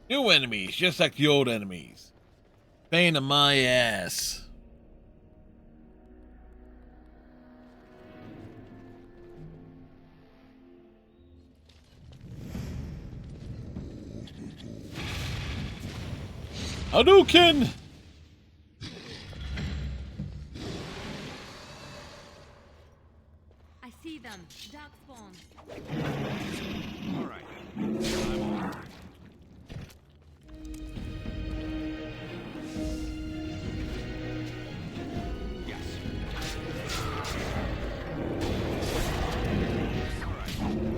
Speaker 2: New enemies, just like the old enemies. Pain in my ass. Hadouken!
Speaker 3: I see them. Darkspawn.
Speaker 10: All right. I'm on. Yes. All right.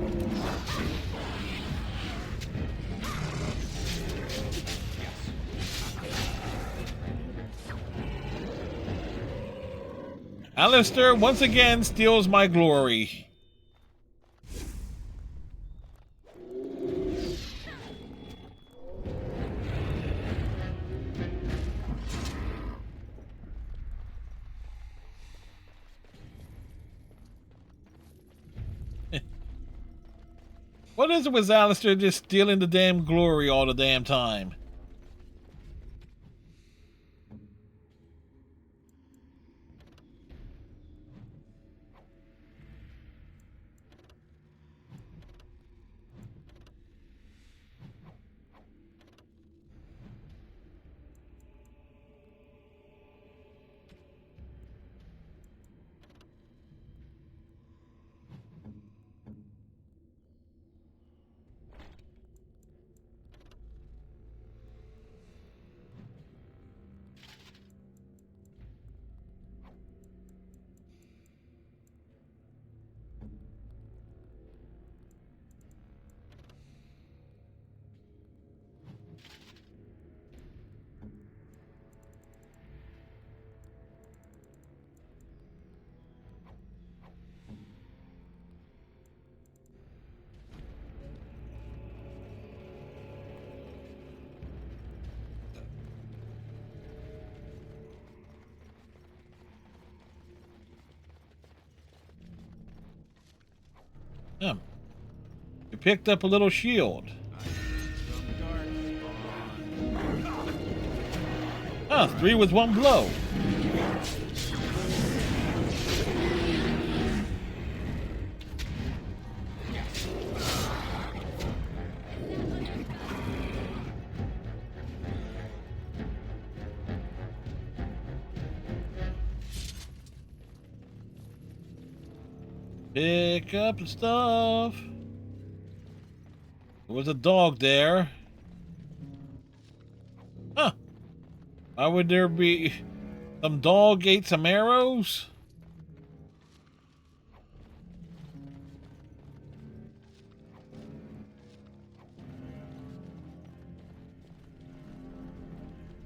Speaker 2: Alistair once again steals my glory. What is it with Alistair just stealing the damn glory all the damn time? You picked up a little shield. Ah, 3 with 1 blow. Pick up the stuff. There was a dog there. Huh. Why would there be... Some dog ate some arrows?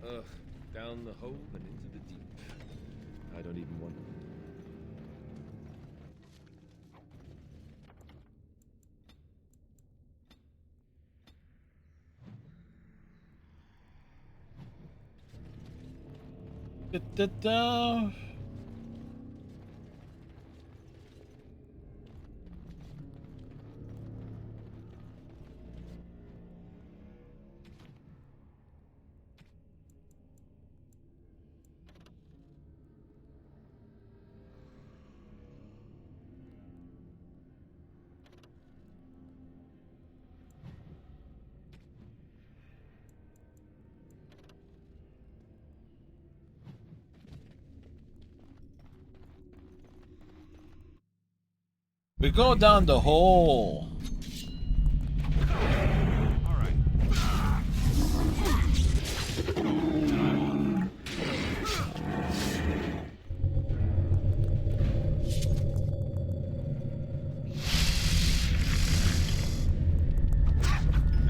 Speaker 6: Ugh, down the hole and into the deep. I don't even want to.
Speaker 2: Da-da-da. We go down the hole.
Speaker 10: All right.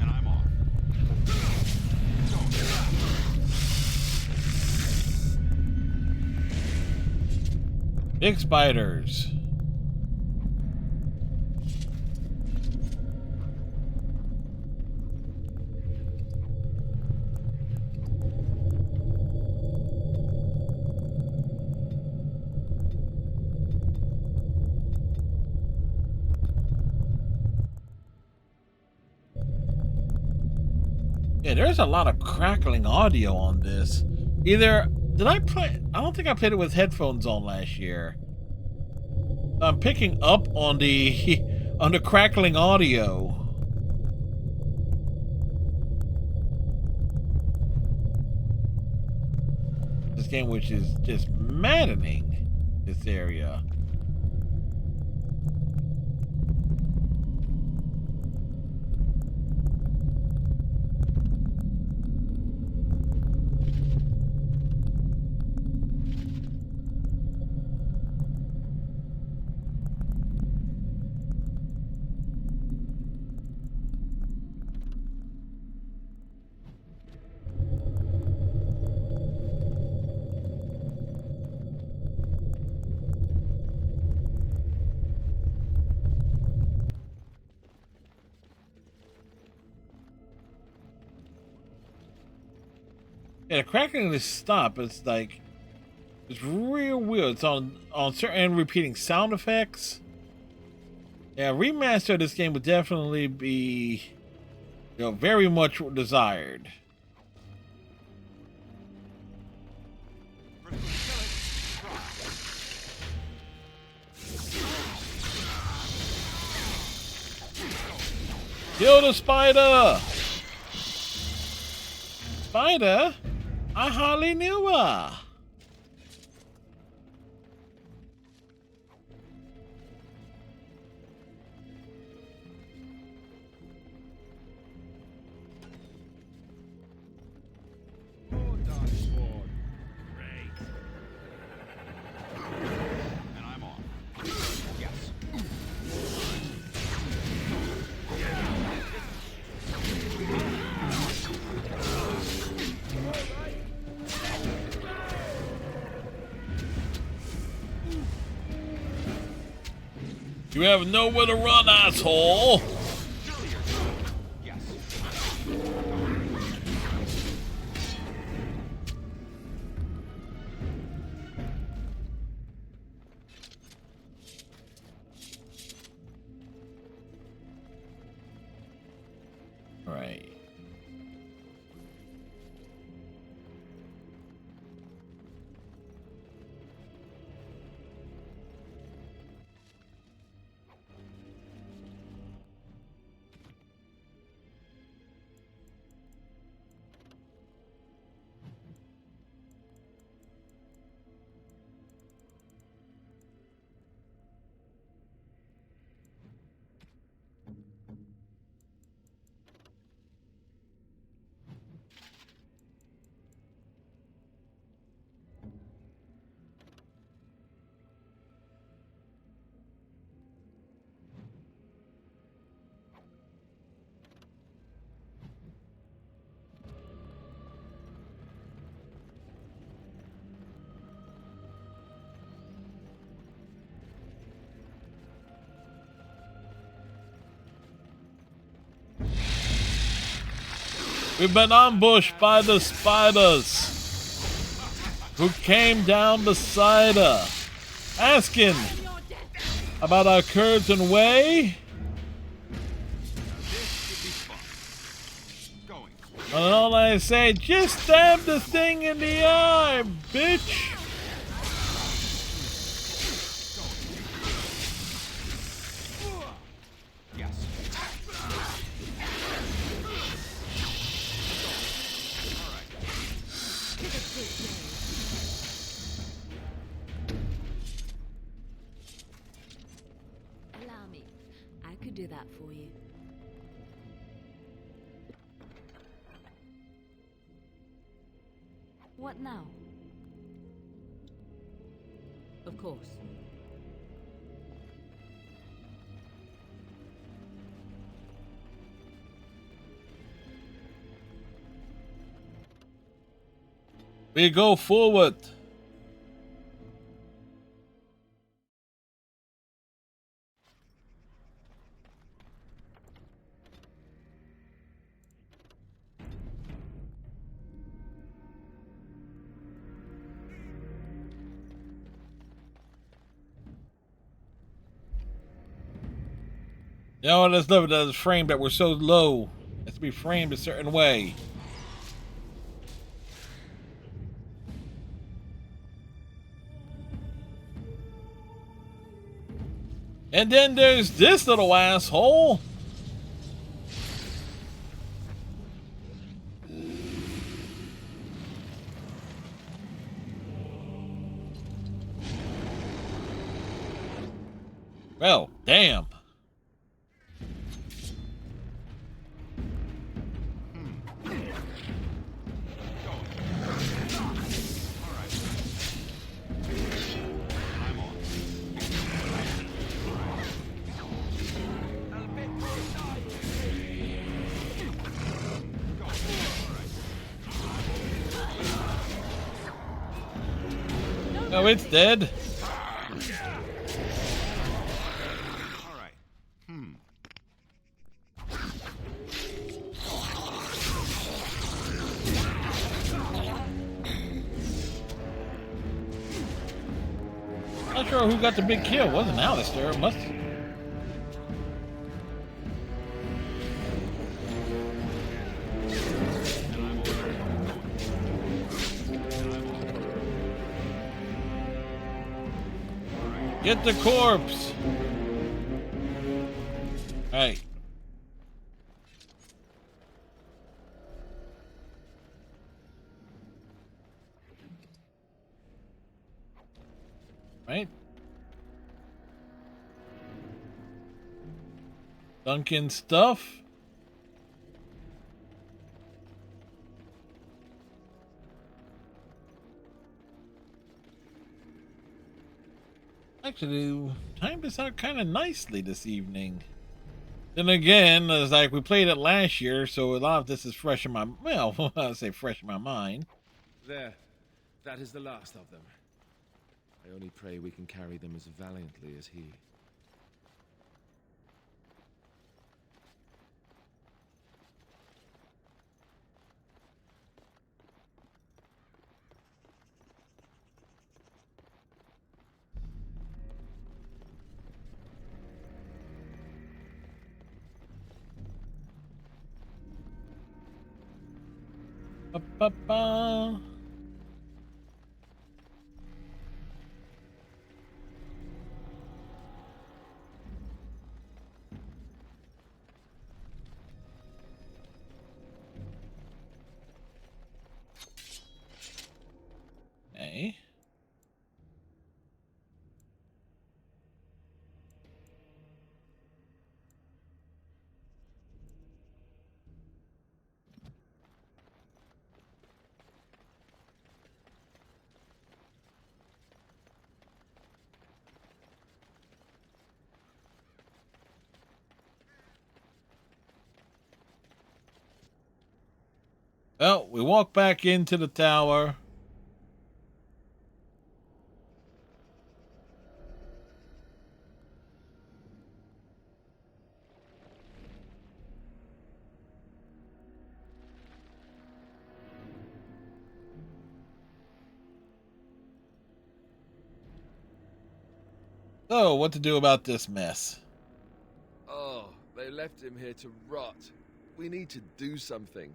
Speaker 10: And I'm off.
Speaker 2: Big spiders. Yeah, there's a lot of crackling audio on this. Either did I play? I don't think I played it with headphones on last year. I'm picking up on the on the crackling audio. This game, which is just maddening, this area. Yeah, the crackling to stop. It's like it's real weird. It's on certain repeating sound effects. Yeah, remaster of this game would definitely be, very much desired. Kill the spider! Spider? I hardly knew her. You have nowhere to run, asshole! Right. We've been ambushed by the spiders who came down beside her, asking about our curtain way. And all I say, just stab the thing in the eye, bitch.
Speaker 3: Allow What now?
Speaker 1: Of course.
Speaker 2: We go forward. You know, I just love it that it's framed that we're so low. It has to be framed a certain way. And then there's this little asshole. Well, damn. Oh, it's dead. Not sure who got the big kill. Wasn't Alistair. It must. Get the corpse. Hey. Right. Duncan stuff. Actually, timed this out kind of nicely this evening. Then again, it's like we played it last year, so a lot of this is fresh in my, well, I say fresh in my mind.
Speaker 6: There. That is the last of them. I only pray we can carry them as valiantly as he.
Speaker 2: Ba-ba-ba. Okay. Well, we walk back into the tower. So, what to do about this mess?
Speaker 6: Oh, they left him here to rot. We need to do something.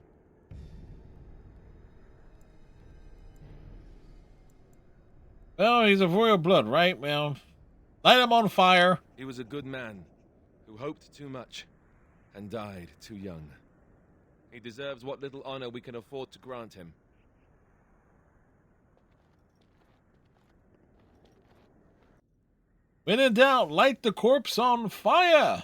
Speaker 2: Well, he's of royal blood, right? Well, light him on fire.
Speaker 6: He was a good man who hoped too much and died too young. He deserves what little honor we can afford to grant him.
Speaker 2: When in doubt, light the corpse on fire.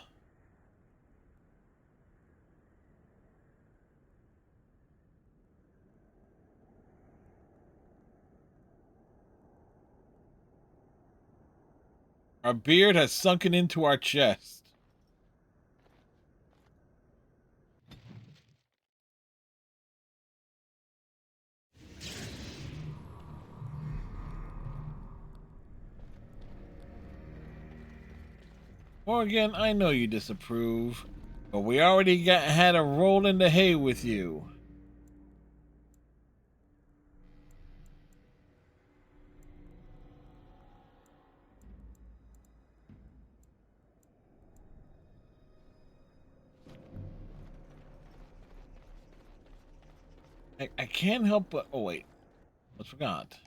Speaker 2: Our beard has sunken into our chest. Morgan, I know you disapprove, but we already had a roll in the hay with you. I can't help but... Oh, wait. I forgot.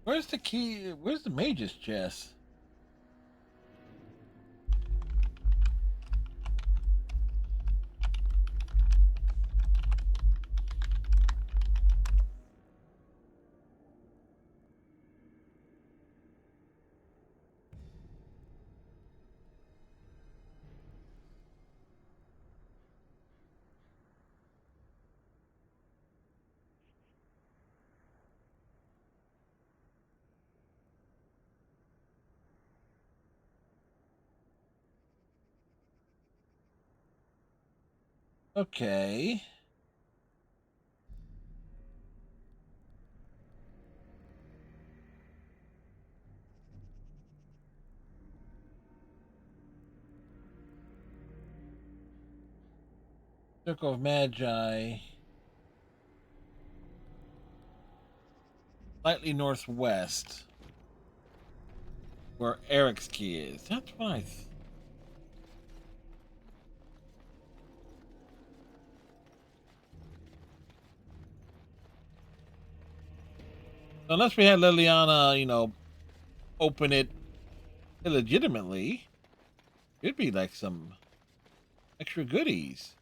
Speaker 2: Where's the key? Where's the mage's chest? Okay. Circle of Magi. Slightly northwest. Where Eric's key is. That's what I... Unless we had Liliana, you know, open it illegitimately, it'd be like some extra goodies.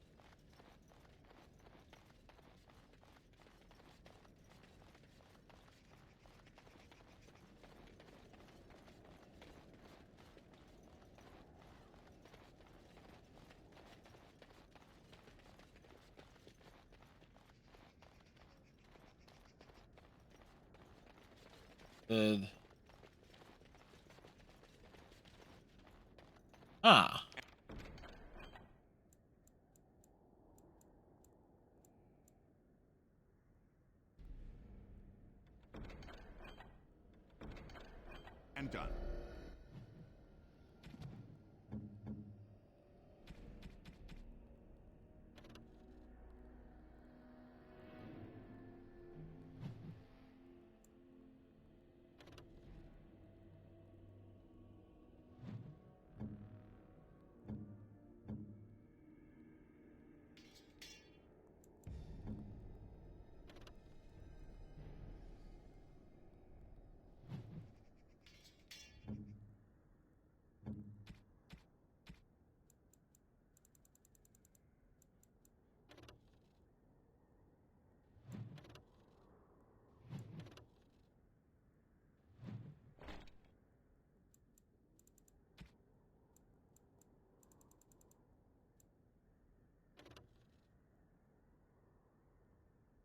Speaker 2: Good. Ah.
Speaker 9: And done.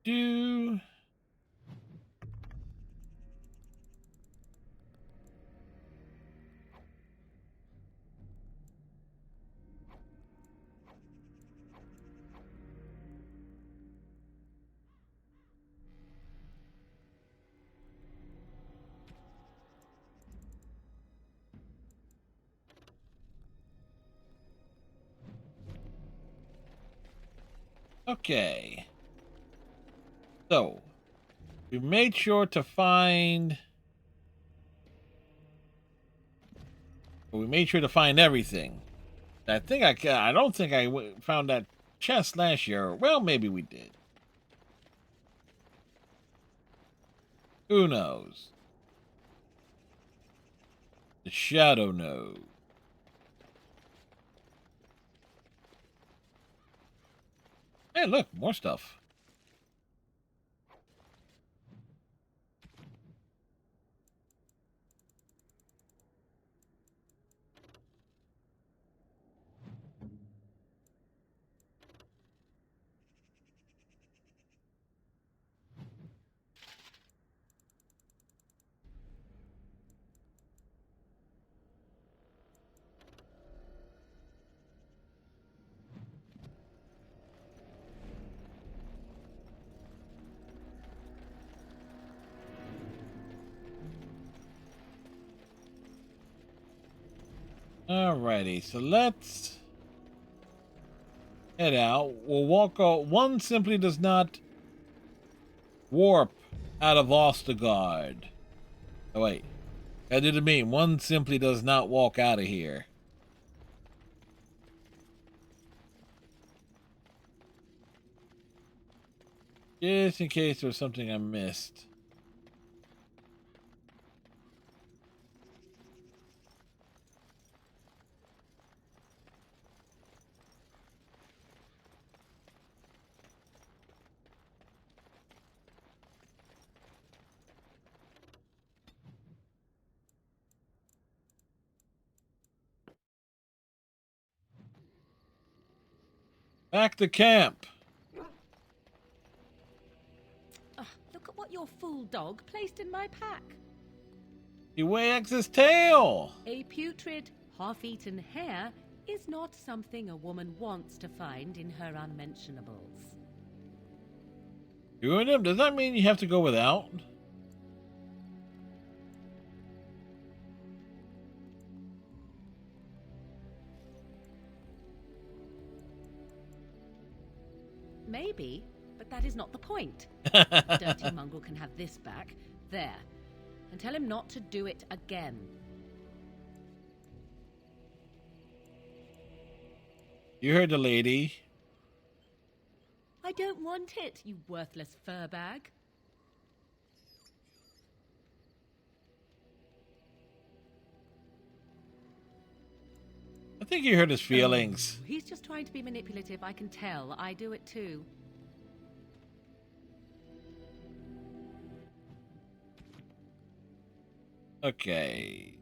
Speaker 2: Do... Okay. So, We made sure to find... We made sure to find everything. I don't think I found that chest last year. Well, maybe we did. Who knows? The shadow knows. Hey, look, more stuff. Alrighty, so let's head out. We'll walk out. One simply does not warp out of Ostergard. Oh, wait. That didn't mean one simply does not walk out of here. Just in case there was something I missed. Back to camp.
Speaker 1: Look at what your fool dog placed in my pack.
Speaker 2: He wags his tail.
Speaker 1: A putrid, half-eaten hare is not something a woman wants to find in her unmentionables.
Speaker 2: You and him, does that mean you have to go without?
Speaker 1: Maybe, but that is not the point. Dirty mongrel can have this back. There. And tell him not to do it again.
Speaker 2: You heard the lady.
Speaker 1: I don't want it, you worthless fur bag.
Speaker 2: I think you hurt his feelings.
Speaker 1: Oh, he's just trying to be manipulative, I can tell. I do it too.
Speaker 2: Okay.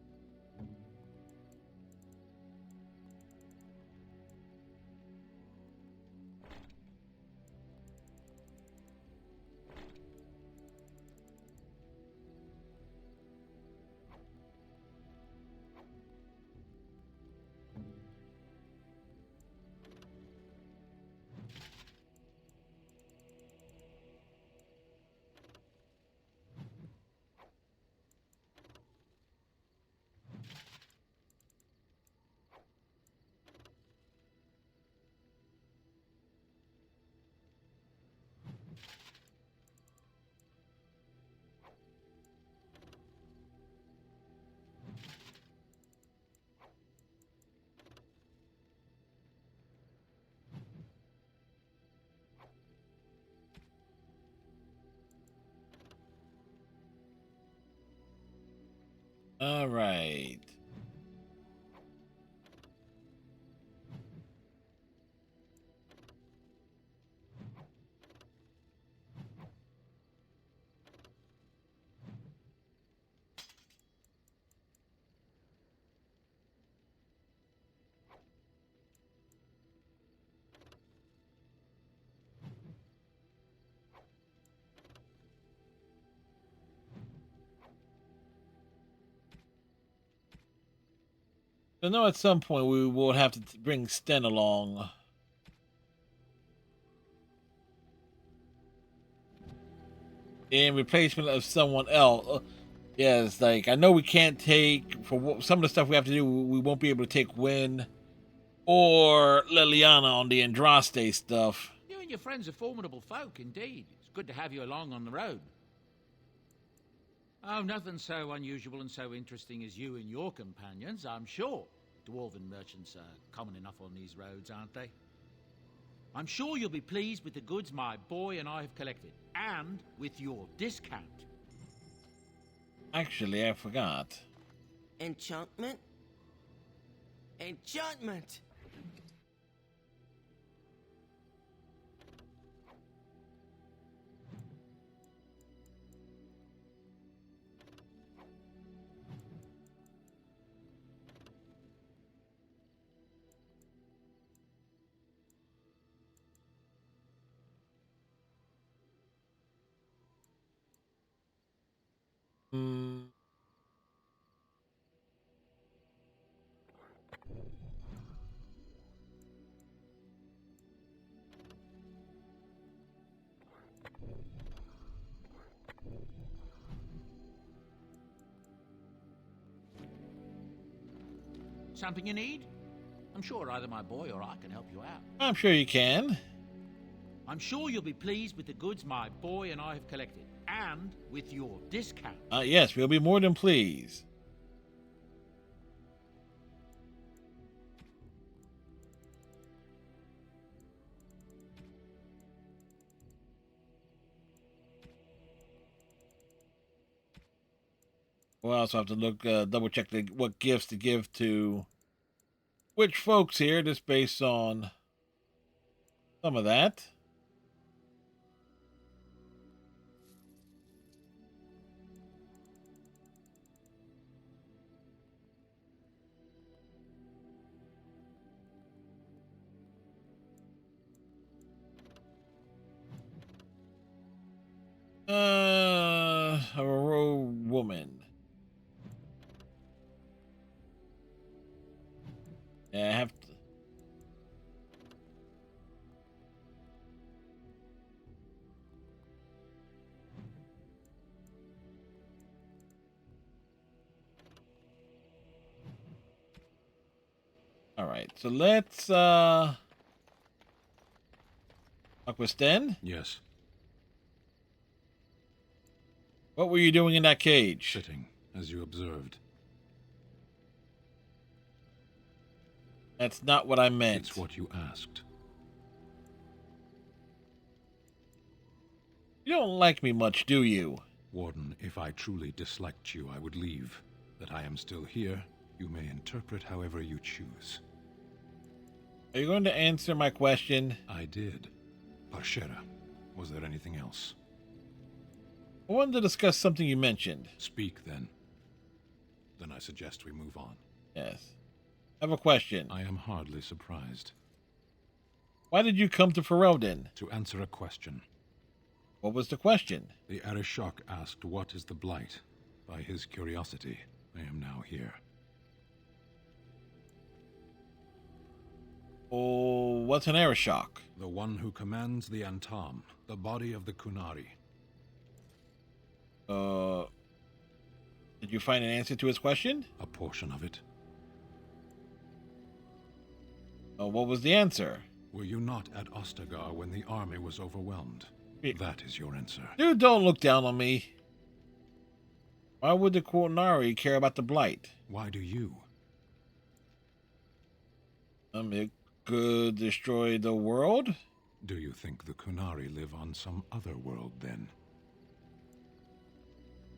Speaker 2: All right. I know at some point we will have to bring Sten along. In replacement of someone else. Yes, like, I know we can't take, for some of the stuff we have to do, we won't be able to take Wynn or Liliana on the Andraste stuff.
Speaker 4: You and your friends are formidable folk, indeed. It's good to have you along on the road. Oh, nothing so unusual and so interesting as you and your companions, I'm sure. Dwarven merchants are common enough on these roads, aren't they? I'm sure you'll be pleased with the goods my boy and I have collected, and with your discount.
Speaker 2: Actually, I forgot.
Speaker 14: Enchantment? Enchantment!
Speaker 2: Hmm.
Speaker 4: Something you need? I'm sure either my boy or I can help you out.
Speaker 2: I'm sure you can.
Speaker 4: I'm sure you'll be pleased with the goods my boy and I have collected, and with your discount.
Speaker 2: Yes, we'll be more than pleased. We'll also have to look, double check what gifts to give to which folks here, just based on some of that. A rogue woman. Yeah, I have to. All right, so let's Aquastin?
Speaker 13: Yes.
Speaker 2: What were you doing in that cage?
Speaker 13: Sitting, as you observed.
Speaker 2: That's not what I meant.
Speaker 13: It's what you asked.
Speaker 2: You don't like me much, do you?
Speaker 13: Warden, if I truly disliked you, I would leave. That I am still here, you may interpret however you choose.
Speaker 2: Are you going to answer my question?
Speaker 13: I did. Parshera, was there anything else?
Speaker 2: I wanted to discuss something you mentioned.
Speaker 13: Speak, then. Then I suggest we move on.
Speaker 2: Yes. I have a question.
Speaker 13: I am hardly surprised.
Speaker 2: Why did you come to Ferelden?
Speaker 13: To answer a question.
Speaker 2: What was the question?
Speaker 13: The Arishok asked what is the Blight. By his curiosity, I am now here.
Speaker 2: Oh, what's an Arishok?
Speaker 13: The one who commands the Antam, the body of the Kunari.
Speaker 2: Did you find an answer to his question?
Speaker 13: A portion of it.
Speaker 2: What was the answer?
Speaker 13: Were you not at Ostagar when the army was overwhelmed? That is your answer.
Speaker 2: Dude, don't look down on me. Why would the Kunari care about the Blight?
Speaker 13: Why do you?
Speaker 2: It could destroy the world?
Speaker 13: Do you think the Kunari live on some other world, then?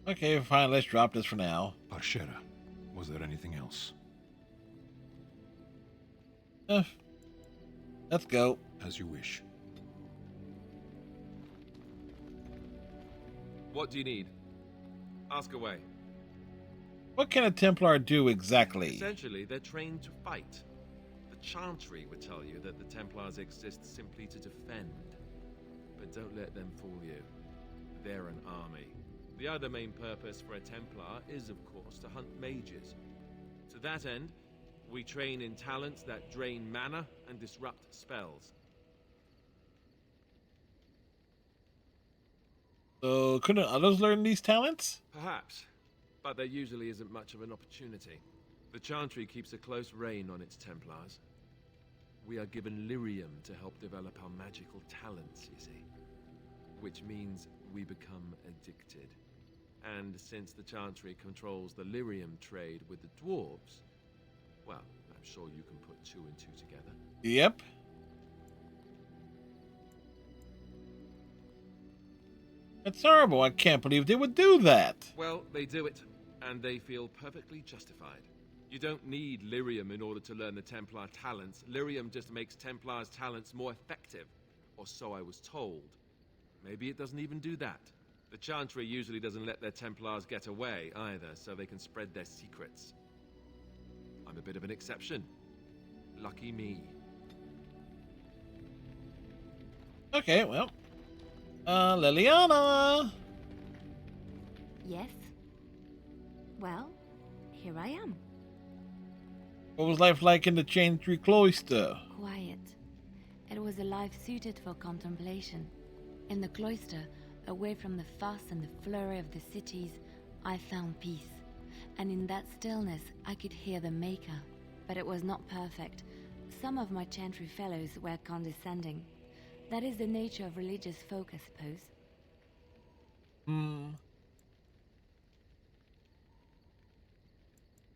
Speaker 2: Okay, fine, let's drop this for now.
Speaker 13: Parshera, was there anything else?
Speaker 2: Let's go.
Speaker 13: As you wish.
Speaker 6: What do you need? Ask away.
Speaker 2: What can a Templar do exactly?
Speaker 6: Essentially, they're trained to fight. The Chantry would tell you that the Templars exist simply to defend. But don't let them fool you. They're an army. The other main purpose for a Templar is, of course, to hunt mages. To that end, we train in talents that drain mana and disrupt spells.
Speaker 2: So, couldn't others learn these talents?
Speaker 6: Perhaps, but there usually isn't much of an opportunity. The Chantry keeps a close rein on its Templars. We are given lyrium to help develop our magical talents, you see. Which means we become addicted. And since the Chantry controls the lyrium trade with the dwarves, well, I'm sure you can put 2 and 2 together.
Speaker 2: Yep. That's horrible. I can't believe they would do that.
Speaker 6: Well, they do it, and they feel perfectly justified. You don't need lyrium in order to learn the Templar talents. Lyrium just makes Templars' talents more effective, or so I was told. Maybe it doesn't even do that. The Chantry usually doesn't let their Templars get away either, so they can spread their secrets. I'm a bit of an exception. Lucky me.
Speaker 2: Okay, well. Liliana!
Speaker 3: Yes? Well, here I am.
Speaker 2: What was life like in the Chantry Cloister?
Speaker 3: Quiet. It was a life suited for contemplation. In the cloister, away from the fuss and the flurry of the cities, I found peace. And in that stillness, I could hear the Maker. But it was not perfect. Some of my Chantry fellows were condescending. That is the nature of religious folk, I suppose.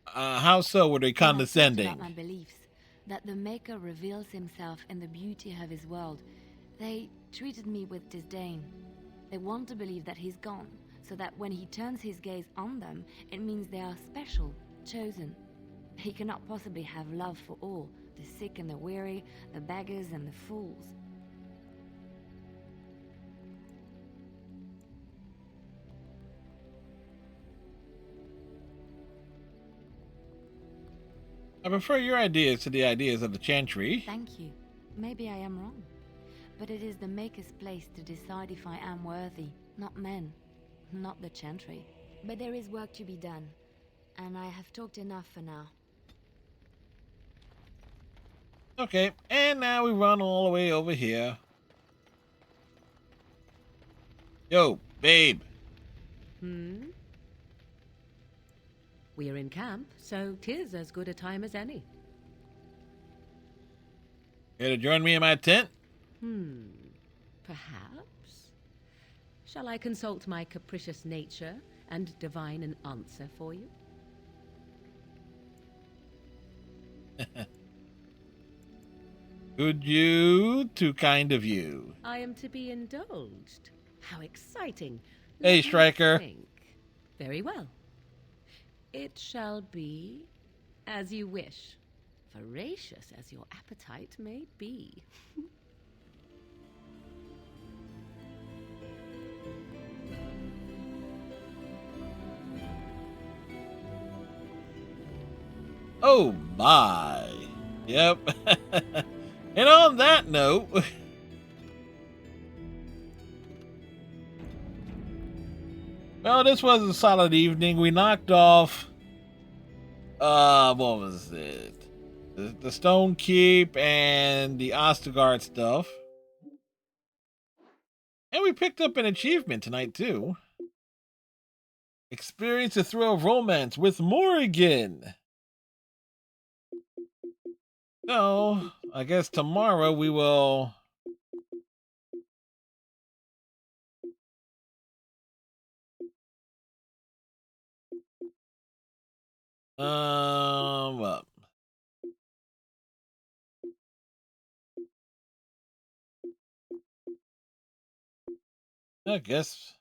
Speaker 2: How so were they condescending?
Speaker 3: About my beliefs, that the Maker reveals himself in the beauty of his world, they treated me with disdain. They want to believe that he's gone, so that when he turns his gaze on them, it means they are special, chosen. He cannot possibly have love for all, the sick and the weary, the beggars and the fools.
Speaker 2: I prefer your ideas to the ideas of the Chantry.
Speaker 3: Thank you. Maybe I am wrong. But it is the Maker's place to decide if I am worthy, not men, not the Chantry. But there is work to be done, and I have talked enough for now.
Speaker 2: Okay, and now we run all the way over here. Yo, babe.
Speaker 1: We're in camp, so 'tis as good a time as any.
Speaker 2: Here to join me in my tent?
Speaker 1: Perhaps. Shall I consult my capricious nature and divine an answer for you?
Speaker 2: Could you? Too kind of you.
Speaker 1: I am to be indulged. How exciting.
Speaker 2: Hey,
Speaker 1: Let me
Speaker 2: Striker.
Speaker 1: think. Very well. It shall be as you wish, voracious as your appetite may be.
Speaker 2: Oh my. Yep. And on that note, well, this was a solid evening. We knocked off, what was it? The Stone Keep and the Ostergaard stuff. And we picked up an achievement tonight, too. Experience the thrill of romance with Morrigan. So, I guess tomorrow we will... Well... I guess...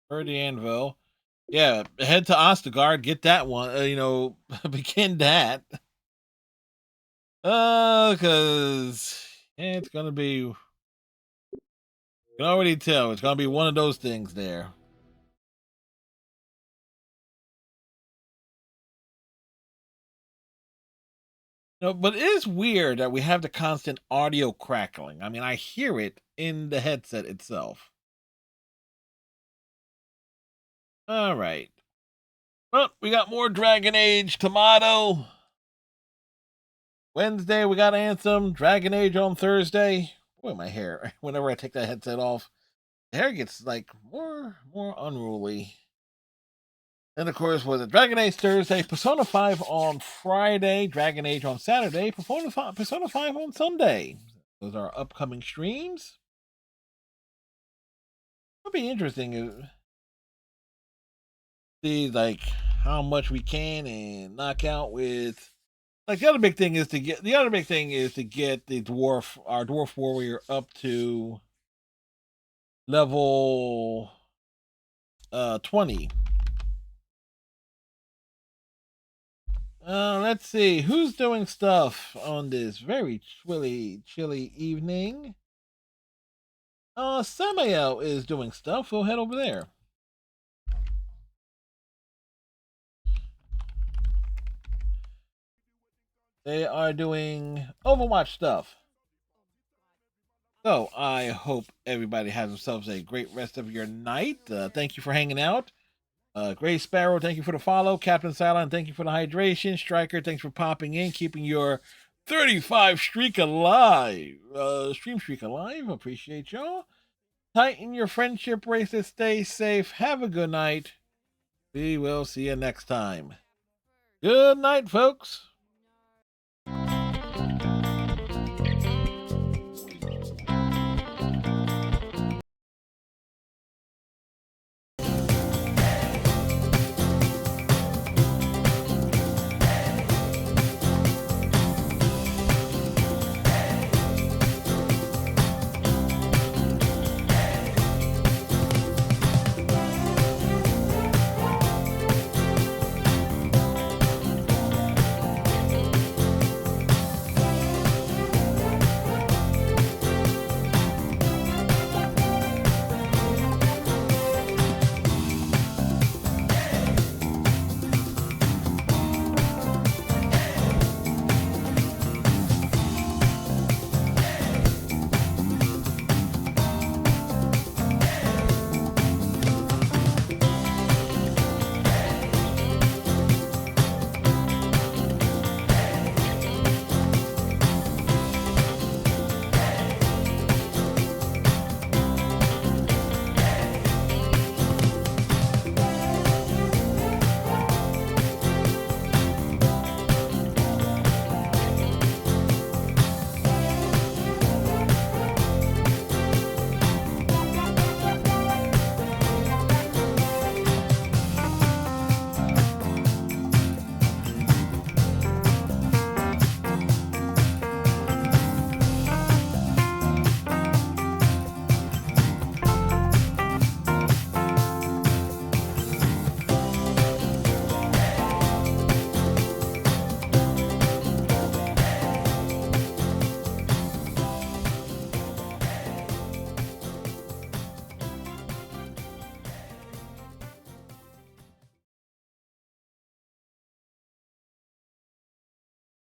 Speaker 2: For the anvil. Yeah, head to Ostergaard, get that one, begin that. Because it's gonna be, you can already tell, it's gonna be one of those things there. No, but it is weird that we have the constant audio crackling. I mean, I hear it in the headset itself. All right. Well, we got more Dragon Age Tomato. Wednesday, we got Anthem. Dragon Age on Thursday. Boy, my hair. Whenever I take that headset off, the hair gets, like, more unruly. And, of course, was it Dragon Age Thursday, Persona 5 on Friday, Dragon Age on Saturday, Persona 5 on Sunday. Those are upcoming streams. It'll be interesting to see like how much we can and knock out with. Like the other big thing is to get the our dwarf warrior up to level 20. Let's see who's doing stuff on this very chilly evening. Samael is doing stuff. We'll head over there. They are doing Overwatch stuff. So I hope everybody has themselves a great rest of your night. Thank you for hanging out. Gray Sparrow, thank you for the follow. Captain Silent, thank you for the hydration. Striker, thanks for popping in, keeping your 35 streak alive. Stream streak alive. Appreciate y'all. Tighten your friendship bracelet. Stay safe. Have a good night. We will see you next time. Good night, folks.